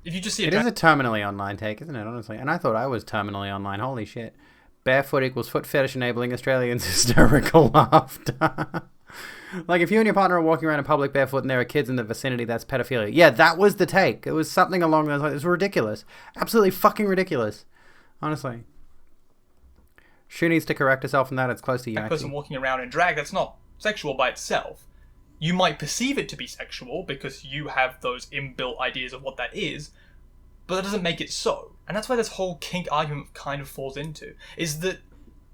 If you just see it is a terminally online take, isn't it, honestly? And I thought I was terminally online. Holy shit. Barefoot equals foot fetish enabling Australians hysterical laughter. Like, if you and your partner are walking around in public barefoot and there are kids in the vicinity, that's pedophilia. Yeah, that was the take. It was something along those lines. It was ridiculous. Absolutely fucking ridiculous. Honestly. She needs to correct herself on that. It's close to you. A person walking around in drag, that's not sexual by itself. You might perceive it to be sexual because you have those inbuilt ideas of what that is, but that doesn't make it so. And that's why this whole kink argument kind of falls into, is that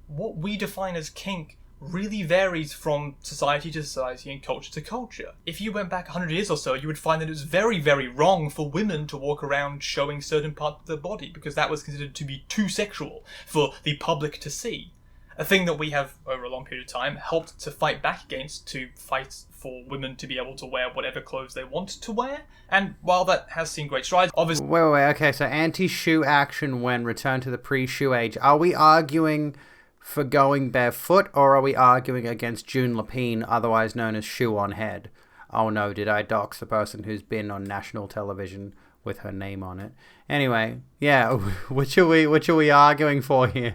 what we define as kink really varies from society to society and culture to culture. If you went back 100 years or so, you would find that it was very, very wrong for women to walk around showing certain parts of their body, because that was considered to be too sexual for the public to see. A thing that we have, over a long period of time, helped to fight back against, to fight for women to be able to wear whatever clothes they want to wear. And while that has seen great strides, obviously... Wait, okay, so anti-shoe action when returned to the pre-shoe age. Are we arguing for going barefoot, or are we arguing against June Lapine, otherwise known as Shoe on Head? Oh no, did I dox the person who's been on national television with her name on it? Anyway, yeah, which are we arguing for here?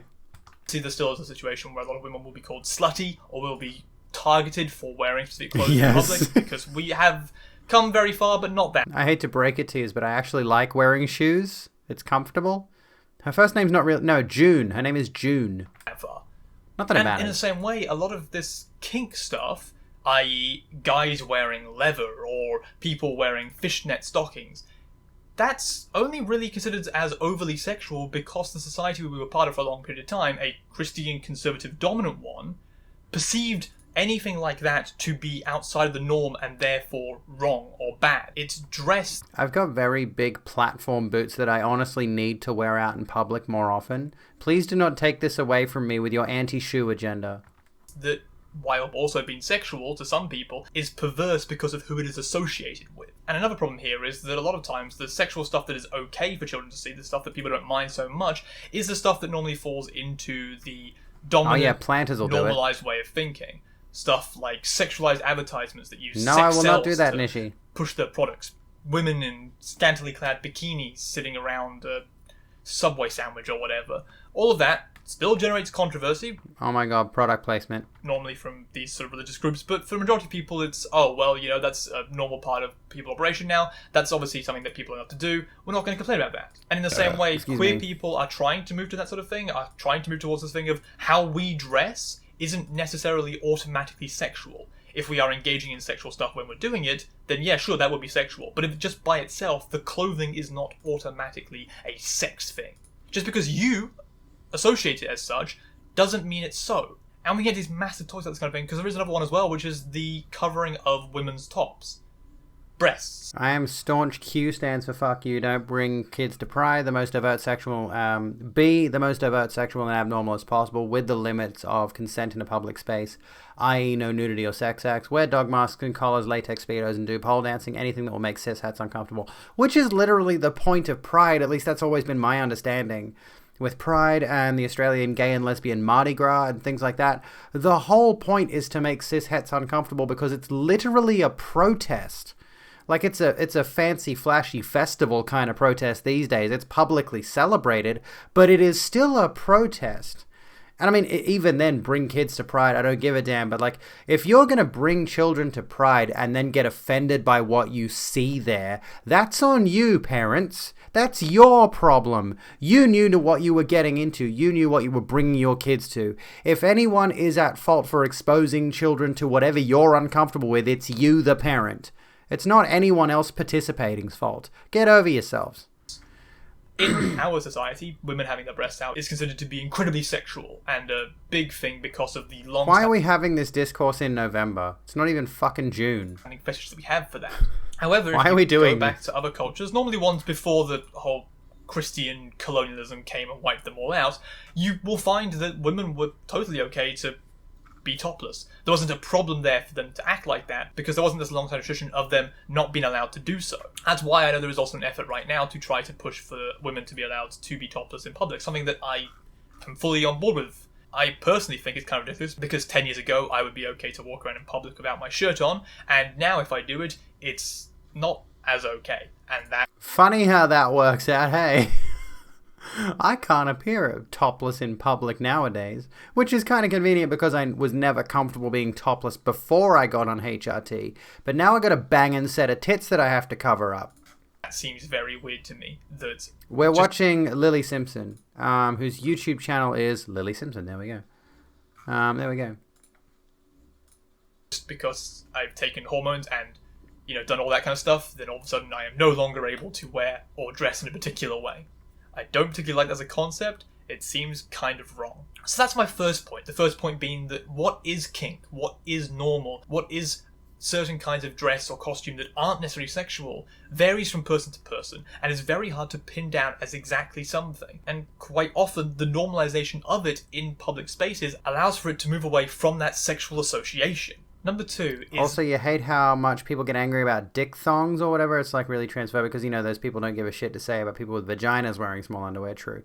See, there still is a situation where a lot of women will be called slutty, or will be targeted for wearing specific clothes in public, because we have come very far, but not that. I hate to break it to you, but I actually like wearing shoes. It's comfortable. Her first name's not real. No, June. Her name is June. That far. Not that it matters. In the same way, a lot of this kink stuff, i.e. guys wearing leather or people wearing fishnet stockings, that's only really considered as overly sexual because the society we were part of for a long period of time, a Christian conservative dominant one, perceived anything like that to be outside of the norm and therefore wrong or bad. It's dress. I've got very big platform boots that I honestly need to wear out in public more often. Please do not take this away from me with your anti-shoe agenda. That, while also being sexual to some people, is perverse because of who it is associated with. And another problem here is that a lot of times the sexual stuff that is okay for children to see, the stuff that people don't mind so much, is the stuff that normally falls into the dominant, planters will normalized way of thinking. Stuff like sexualized advertisements that use No, sex I will not do cells that, to Nishi. push their products. Women in scantily clad bikinis sitting around a Subway sandwich or whatever. All of that still generates controversy. Oh my god, product placement. Normally from these sort of religious groups, but for the majority of people it's, oh, well, you know, that's a normal part of people operation now. That's obviously something that people are allowed to do. We're not going to complain about that. And in the same way, queer people are trying to move to that sort of thing, are trying to move towards this thing of how we dress isn't necessarily automatically sexual. If we are engaging in sexual stuff when we're doing it, then yeah, sure, that would be sexual. But if just by itself, the clothing is not automatically a sex thing. Just because you associate it as such doesn't mean it's so. And we get these massive toys like this kind of thing, because there is another one as well, which is the covering of women's tops. Breasts. I am staunch. Q stands for fuck you. Don't bring kids to Pride. The most overt sexual, be the most overt sexual and abnormal as possible with the limits of consent in a public space, i.e. no nudity or sex acts. Wear dog masks and collars, latex speedos, and do pole dancing. Anything that will make cis hats uncomfortable. Which is literally the point of Pride. At least that's always been my understanding. With Pride and the Australian gay and lesbian Mardi Gras and things like that, the whole point is to make cis hats uncomfortable because it's literally a protest. Like it's a fancy, flashy festival kind of protest these days. It's publicly celebrated, but it is still a protest. And I mean, even then, bring kids to Pride, I don't give a damn. But like, if you're going to bring children to Pride and then get offended by what you see there, that's on you, parents. That's your problem. You knew what you were getting into. You knew what you were bringing your kids to. If anyone is at fault for exposing children to whatever you're uncomfortable with, it's you, the parent. It's not anyone else participating's fault. Get over yourselves. In our society, women having their breasts out is considered to be incredibly sexual and a big thing because of the long Why are we having this discourse in November? It's not even fucking June. fetishes that we have for that. However, Why are we doing go back to other cultures, normally ones before the whole Christian colonialism came and wiped them all out, you will find that women were totally okay to be topless. There wasn't a problem there for them to act like that because there wasn't this long-time tradition of them not being allowed to do so. That's why I know there is also an effort right now to try to push for women to be allowed to be topless in public, something that I am fully on board with. I personally think it's kind of ridiculous because 10 years ago I would be okay to walk around in public without my shirt on, and now if I do it, it's not as okay. And that... Funny how that works out, hey? I can't appear topless in public nowadays, which is kind of convenient because I was never comfortable being topless before I got on HRT, but now I got a banging set of tits that I have to cover up. That seems very weird to me. We're watching Lily Simpson, whose YouTube channel is Lily Simpson. There we go. There we go. Just because I've taken hormones and, you know, done all that kind of stuff, then all of a sudden I am no longer able to wear or dress in a particular way. I don't particularly like that as a concept. It seems kind of wrong. So that's my first point. The first point being that what is kink? What is normal? What is certain kinds of dress or costume that aren't necessarily sexual varies from person to person and is very hard to pin down as exactly something. And quite often the normalization of it in public spaces allows for it to move away from that sexual association. Number 2 is... Also, you hate how much people get angry about dick thongs or whatever. It's like really transphobic because, you know, those people don't give a shit to say about people with vaginas wearing small underwear. True.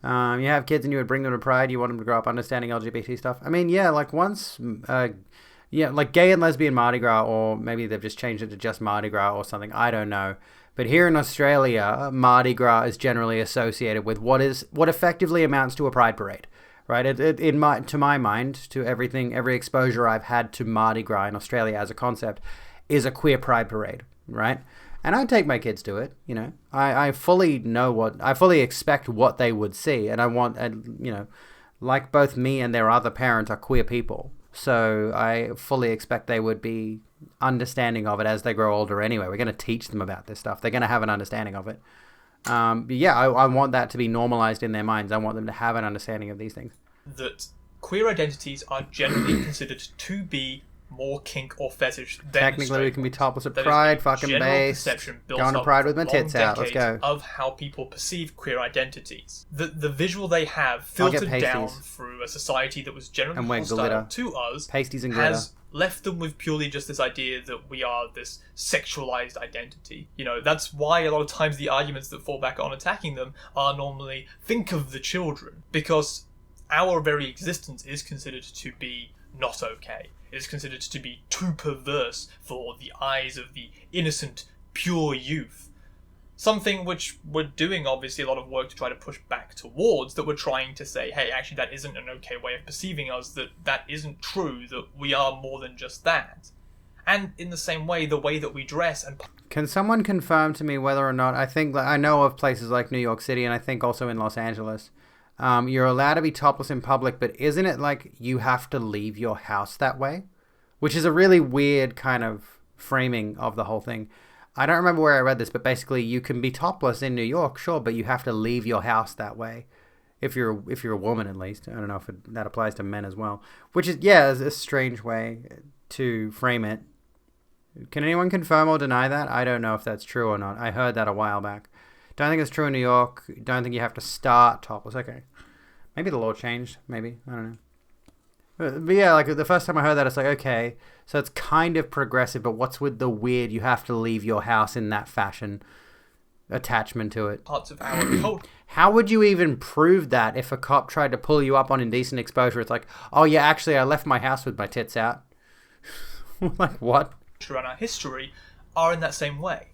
You have kids and you would bring them to Pride. You want them to grow up understanding LGBT stuff. I mean, yeah, like once... yeah, like gay and lesbian Mardi Gras, or maybe they've just changed it to just Mardi Gras or something. I don't know. But here in Australia, Mardi Gras is generally associated with what effectively amounts to a pride parade. Right, to my mind, to every exposure I've had to Mardi Gras in Australia as a concept, is a queer pride parade, right? And I take my kids to it, you know. I fully expect what they would see, and I want, you know, like both me and their other parent are queer people, so I fully expect they would be understanding of it as they grow older. Anyway, we're going to teach them about this stuff. They're going to have an understanding of it. But yeah, I want that to be normalized in their minds. I want them to have an understanding of these things. That queer identities are generally considered to be more kink or fetish than Technically, straight we can be ones. topless at There is Pride, a fucking general based. perception built Going to up Pride with for my long tits out. Let's decades go. of how people perceive queer identities. The visual they have I'll get filtered down pasties. through a society that was generally And wear hostile glitter. to us Pasties and glitter. has left them with purely just this idea that we are this sexualized identity. You know, that's why a lot of times the arguments that fall back on attacking them are normally, think of the children, because our very existence is considered to be not okay. It is considered to be too perverse for the eyes of the innocent, pure youth. Something which we're doing, obviously, a lot of work to try to push back towards, that we're trying to say, hey, actually, that isn't an okay way of perceiving us, that isn't true, that we are more than just that. And in the same way, the way that we dress and... Can someone confirm to me whether or not, I think, I know of places like New York City, and I think also in Los Angeles, you're allowed to be topless in public, but isn't it like you have to leave your house that way? Which is a really weird kind of framing of the whole thing. I don't remember where I read this, but basically you can be topless in New York, sure, but you have to leave your house that way. If you're a woman, at least. I don't know if that applies to men as well. Which is, yeah, is a strange way to frame it. Can anyone confirm or deny that? I don't know if that's true or not. I heard that a while back. Don't think it's true in New York. Don't think you have to start topless. Okay. Maybe the law changed. Maybe. I don't know. But yeah, like the first time I heard that, it's like, okay, so it's kind of progressive, but what's with the weird, you have to leave your house in that fashion attachment to it? parts of our culture. How would you even prove that if a cop tried to pull you up on indecent exposure? It's like, oh yeah, actually I left my house with my tits out. Like, what? And our history are in that same way.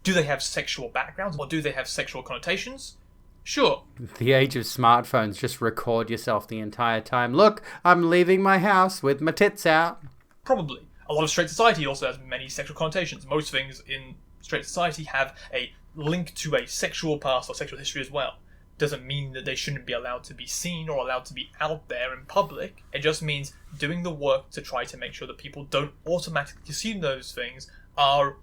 Do they have sexual backgrounds, or do they have sexual connotations? Sure. The age of smartphones, just record yourself the entire time. Look, I'm leaving my house with my tits out. Probably. A lot of straight society also has many sexual connotations. Most things in straight society have a link to a sexual past or sexual history as well. Doesn't mean that they shouldn't be allowed to be seen or allowed to be out there in public. It just means doing the work to try to make sure that people don't automatically assume those things are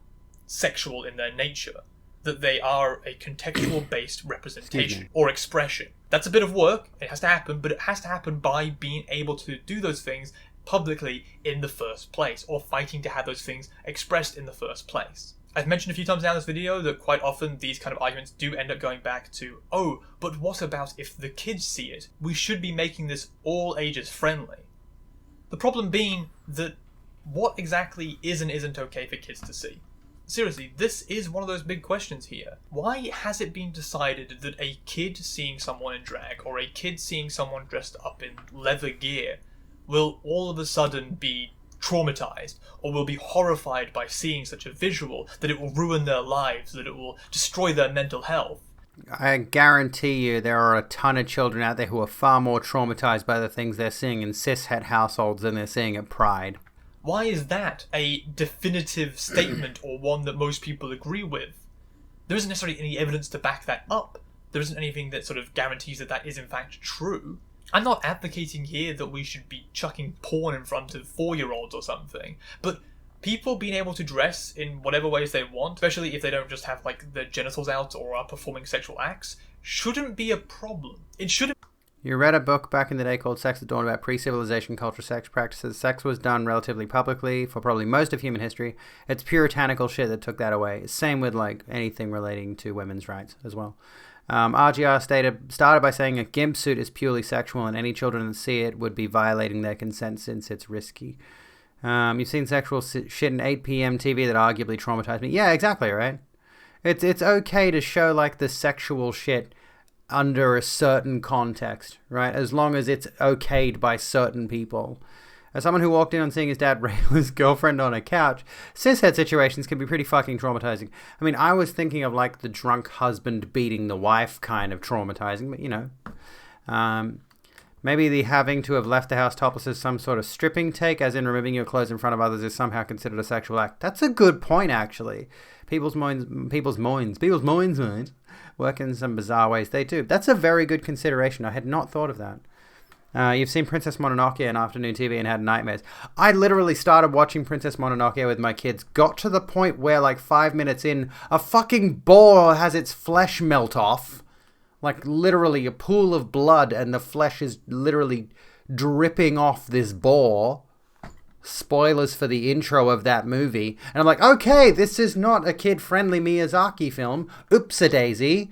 sexual in their nature. That they are a contextual-based representation or expression. That's a bit of work, it has to happen, but it has to happen by being able to do those things publicly in the first place, or fighting to have those things expressed in the first place. I've mentioned a few times now in this video that quite often these kind of arguments do end up going back to, oh, but what about if the kids see it? We should be making this all ages friendly. The problem being that what exactly is and isn't okay for kids to see? Seriously, this is one of those big questions here. Why has it been decided that a kid seeing someone in drag, or a kid seeing someone dressed up in leather gear, will all of a sudden be traumatized, or will be horrified by seeing such a visual, that it will ruin their lives, that it will destroy their mental health? I guarantee you there are a ton of children out there who are far more traumatized by the things they're seeing in cishet households than they're seeing at Pride. Why is that a definitive statement, or one that most people agree with? There isn't necessarily any evidence to back that up. There isn't anything that sort of guarantees that that is in fact true. I'm not advocating here that we should be chucking porn in front of 4-year-olds or something, but people being able to dress in whatever ways they want, especially if they don't just have like their genitals out or are performing sexual acts, shouldn't be a problem. It shouldn't. You read a book back in the day called Sex at Dawn about pre-civilization culture sex practices. Sex was done relatively publicly for probably most of human history. It's puritanical shit that took that away. Same with like anything relating to women's rights as well. RGR started by saying a gimp suit is purely sexual and any children that see it would be violating their consent since it's risky. You've seen sexual shit in 8 p.m. TV that arguably traumatized me. Yeah, exactly, right? It's okay to show like the sexual shit under a certain context, right? As long as it's okayed by certain people. As someone who walked in on seeing his dad rail his girlfriend on a couch, cishet situations can be pretty fucking traumatizing. I mean, I was thinking of like the drunk husband beating the wife kind of traumatizing, but you know. Maybe the having to have left the house topless is some sort of stripping take, as in removing your clothes in front of others is somehow considered a sexual act. That's a good point, actually. People's minds work in some bizarre ways. They do. That's a very good consideration. I had not thought of that. You've seen Princess Mononoke on afternoon TV and had nightmares. I literally started watching Princess Mononoke with my kids. Got to the point where, like 5 minutes in, a fucking boar has its flesh melt off. Like, literally a pool of blood, and the flesh is literally dripping off this boar. Spoilers for the intro of that movie. And I'm like, okay, this is not a kid-friendly Miyazaki film. Oops-a-daisy.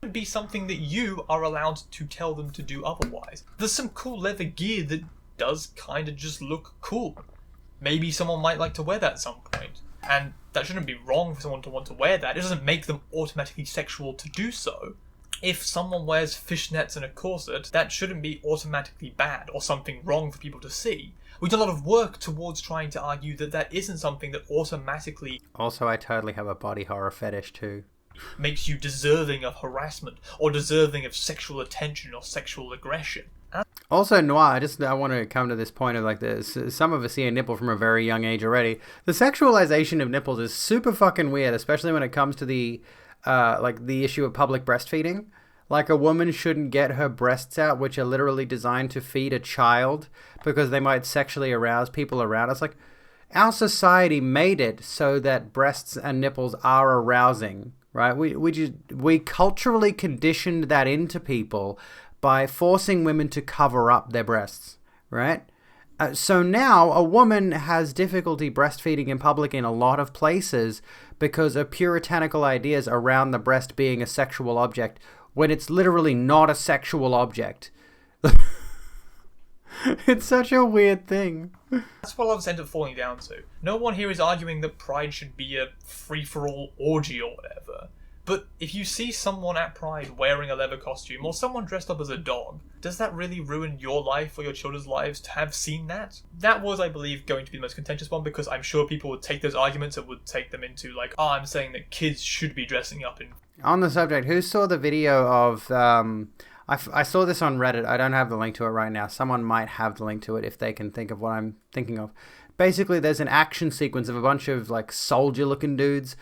Would be something that you are allowed to tell them to do otherwise. There's some cool leather gear that does kind of just look cool. Maybe someone might like to wear that at some point. And that shouldn't be wrong for someone to want to wear that. It doesn't make them automatically sexual to do so. If someone wears fishnets and a corset, that shouldn't be automatically bad or something wrong for people to see. We've done a lot of work towards trying to argue that that isn't something that automatically... Also, I totally have a body horror fetish too. ...makes you deserving of harassment or deserving of sexual attention or sexual aggression. Also, Noir, I want to come to this point of like this. Some of us see a nipple from a very young age already. The sexualization of nipples is super fucking weird, especially when it comes to the issue of public breastfeeding. Like, a woman shouldn't get her breasts out, which are literally designed to feed a child, because they might sexually arouse people around us. Like, our society made it so that breasts and nipples are arousing, right? We culturally conditioned that into people by forcing women to cover up their breasts, right? So now a woman has difficulty breastfeeding in public in a lot of places because of puritanical ideas around the breast being a sexual object when it's literally not a sexual object. It's such a weird thing. That's what I end up falling down to. No one here is arguing that Pride should be a free-for-all orgy or whatever. But if you see someone at Pride wearing a leather costume or someone dressed up as a dog, does that really ruin your life or your children's lives to have seen that? That was, I believe, going to be the most contentious one, because I'm sure people would take those arguments and would take them into, like, oh, I'm saying that kids should be dressing up in... On the subject, who saw the video of... I saw this on Reddit. I don't have the link to it right now. Someone might have the link to it if they can think of what I'm thinking of. Basically, there's an action sequence of a bunch of like soldier-looking dudes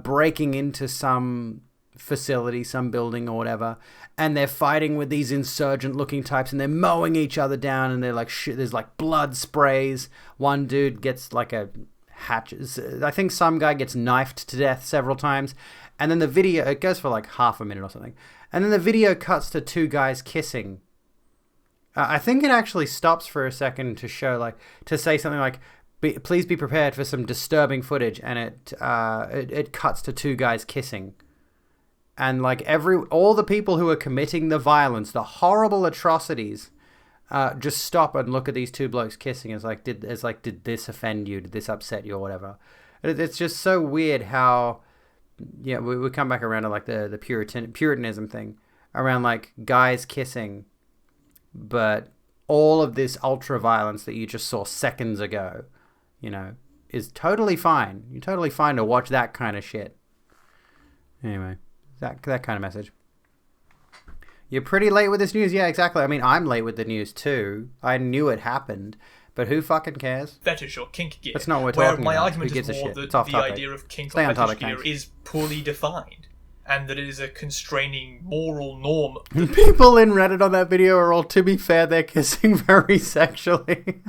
breaking into some facility, some building or whatever, and they're fighting with these insurgent-looking types, and they're mowing each other down, and they're like there's like blood sprays. One dude gets like a hatch. I think some guy gets knifed to death several times, and then the video, it goes for like half a minute or something, and then the video cuts to two guys kissing. I think it actually stops for a second to show, like, to say something like, please be prepared for some disturbing footage, and it cuts to two guys kissing. And like all the people who are committing the violence, the horrible atrocities, just stop and look at these two blokes kissing. It's like, did this offend you? Did this upset you or whatever? It's just so weird how, yeah, we come back around to like the Puritanism thing around like guys kissing. But all of this ultra-violence that you just saw seconds ago, you know, is totally fine. You're totally fine to watch that kind of shit. Anyway, that kind of message. You're pretty late with this news. Yeah, exactly. I mean, I'm late with the news too. I knew it happened, but who fucking cares? Fetish or kink gear. That's not what we're talking my about. argument is more that the idea of kink or fetish gear is poorly defined, and that it is a constraining moral norm. People in Reddit on that video are all, to be fair, they're kissing very sexually.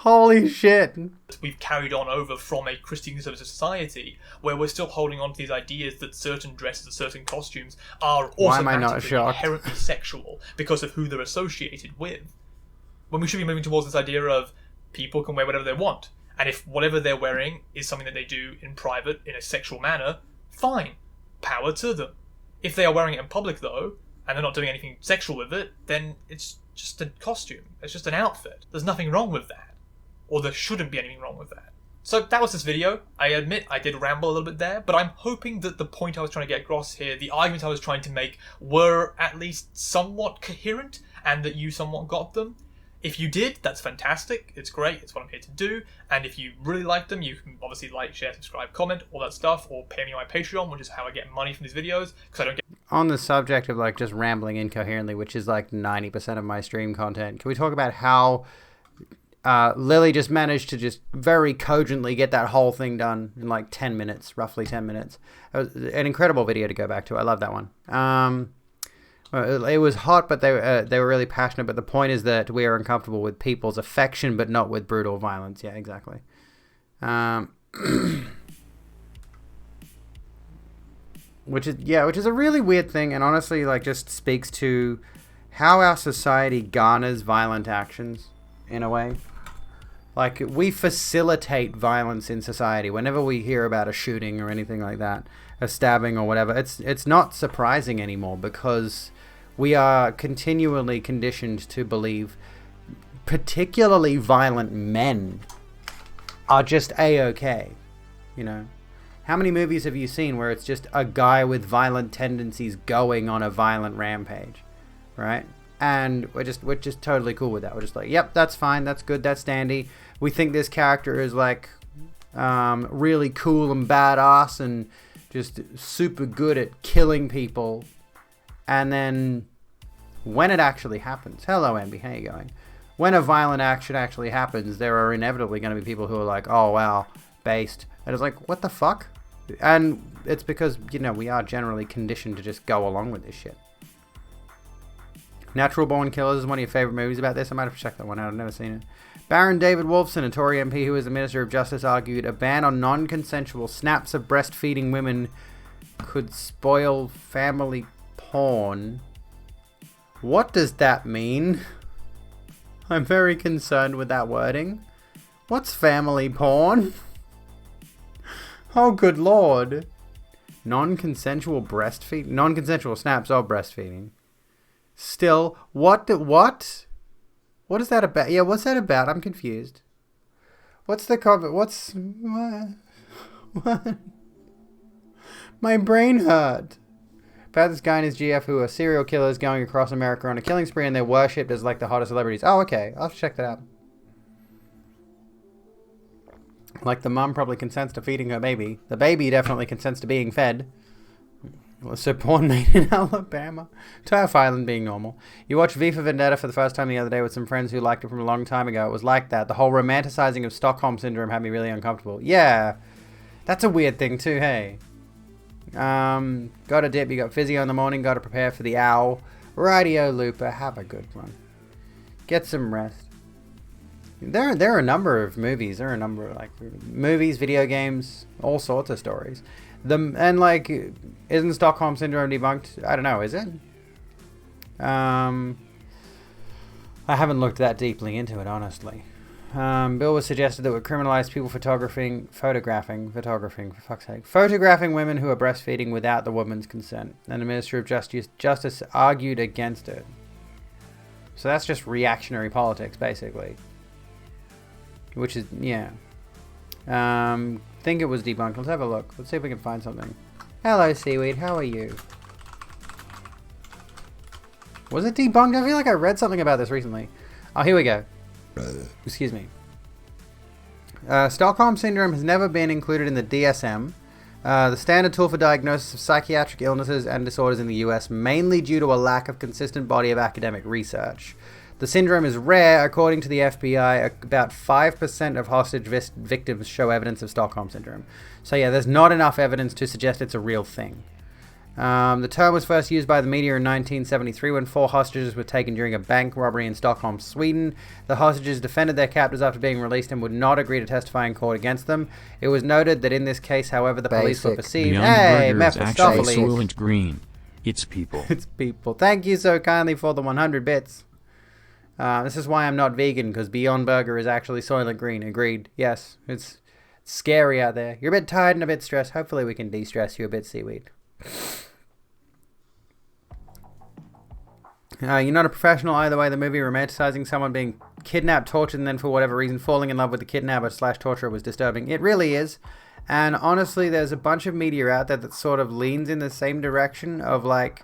Holy shit. We've carried on over from a Christian conservative society where we're still holding on to these ideas that certain dresses and certain costumes are automatically inherently sexual because of who they're associated with. When we should be moving towards this idea of people can wear whatever they want. And if whatever they're wearing is something that they do in private, in a sexual manner, fine. Power to them. If they are wearing it in public, though, and they're not doing anything sexual with it, then it's just a costume. It's just an outfit. There's nothing wrong with that. Or there shouldn't be anything wrong with that. So that was this video. I admit I did ramble a little bit there, but I'm hoping that the point I was trying to get across here, the arguments I was trying to make, were at least somewhat coherent, and that you somewhat got them. If you did, that's fantastic. It's great. It's what I'm here to do. And if you really like them, you can obviously like, share, subscribe, comment, all that stuff, or pay me on my Patreon, which is how I get money from these videos, because I don't get... On the subject of like just rambling incoherently, which is like 90% of my stream content, can we talk about how Lily just managed to just very cogently get that whole thing done in like 10 minutes, roughly 10 minutes. It was an incredible video to go back to. I love that one. It was hot, but they were really passionate. But the point is that we are uncomfortable with people's affection, but not with brutal violence. Yeah, exactly. Which is a really weird thing, and honestly, like, just speaks to how our society garners violent actions, in a way. Like, we facilitate violence in society. Whenever we hear about a shooting or anything like that, a stabbing or whatever, it's not surprising anymore because we are continually conditioned to believe particularly violent men are just A-okay, you know? How many movies have you seen where it's just a guy with violent tendencies going on a violent rampage, right? And we're just totally cool with that. We're just like, yep, that's fine, that's good, that's dandy. We think this character is like really cool and badass and just super good at killing people. And then when it actually happens, hello Ambi, how you going? When a violent action actually happens, there are inevitably going to be people who are like, oh wow, based. And it's like, what the fuck? And it's because, you know, we are generally conditioned to just go along with this shit. Natural Born Killers is one of your favorite movies about this. I might have to check that one out. I've never seen it. Baron David Wolfson, a Tory MP who is the Minister of Justice, argued a ban on non-consensual snaps of breastfeeding women could spoil family porn. What does that mean? I'm very concerned with that wording. What's family porn? Oh, good lord. Non-consensual breastfeeding? Non-consensual snaps of breastfeeding. Still, what? What is that about? Yeah, what's that about? I'm confused. What's the comment? What? My brain hurt. About this guy and his GF who are serial killers going across America on a killing spree and they're worshipped as like the hottest celebrities. Oh, okay. I'll have to check that out. Like the mum probably consents to feeding her baby. The baby definitely consents to being fed. So porn made in Alabama. Turf Island being normal. You watched V for Vendetta for the first time the other day with some friends who liked it from a long time ago. It was like that. The whole romanticizing of Stockholm Syndrome had me really uncomfortable. Yeah. That's a weird thing too, hey. Got a dip. You got physio in the morning. Got to prepare for the owl. Radio Looper. Have a good one. Get some rest. There are a number of movies. There are a number of like movies, video games, all sorts of stories. Isn't Stockholm Syndrome debunked? I don't know. Is it? I haven't looked that deeply into it, honestly. Bill was suggested that would criminalize people photographing, for fuck's sake, photographing women who are breastfeeding without the woman's consent. And the Minister of Justice argued against it. So that's just reactionary politics, basically. Which is, yeah. Think it was debunked. Let's have a look. Let's see if we can find something. Hello, Seaweed. How are you? Was it debunked? I feel like I read something about this recently. Oh, here we go. Excuse me. Stockholm Syndrome has never been included in the DSM, the standard tool for diagnosis of psychiatric illnesses and disorders in the US, mainly due to a lack of consistent body of academic research. The syndrome is rare. According to the FBI, about 5% of hostage victims show evidence of Stockholm Syndrome. So yeah, there's not enough evidence to suggest it's a real thing. The term was first used by the media in 1973 when 4 hostages were taken during a bank robbery in Stockholm, Sweden. The hostages defended their captors after being released and would not agree to testify in court against them. It was noted that in this case, however, the police were perceived... Hey, Soylent Green. It's people. It's people. Thank you so kindly for the 100 bits. This is why I'm not vegan, because Beyond Burger is actually Soylent Green. Agreed. Yes, it's scary out there. You're a bit tired and a bit stressed. Hopefully we can de-stress you a bit, Seaweed. You're not a professional either way. The movie romanticizing someone being kidnapped, tortured, and then for whatever reason falling in love with the kidnapper / torturer was disturbing. It really is. And honestly, there's a bunch of media out there that sort of leans in the same direction of like...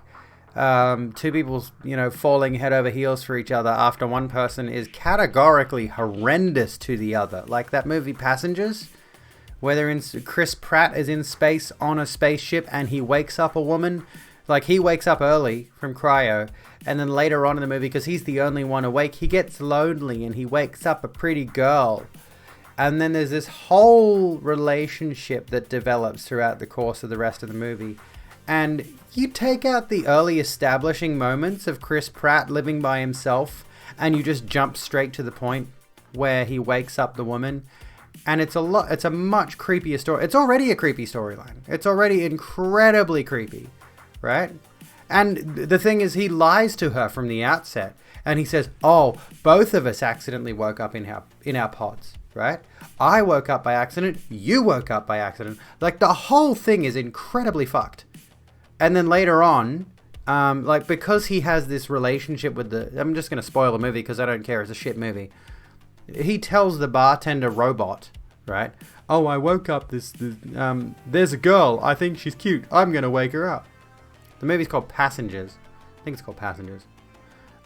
2 people, falling head over heels for each other after one person is categorically horrendous to the other. Like that movie Passengers, where Chris Pratt is in space on a spaceship and he wakes up a woman. Like he wakes up early from cryo, and then later on in the movie, because he's the only one awake, he gets lonely and he wakes up a pretty girl. And then there's this whole relationship that develops throughout the course of the rest of the movie. And you take out the early establishing moments of Chris Pratt living by himself, and you just jump straight to the point where he wakes up the woman. And it's a much creepier story. It's already a creepy storyline. It's already incredibly creepy, right? And the thing is, he lies to her from the outset. And he says, oh, both of us accidentally woke up in our pods, right? I woke up by accident. You woke up by accident. Like, the whole thing is incredibly fucked. And then later on, like, because he has this relationship with I'm just going to spoil the movie because I don't care. It's a shit movie. He tells the bartender robot, right? Oh, I woke up there's a girl. I think she's cute. I'm going to wake her up. The movie's called Passengers. I think it's called Passengers.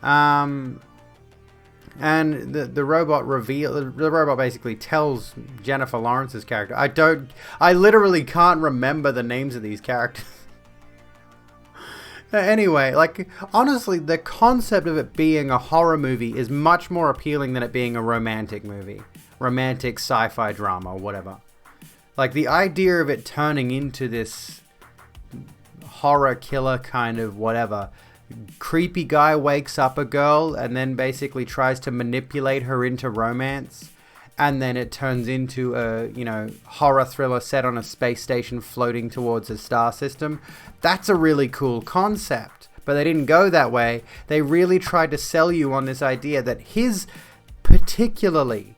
And the robot basically tells Jennifer Lawrence's character. I literally can't remember the names of these characters. Anyway, like, honestly, the concept of it being a horror movie is much more appealing than it being a romantic movie. Romantic sci-fi drama or whatever. Like, the idea of it turning into this horror killer kind of whatever. Creepy guy wakes up a girl and then basically tries to manipulate her into romance. And then it turns into a, horror thriller set on a space station floating towards a star system. That's a really cool concept. But they didn't go that way. They really tried to sell you on this idea that his particularly...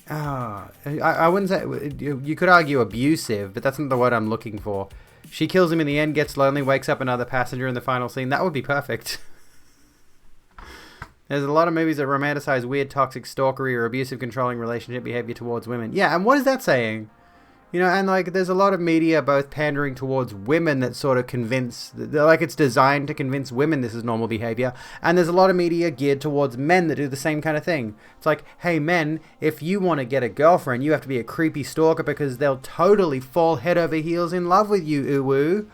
I wouldn't say... You could argue abusive, but that's not the word I'm looking for. She kills him in the end, gets lonely, wakes up another passenger in the final scene. That would be perfect. There's a lot of movies that romanticize weird, toxic, stalkery, or abusive, controlling relationship behavior towards women. Yeah, and what is that saying? And like, there's a lot of media both pandering towards women that sort of convince, like, it's designed to convince women this is normal behavior. And there's a lot of media geared towards men that do the same kind of thing. It's like, hey, men, if you want to get a girlfriend, you have to be a creepy stalker because they'll totally fall head over heels in love with you, ooh-woo.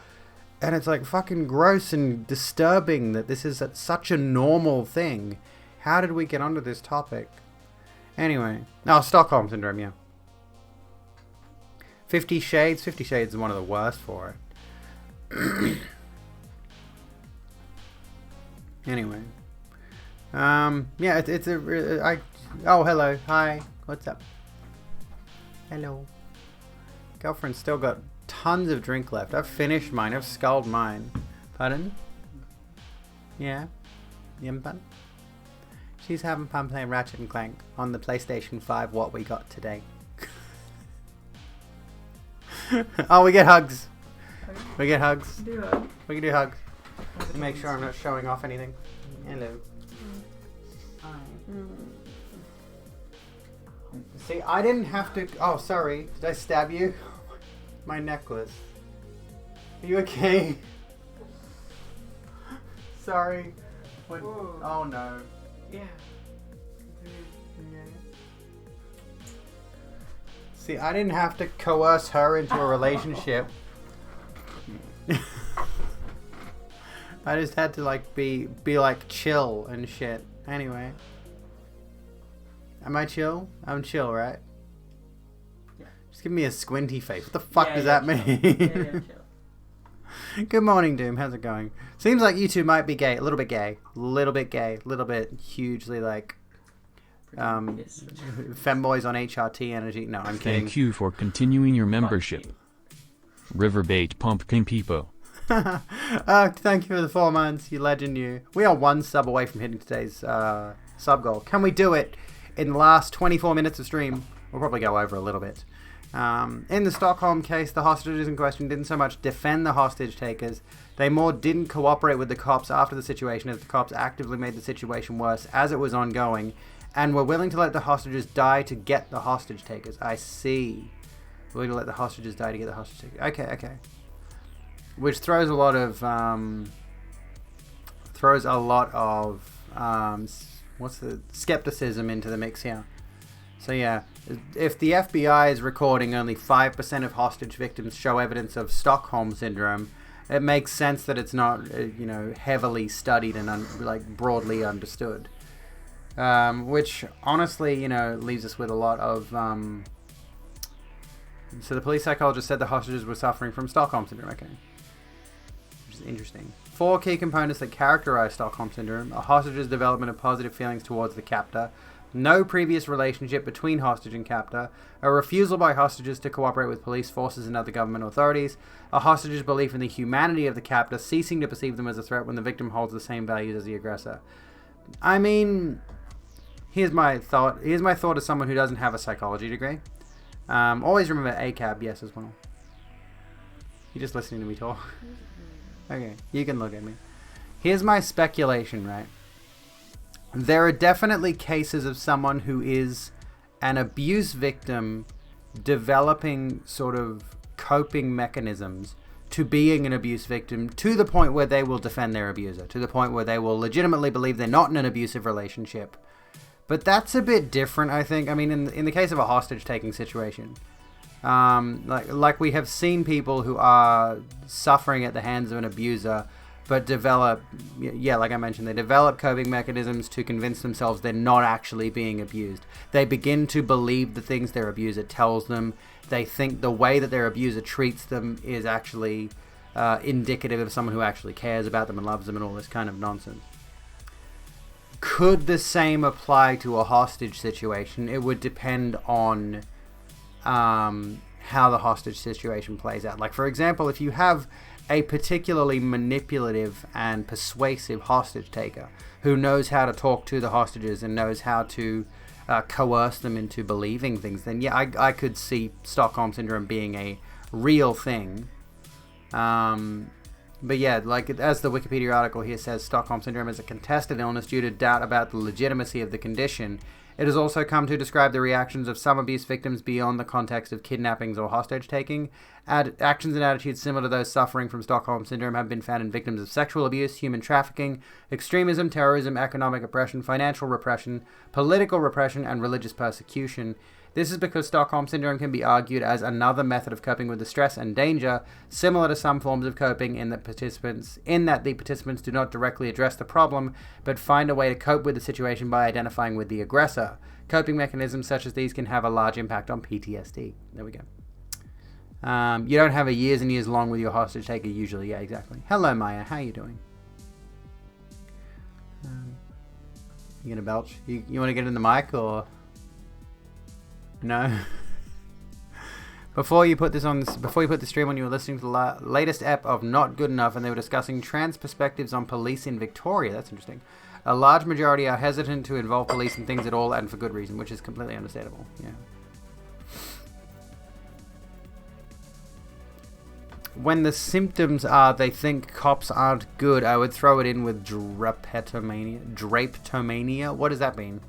And it's like fucking gross and disturbing that this is such a normal thing. How did we get onto this topic? Anyway. Stockholm Syndrome, yeah. 50 Shades. 50 Shades is one of the worst for it. Anyway. Yeah, it's a... Oh, hello. Hi. What's up? Hello. Girlfriend's still got tons of drink left. I've finished mine. I've sculled mine. Pardon? Yeah? Fun? She's having fun playing Ratchet and Clank on the PlayStation 5, what we got today. Oh, we get hugs. We get hugs. Do hug. We can do hugs. Make sure I'm not showing off anything. Hello. Hi. See, I didn't have to... Oh, sorry. Did I stab you? My necklace. Are you okay? Sorry. Oh, no. Yeah. See, I didn't have to coerce her into a relationship. I just had to like be like chill and shit. Anyway. Am I chill? I'm chill, right? Yeah. Just give me a squinty face. What the fuck does that mean? Chill. Good morning, Doom. How's it going? Seems like you two might be gay. A little bit gay. Little bit hugely like femboys on HRT energy. No, I'm kidding. Thank you for continuing your membership. Riverbait Pumpkin Peepo. Thank you for the 4 months, you legend, you. We are 1 sub away from hitting today's sub goal. Can we do it in the last 24 minutes of stream? We'll probably go over a little bit. In the Stockholm case, the hostages in question didn't so much defend the hostage takers. They more didn't cooperate with the cops after the situation, as the cops actively made the situation worse as it was ongoing, and were willing to let the hostages die to get the hostage takers. I see. Willing to let the hostages die to get the hostage takers. Okay. Which throws a lot of skepticism into the mix here. So yeah, if the FBI is recording only 5% of hostage victims show evidence of Stockholm Syndrome, it makes sense that it's not, heavily studied and broadly understood. Which honestly, leaves us with a lot of. So the police psychologist said the hostages were suffering from Stockholm Syndrome. Okay, which is interesting. 4 key components that characterize Stockholm Syndrome: a hostage's development of positive feelings towards the captor, no previous relationship between hostage and captor, a refusal by hostages to cooperate with police forces and other government authorities, a hostage's belief in the humanity of the captor, ceasing to perceive them as a threat when the victim holds the same values as the aggressor. I mean, here's my thought as someone who doesn't have a psychology degree. Always remember ACAB, yes, as well. You're just listening to me talk. Okay, you can look at me. Here's my speculation, right? There are definitely cases of someone who is an abuse victim developing sort of coping mechanisms to being an abuse victim to the point where they will defend their abuser, to the point where they will legitimately believe they're not in an abusive relationship. But that's a bit different, I think. I mean, in the case of a hostage-taking situation, like we have seen people who are suffering at the hands of an abuser but develop, like I mentioned, they develop coping mechanisms to convince themselves they're not actually being abused. They begin to believe the things their abuser tells them. They think the way that their abuser treats them is actually indicative of someone who actually cares about them and loves them and all this kind of nonsense. Could the same apply to a hostage situation? It would depend on how the hostage situation plays out. Like, for example, if you have a particularly manipulative and persuasive hostage taker who knows how to talk to the hostages and knows how to coerce them into believing things, then yeah, I could see Stockholm Syndrome being a real thing. But yeah, like as the Wikipedia article here says, Stockholm Syndrome is a contested illness due to doubt about the legitimacy of the condition. It has also come to describe the reactions of some abuse victims beyond the context of kidnappings or hostage-taking. Actions and attitudes similar to those suffering from Stockholm Syndrome have been found in victims of sexual abuse, human trafficking, extremism, terrorism, economic oppression, financial repression, political repression, and religious persecution. This is because Stockholm Syndrome can be argued as another method of coping with the stress and danger, similar to some forms of coping in that the participants do not directly address the problem, but find a way to cope with the situation by identifying with the aggressor. Coping mechanisms such as these can have a large impact on PTSD. There we go. You don't have a years and years long with your hostage taker usually. Yeah, exactly. Hello, Maya. How you doing? You gonna belch? You want to get in the mic or... No. Before you put the stream on, you were listening to the latest ep of Not Good Enough, and they were discussing trans perspectives on police in Victoria. That's interesting. A large majority are hesitant to involve police in things at all, and for good reason, which is completely understandable. Yeah. When the symptoms are they think cops aren't good, I would throw it in with drapetomania. What does that mean?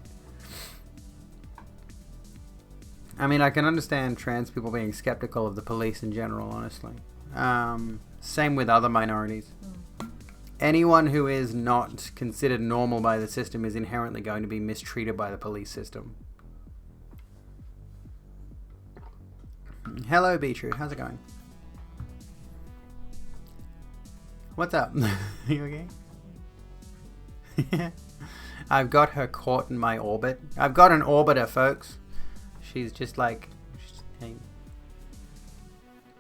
I mean, I can understand trans people being skeptical of the police in general, honestly. Same with other minorities. Anyone who is not considered normal by the system is inherently going to be mistreated by the police system. Hello, Beetroot. How's it going? What's up? You okay? I've got her caught in my orbit. I've got an orbiter, folks. She's just like... Hey.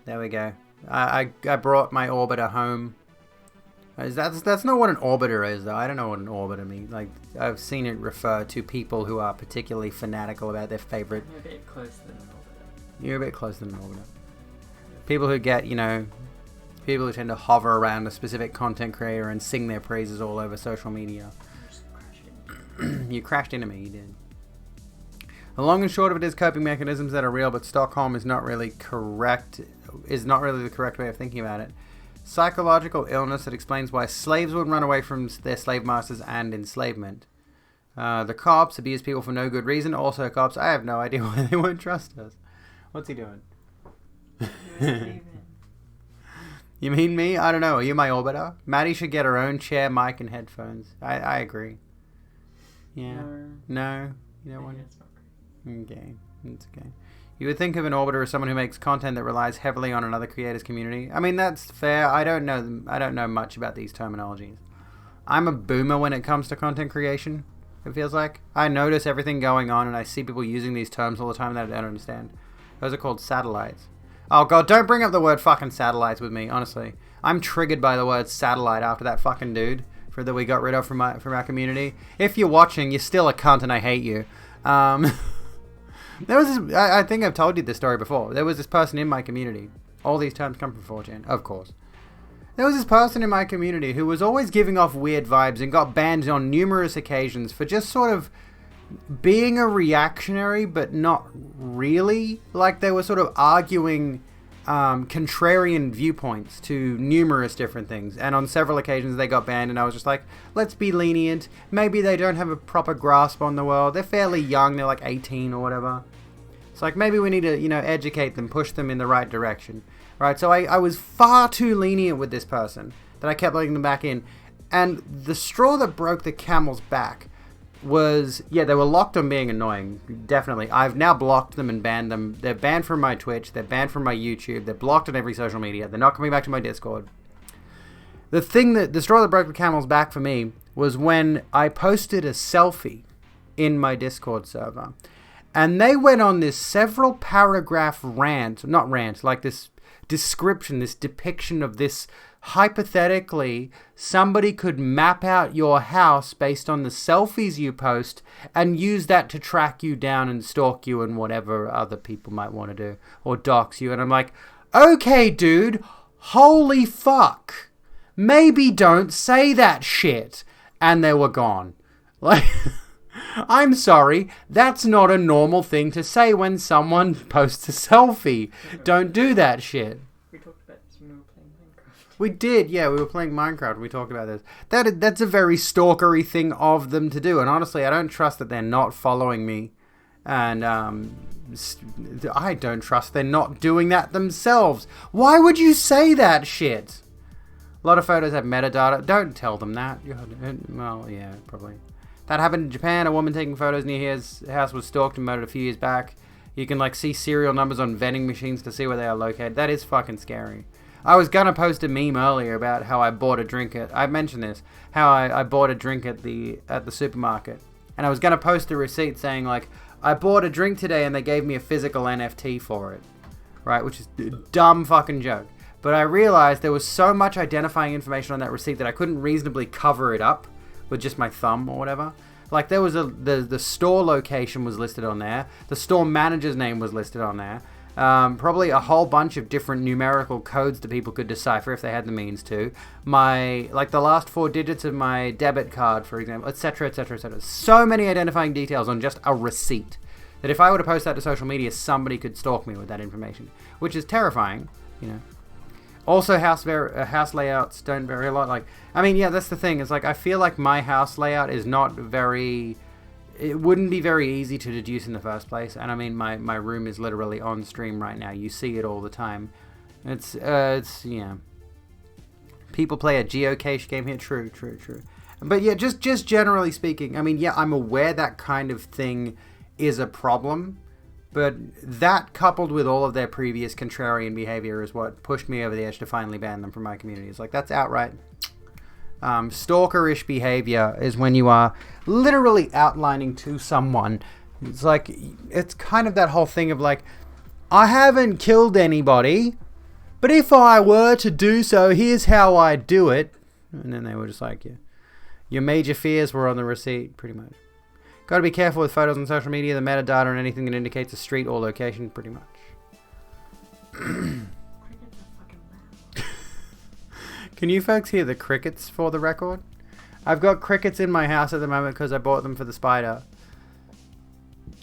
There we go. I brought my orbiter home. That's not what an orbiter is, though. I don't know what an orbiter means. Like, I've seen it refer to people who are particularly fanatical about their favorite... You're a bit closer than an orbiter. You're a bit closer than an orbiter. People who get, people who tend to hover around a specific content creator and sing their praises all over social media. You crashed into me, you did. The long and short of it is coping mechanisms that are real, but Stockholm is not really the correct way of thinking about it. Psychological illness that explains why slaves would run away from their slave masters and enslavement. The cops abuse people for no good reason. Also cops, I have no idea why they won't trust us. What's he doing? You mean me? I don't know. Are you my orbiter? Maddie should get her own chair, mic, and headphones. I agree. Yeah. No? You don't want it? Okay. It's okay. You would think of an orbiter as someone who makes content that relies heavily on another creator's community. I mean, that's fair. I don't know much about these terminologies. I'm a boomer when it comes to content creation, it feels like. I notice everything going on and I see people using these terms all the time that I don't understand. Those are called satellites. Oh god, don't bring up the word fucking satellites with me, honestly. I'm triggered by the word satellite after that fucking dude that we got rid of from our community. If you're watching, you're still a cunt and I hate you. There was this, I think I've told you this story before. There was this person in my community. All these terms come from 4chan, of course. There was this person in my community who was always giving off weird vibes and got banned on numerous occasions for just sort of being a reactionary, but not really. Like, they were sort of arguing contrarian viewpoints to numerous different things, and on several occasions they got banned, and I was just like, let's be lenient. Maybe they don't have a proper grasp on the world. They're fairly young, they're like 18 or whatever. It's like, maybe we need to, educate them, push them in the right direction, right? So I was far too lenient with this person that I kept letting them back in, and the straw that broke the camel's back was, they were locked on being annoying, definitely. I've now blocked them and banned them. They're banned from my Twitch, they're banned from my YouTube, they're blocked on every social media, they're not coming back to my Discord. The straw that broke the camel's back for me was when I posted a selfie in my Discord server, and they went on this several paragraph like this description, this depiction of this. Hypothetically, somebody could map out your house based on the selfies you post and use that to track you down and stalk you and whatever other people might want to do, or dox you. And I'm like, okay, dude, holy fuck. Maybe don't say that shit. And they were gone. Like, I'm sorry, that's not a normal thing to say when someone posts a selfie. Don't do that shit. We did, we were playing Minecraft and we talked about this. That's a very stalkery thing of them to do, and honestly, I don't trust that they're not following me, and I don't trust they're not doing that themselves. Why would you say that shit? A lot of photos have metadata. Don't tell them that. Well, yeah, probably. That happened in Japan. A woman taking photos near his house was stalked and murdered a few years back. You can see serial numbers on vending machines to see where they are located. That is fucking scary. I was gonna post a meme earlier about how I bought a drink I mentioned this, how I bought a drink at the supermarket, and I was gonna post a receipt saying like, I bought a drink today and they gave me a physical NFT for it, right? Which is a dumb fucking joke. But I realized there was so much identifying information on that receipt that I couldn't reasonably cover it up with just my thumb or whatever. Like, there was the store location was listed on there, the store manager's name was listed on there. Probably a whole bunch of different numerical codes that people could decipher if they had the means to. The last 4 digits of my debit card, for example, etc., etc., etc. So many identifying details on just a receipt that if I were to post that to social media, somebody could stalk me with that information, which is terrifying, Also, house layouts don't vary a lot. That's the thing. It's like, I feel like my house layout is not very... It wouldn't be very easy to deduce in the first place. And I mean, my room is literally on stream right now. You see it all the time. It's People play a geocache game here. True. But yeah, just generally speaking, I mean, I'm aware that kind of thing is a problem. But that, coupled with all of their previous contrarian behavior, is what pushed me over the edge to finally ban them from my community. It's like, that's outright... stalkerish behavior is when you are literally outlining to someone. It's like, it's kind of that whole thing of like, I haven't killed anybody, but if I were to do so, here's how I do it. And then they were just like, your major fears were on the receipt, pretty much. Got to be careful with photos on social media, the metadata, and anything that indicates a street or location, pretty much. Can you folks hear the crickets for the record? I've got crickets in my house at the moment because I bought them for the spider.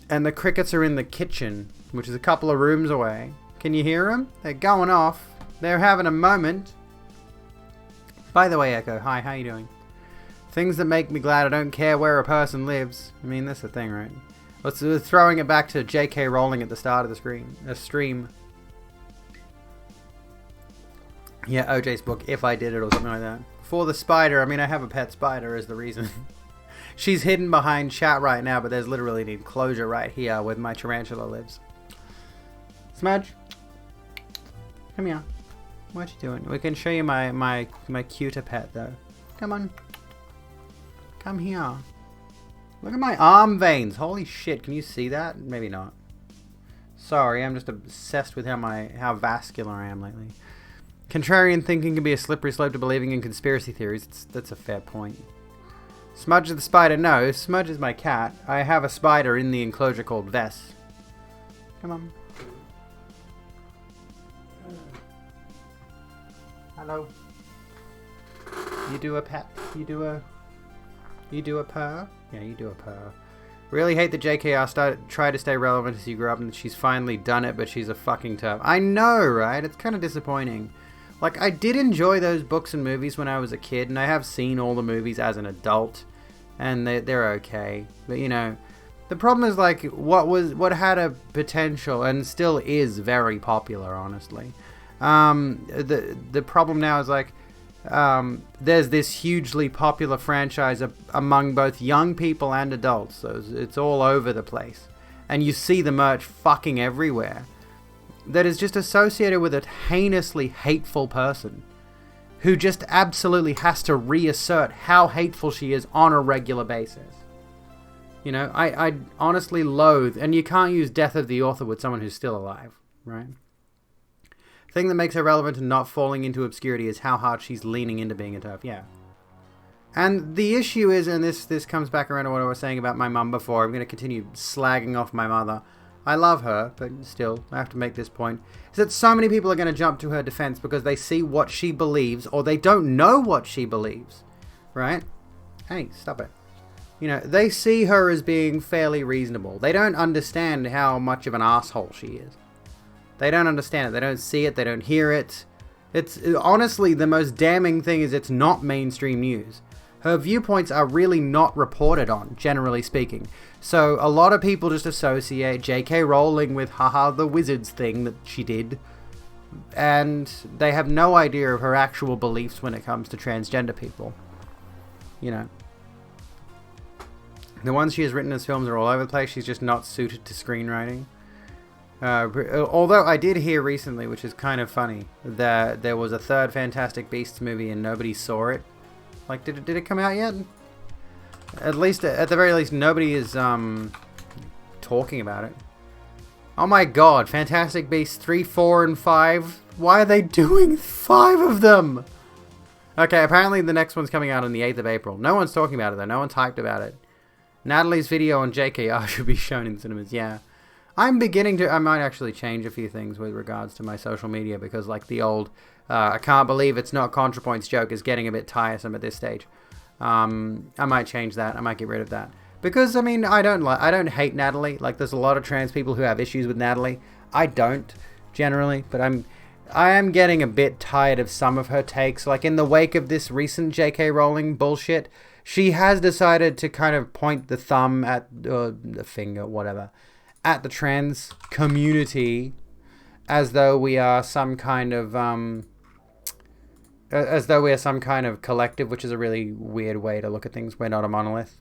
And the crickets are in the kitchen, which is a couple of rooms away. Can you hear them? They're going off. They're having a moment. By the way, Echo, hi, how you doing? Things that make me glad I don't care where a person lives. I mean, that's the thing, right? We're throwing it back to J.K. Rowling at the start of the stream. Yeah, OJ's book, If I Did It, or something like that. For the spider, I mean, I have a pet spider is the reason. She's hidden behind chat right now, but there's literally an enclosure right here where my tarantula lives. Smudge, come here. What you doing? We can show you my cuter pet, though. Come on. Come here. Look at my arm veins. Holy shit, can you see that? Maybe not. Sorry, I'm just obsessed with how vascular I am lately. Contrarian thinking can be a slippery slope to believing in conspiracy theories. That's a fair point. Smudge the spider. No, Smudge is my cat. I have a spider in the enclosure called Vess. Come on. Hello. You do a pet? You do a purr? Yeah, you do a purr. Really hate that JKR tried to stay relevant as you grew up and she's finally done it, but she's a fucking turf. I know, right? It's kind of disappointing. Like, I did enjoy those books and movies when I was a kid, and I have seen all the movies as an adult, and they're okay. But, you know, the problem is, like, what had a potential, and still is very popular, honestly. The problem now is, like, there's this hugely popular franchise among both young people and adults, so it's all over the place. And you see the merch fucking everywhere. That is just associated with a heinously hateful person who just absolutely has to reassert how hateful she is on a regular basis. You know, I honestly loathe, and you can't use death of the author with someone who's still alive, right? The thing that makes her relevant and not falling into obscurity is how hard she's leaning into being a turf, yeah. And the issue is, and this comes back around to what I was saying about my mum before, I'm going to continue slagging off my mother. I love her, but still, I have to make this point, is that so many people are going to jump to her defense because they see what she believes, or they don't know what she believes, right? Hey, stop it. You know, they see her as being fairly reasonable. They don't understand how much of an asshole she is. They don't understand it. They don't see it. They don't hear it. It's honestly, the most damning thing is it's not mainstream news. Her viewpoints are really not reported on, generally speaking. So a lot of people just associate J.K. Rowling with haha the wizards thing that she did. And they have no idea of her actual beliefs when it comes to transgender people. You know. The ones she has written as films are all over the place. She's just not suited to screenwriting. Although I did hear recently, which is kind of funny, that there was a third Fantastic Beasts movie and nobody saw it. Like, did it come out yet? At the very least, nobody is talking about it. Oh my god, Fantastic Beasts 3, 4, and 5? Why are they doing 5 of them? Okay, apparently the next one's coming out on the 8th of April. No one's talking about it though, no one's hyped about it. Natalie's video on JKR should be shown in cinemas, yeah. I might actually change a few things with regards to my social media because, like, the old I can't believe it's not ContraPoints joke is getting a bit tiresome at this stage. I might change that. I might get rid of that. Because, I mean, I don't hate Natalie. Like, there's a lot of trans people who have issues with Natalie. I don't, generally. But I am getting a bit tired of some of her takes. Like, in the wake of this recent J.K. Rowling bullshit, she has decided to kind of point the thumb at, the finger, whatever, at the trans community as though we are some kind of collective, which is a really weird way to look at things. We're not a monolith.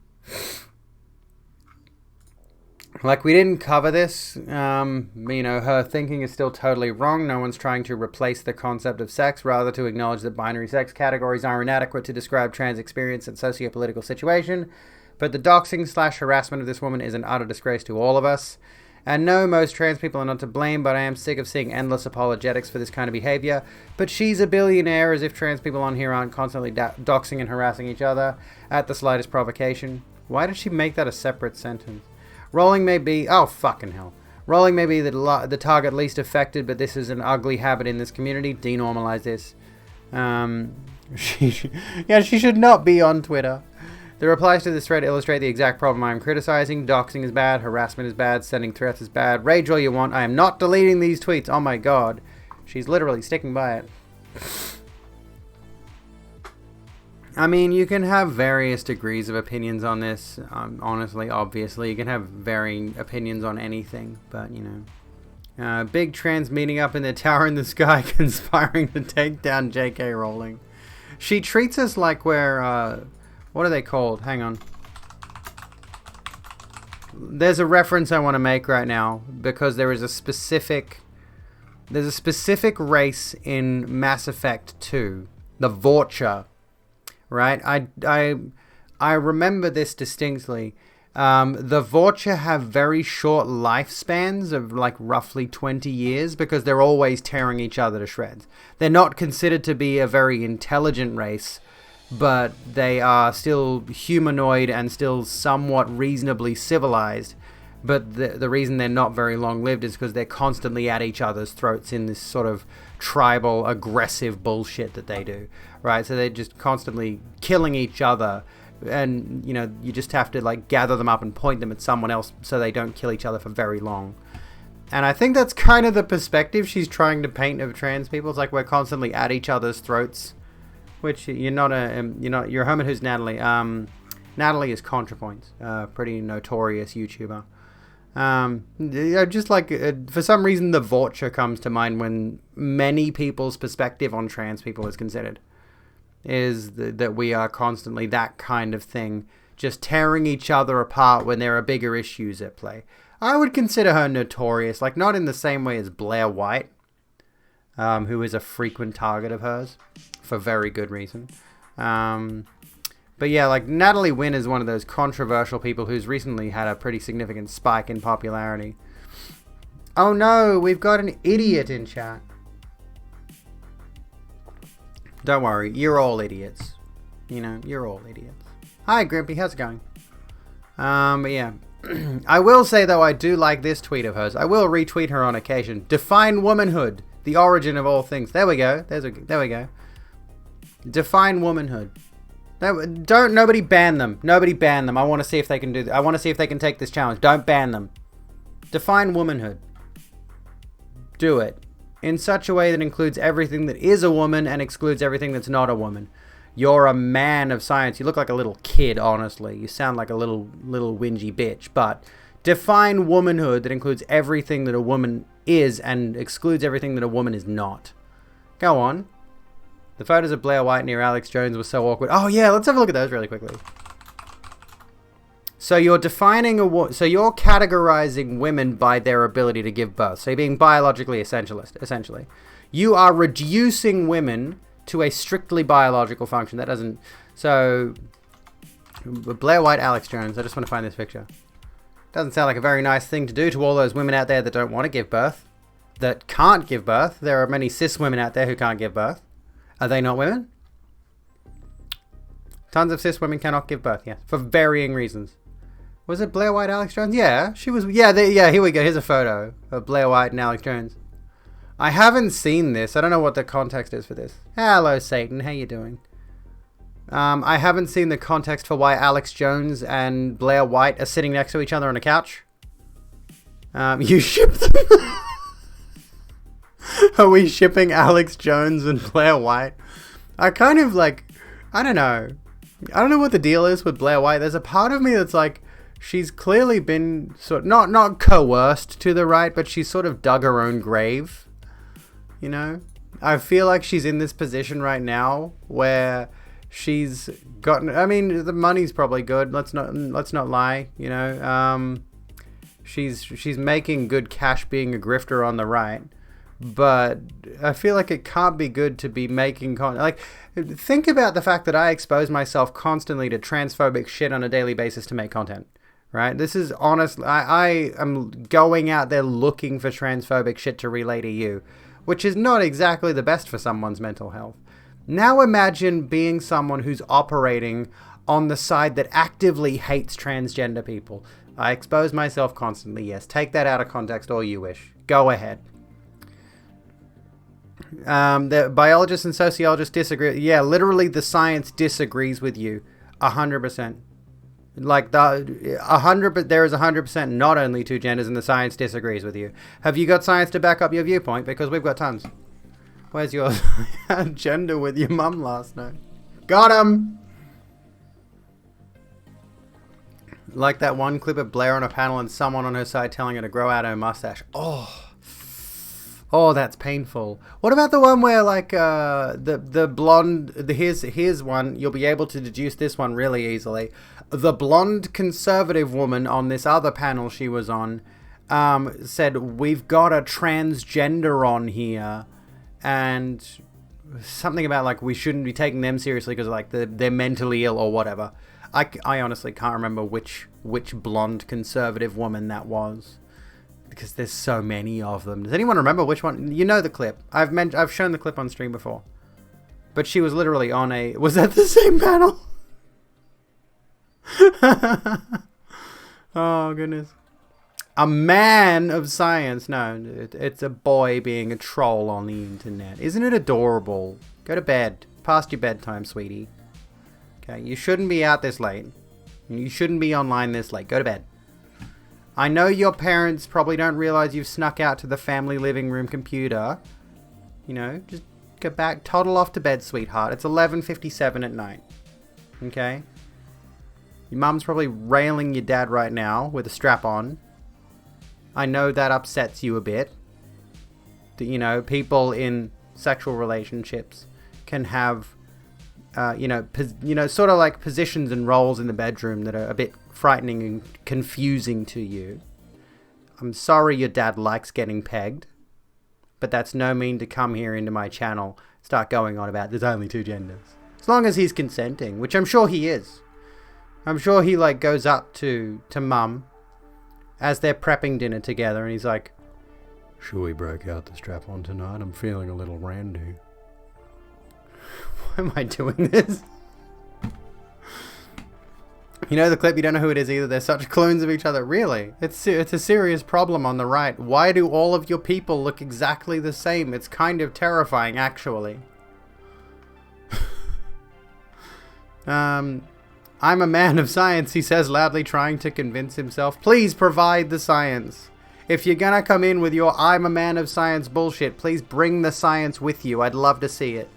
Like, we didn't cover this. You know, her thinking is still totally wrong. No one's trying to replace the concept of sex, rather to acknowledge that binary sex categories are inadequate to describe trans experience and socio-political situation. But the doxing/harassment of this woman is an utter disgrace to all of us. And no, most trans people are not to blame, but I am sick of seeing endless apologetics for this kind of behavior. But she's a billionaire, as if trans people on here aren't constantly doxing and harassing each other at the slightest provocation. Why did she make that a separate sentence? Rowling may be... Oh, fucking hell. Rowling may be the target least affected, but this is an ugly habit in this community. Denormalize this. She should not be on Twitter. The replies to this thread illustrate the exact problem I am criticizing. Doxing is bad, harassment is bad, sending threats is bad. Rage all you want. I am not deleting these tweets. Oh my god. She's literally sticking by it. I mean, you can have various degrees of opinions on this. Honestly, obviously, you can have varying opinions on anything. But, you know. Big trans meeting up in the tower in the sky conspiring to take down J.K. Rowling. She treats us like we're... what are they called? Hang on. There's a reference I want to make right now because there's a specific race in Mass Effect 2, the Vorcha, right? I remember this distinctly. The Vorcha have very short lifespans of like roughly 20 years because they're always tearing each other to shreds. They're not considered to be a very intelligent race. but they are still humanoid and still somewhat reasonably civilized. But the reason they're not very long-lived is because they're constantly at each other's throats in this sort of tribal, aggressive bullshit that they do, right? So they're just constantly killing each other, and, you know, you just have to, like, gather them up and point them at someone else so they don't kill each other for very long. And I think that's kind of the perspective she's trying to paint of trans people. It's like we're constantly at each other's throats, which you're a woman who's Natalie. Natalie is ContraPoints, pretty notorious YouTuber. Just like for some reason the vulture comes to mind when many people's perspective on trans people is considered, is that we are constantly that kind of thing, just tearing each other apart when there are bigger issues at play. I would consider her notorious, like not in the same way as Blair White, who is a frequent target of hers for very good reason. But yeah, like Natalie Wynn is one of those controversial people who's recently had a pretty significant spike in popularity. Oh no, we've got an idiot in chat. Don't worry, you're all idiots. You know, you're all idiots. Hi Grimpy, how's it going? But yeah. I will say though, I do like this tweet of hers. I will retweet her on occasion. Define womanhood, the origin of all things. There we go. There we go. Define womanhood. Nobody ban them. Nobody ban them. I want to see if they can do that. I want to see if they can take this challenge. Don't ban them. Define womanhood. Do it in such a way that includes everything that is a woman and excludes everything that's not a woman. You're a man of science. You look like a little kid, honestly. You sound like a little whingy bitch. But define womanhood that includes everything that a woman is and excludes everything that a woman is not. Go on. The photos of Blair White near Alex Jones were so awkward. Oh yeah, let's have a look at those really quickly. So you're defining so you're categorizing women by their ability to give birth. So you're being biologically essentialist, essentially. You are reducing women to a strictly biological function. That doesn't... So, Blair White, Alex Jones. I just want to find this picture. Doesn't sound like a very nice thing to do to all those women out there that don't want to give birth. That can't give birth. There are many cis women out there who can't give birth. Are they not women? Tons of cis women cannot give birth, yes. For varying reasons. Was it Blair White, Alex Jones? Yeah, she was... Yeah, here we go. Here's a photo of Blair White and Alex Jones. I haven't seen this. I don't know what the context is for this. Hello, Satan. How you doing? I haven't seen the context for why Alex Jones and Blair White are sitting next to each other on a couch. You ship them? Are we shipping Alex Jones and Blair White? I kind of like... I don't know. I don't know what the deal is with Blair White. There's a part of me that's like... She's clearly been sort of... Not coerced to the right, but she's sort of dug her own grave. You know, I feel like she's in this position right now where she's gotten... I mean, the money's probably good. Let's not lie. You know, she's making good cash being a grifter on the right, but I feel like it can't be good to be making like. Think about the fact that I expose myself constantly to transphobic shit on a daily basis to make content. Right? This is honestly... I am going out there looking for transphobic shit to relay to you, which is not exactly the best for someone's mental health. Now imagine being someone who's operating on the side that actively hates transgender people. I expose myself constantly, yes. Take that out of context all you wish. Go ahead. The biologists and sociologists disagree. Yeah, literally the science disagrees with you. 100%. Like there is 100% not only two genders, and the science disagrees with you. Have you got science to back up your viewpoint? Because we've got tons. Where's your gender with your mum last night? Got him. Like that one clip of Blair on a panel and someone on her side telling her to grow out her mustache. Oh, that's painful. What about the one where like the blonde? Here's one. You'll be able to deduce this one really easily. The blonde conservative woman on this other panel she was on said, "We've got a transgender on here," and something about like we shouldn't be taking them seriously because like they're mentally ill or whatever. I honestly can't remember which blonde conservative woman that was, because there's so many of them. Does anyone remember which one? You know the clip. I've shown the clip on stream before. But she was literally on a... Was that the same panel? Oh, goodness. A man of science. No, it's a boy being a troll on the internet. Isn't it adorable? Go to bed. Past your bedtime, sweetie. Okay, you shouldn't be out this late. You shouldn't be online this late. Go to bed. I know your parents probably don't realize you've snuck out to the family living room computer. You know, just go back, toddle off to bed, sweetheart. It's 11:57 at night. Okay? Your mum's probably railing your dad right now with a strap on. I know that upsets you a bit. That, you know, people in sexual relationships can have, sort of like positions and roles in the bedroom that are a bit frightening and confusing to you. I'm sorry your dad likes getting pegged, but that's no mean to come here into my channel, start going on about there's only 2 genders. As long as he's consenting, which I'm sure he is. I'm sure he like goes up to mum as they're prepping dinner together and he's like, should we break out the strap on tonight? I'm feeling a little randy. Why am I doing this? You know the clip, you don't know who it is either. They're such clones of each other. Really? It's a serious problem on the right. Why do all of your people look exactly the same? It's kind of terrifying, actually. I'm a man of science, he says loudly, trying to convince himself. Please provide the science. If you're gonna come in with your I'm a man of science bullshit, please bring the science with you. I'd love to see it.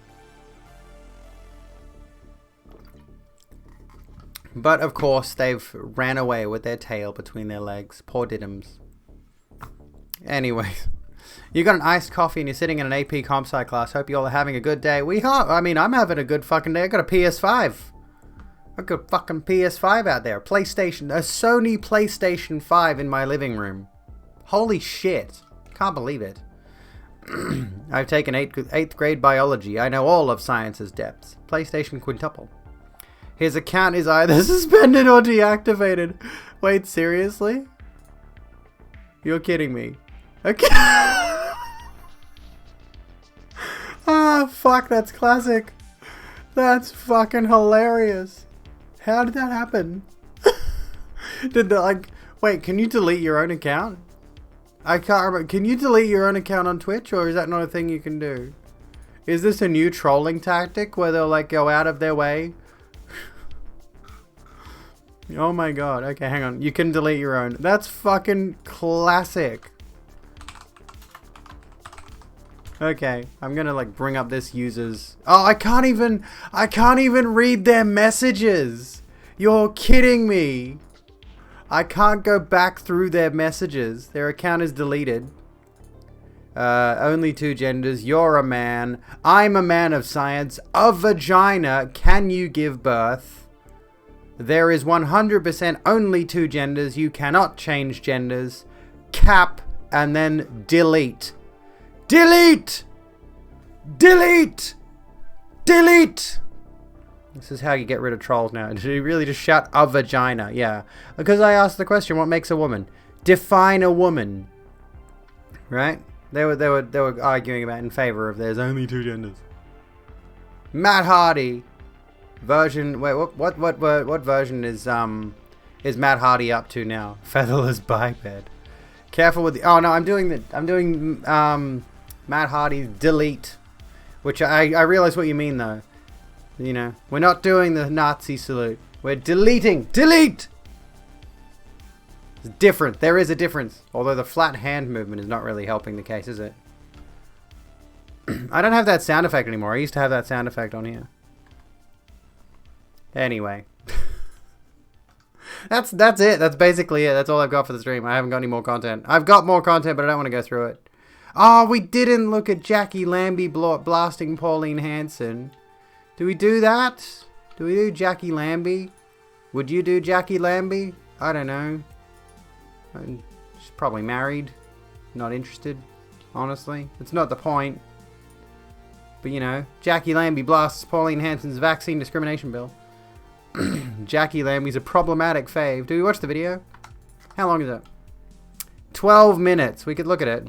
But, of course, they've ran away with their tail between their legs. Poor diddums. Anyways. You got an iced coffee and you're sitting in an AP Comp Sci class. Hope you all are having a good day. I'm having a good fucking day. I got a PS5. I got a fucking PS5 out there. A Sony PlayStation 5 in my living room. Holy shit. Can't believe it. I've taken 8th grade biology. I know all of science's depths. PlayStation quintuple. His account is either suspended or deactivated. Wait, seriously? You're kidding me. Okay. Ah, fuck, that's classic. That's fucking hilarious. How did that happen? Wait, can you delete your own account? I can't remember. Can you delete your own account on Twitch, or is that not a thing you can do? Is this a new trolling tactic where they'll like go out of their way? Oh my god. Okay, hang on. You can delete your own. That's fucking classic. Okay, I'm gonna like bring up this user's... Oh, I can't even read their messages. You're kidding me. I can't go back through their messages. Their account is deleted. Only 2 genders. You're a man. I'm a man of science. A vagina. Can you give birth? There is 100% only 2 genders. You cannot change genders. Cap and then delete. Delete! Delete! Delete! This is how you get rid of trolls now. Did you really just shout a vagina? Yeah. Because I asked the question, what makes a woman? Define a woman. Right? They were arguing about in favor of there's only 2 genders. Matt Hardy. Version... Wait, what version is Matt Hardy up to now? Featherless biped. Careful with the... Oh, no, I'm doing Matt Hardy's delete. Which I realize what you mean, though. You know, we're not doing the Nazi salute. We're deleting. Delete! It's different. There is a difference. Although the flat hand movement is not really helping the case, is it? I don't have that sound effect anymore. I used to have that sound effect on here. Anyway. That's it. That's basically it. That's all I've got for the stream. I haven't got any more content. I've got more content, but I don't want to go through it. Oh, we didn't look at Jackie Lambie blasting Pauline Hanson. Do we do that? Do we do Jackie Lambie? Would you do Jackie Lambie? I don't know. She's probably married. Not interested, honestly. It's not the point. But, you know, Jackie Lambie blasts Pauline Hanson's vaccine discrimination bill. Jackie Lambie's a problematic fave. Do we watch the video? How long is it? 12 minutes. We could look at it.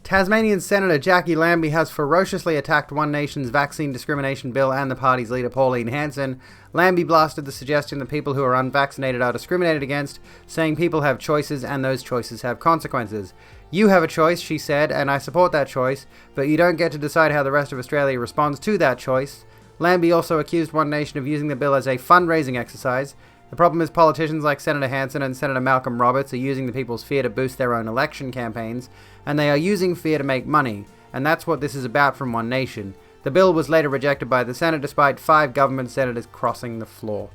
Tasmanian Senator Jackie Lambie has ferociously attacked One Nation's vaccine discrimination bill and the party's leader Pauline Hanson. Lambie blasted the suggestion that people who are unvaccinated are discriminated against, saying people have choices and those choices have consequences. You have a choice, she said, and I support that choice, but you don't get to decide how the rest of Australia responds to that choice. Lambie also accused One Nation of using the bill as a fundraising exercise. The problem is politicians like Senator Hanson and Senator Malcolm Roberts are using the people's fear to boost their own election campaigns, and they are using fear to make money, and that's what this is about from One Nation. The bill was later rejected by the Senate despite 5 government senators crossing the floor.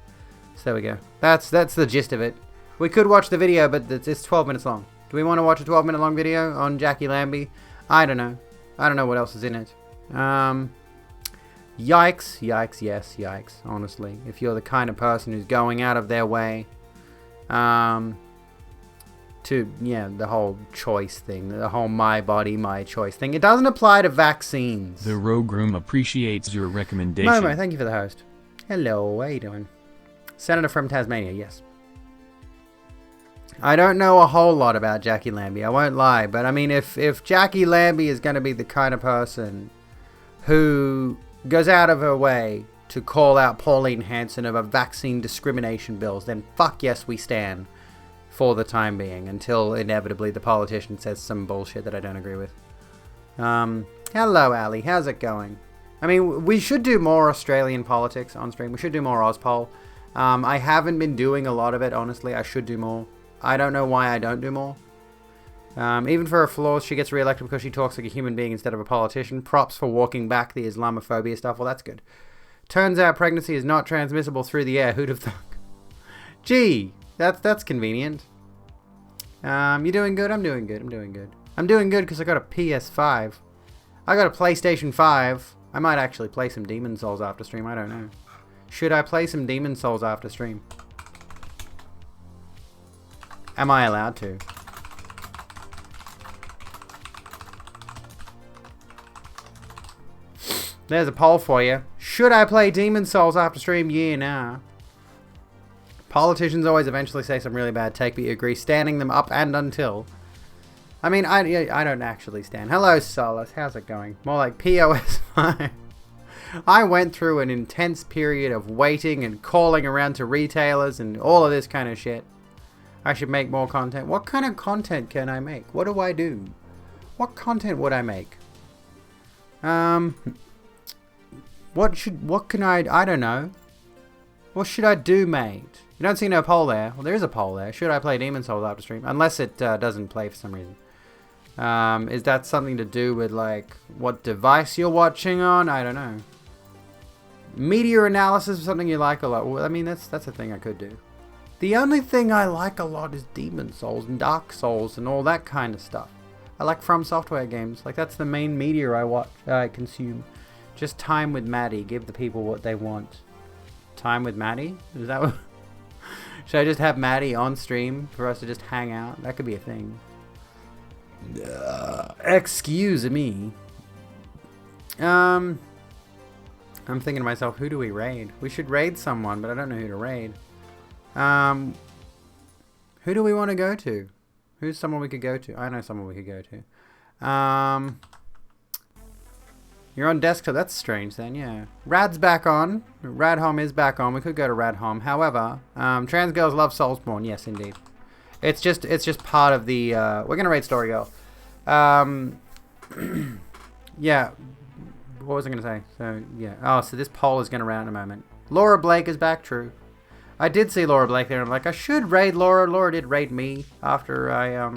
So there we go. That's the gist of it. We could watch the video, but it's 12 minutes long. Do we want to watch a 12-minute long video on Jackie Lambie? I don't know. I don't know what else is in it. Yikes, yikes, yes, yikes, honestly. If you're the kind of person who's going out of their way to, the whole choice thing, the whole my body, my choice thing. It doesn't apply to vaccines. The Rogue Room appreciates your recommendation. Momo, thank you for the host. Hello, how you doing? Senator from Tasmania, yes. I don't know a whole lot about Jackie Lambie, I won't lie, but I mean, if Jackie Lambie is going to be the kind of person who goes out of her way to call out Pauline Hanson of a vaccine discrimination bills, then fuck yes, we stand for the time being, until inevitably the politician says some bullshit that I don't agree with. Hello, Ali, how's it going? I mean, we should do more Australian politics on stream. We should do more Ozpol. I haven't been doing a lot of it, honestly. I should do more. I don't know why I don't do more. Even for her flaws, she gets re-elected because she talks like a human being instead of a politician. Props for walking back the Islamophobia stuff. Well, that's good. Turns out pregnancy is not transmissible through the air. Who'd have thought? Gee, that's convenient. You doing good? I'm doing good. I'm doing good. I'm doing good because I got a PS5. I got a PlayStation 5. I might actually play some Demon Souls after stream. I don't know. Should I play some Demon Souls after stream? Am I allowed to? There's a poll for you. Should I play Demon Souls after stream? Yeah, nah. Politicians always eventually say some really bad take, but you agree, standing them up and until. I mean, I don't actually stand. Hello, Solus. How's it going? More like POS 5. I went through an intense period of waiting and calling around to retailers and all of this kind of shit. I should make more content. What kind of content can I make? What do I do? What content would I make? What can I don't know. What should I do, mate? You don't see no poll there. Well, there is a poll there. Should I play Demon Souls after stream? Unless it doesn't play for some reason. Is that something to do with, like, what device you're watching on? I don't know. Media analysis is something you like a lot. Well, I mean, that's a thing I could do. The only thing I like a lot is Demon Souls and Dark Souls and all that kind of stuff. I like From Software games. Like, that's the main media I consume. Just time with Maddie. Give the people what they want. Time with Maddie? Is that what... Should I just have Maddie on stream for us to just hang out? That could be a thing. Excuse me. I'm thinking to myself, who do we raid? We should raid someone, but I don't know who to raid. Who do we want to go to? Who's someone we could go to? I know someone we could go to. You're on desktop. That's strange then, yeah. Rad's back on. Radhom is back on. We could go to Radhom. However, trans girls love Soulsborne. Yes, indeed. It's just part of the... we're going to raid Story Girl. Yeah. What was I going to say? So, yeah. Oh, so this poll is going to run in a moment. Laura Blake is back, true. I did see Laura Blake there, and I'm like, I should raid Laura. Laura did raid me after I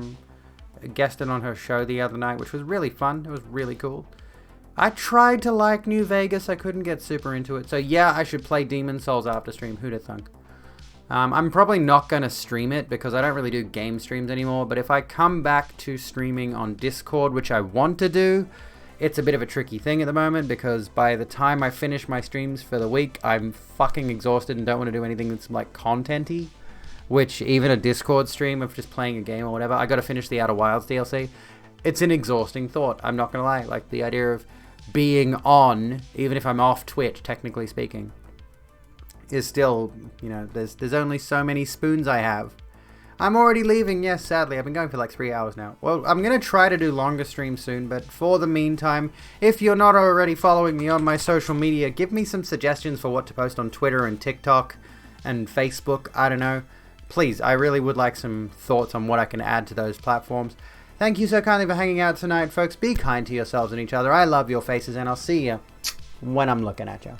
guested on her show the other night, which was really fun. It was really cool. I tried to like New Vegas. I couldn't get super into it. So yeah, I should play Demon Souls after stream. Who'd have thunk? I'm probably not going to stream it because I don't really do game streams anymore. But if I come back to streaming on Discord, which I want to do, it's a bit of a tricky thing at the moment because by the time I finish my streams for the week, I'm fucking exhausted and don't want to do anything that's like content-y. Which even a Discord stream of just playing a game or whatever, I got to finish the Outer Wilds DLC. It's an exhausting thought. I'm not going to lie. Like the idea of being on, even if I'm off Twitch, technically speaking, is still, you know, there's only so many spoons I have. I'm already leaving, yes, sadly. I've been going for like 3 hours now. Well, I'm going to try to do longer streams soon, but for the meantime, if you're not already following me on my social media, give me some suggestions for what to post on Twitter and TikTok and Facebook. I don't know. Please, I really would like some thoughts on what I can add to those platforms. Thank you so kindly for hanging out tonight, folks. Be kind to yourselves and each other. I love your faces, and I'll see you when I'm looking at you.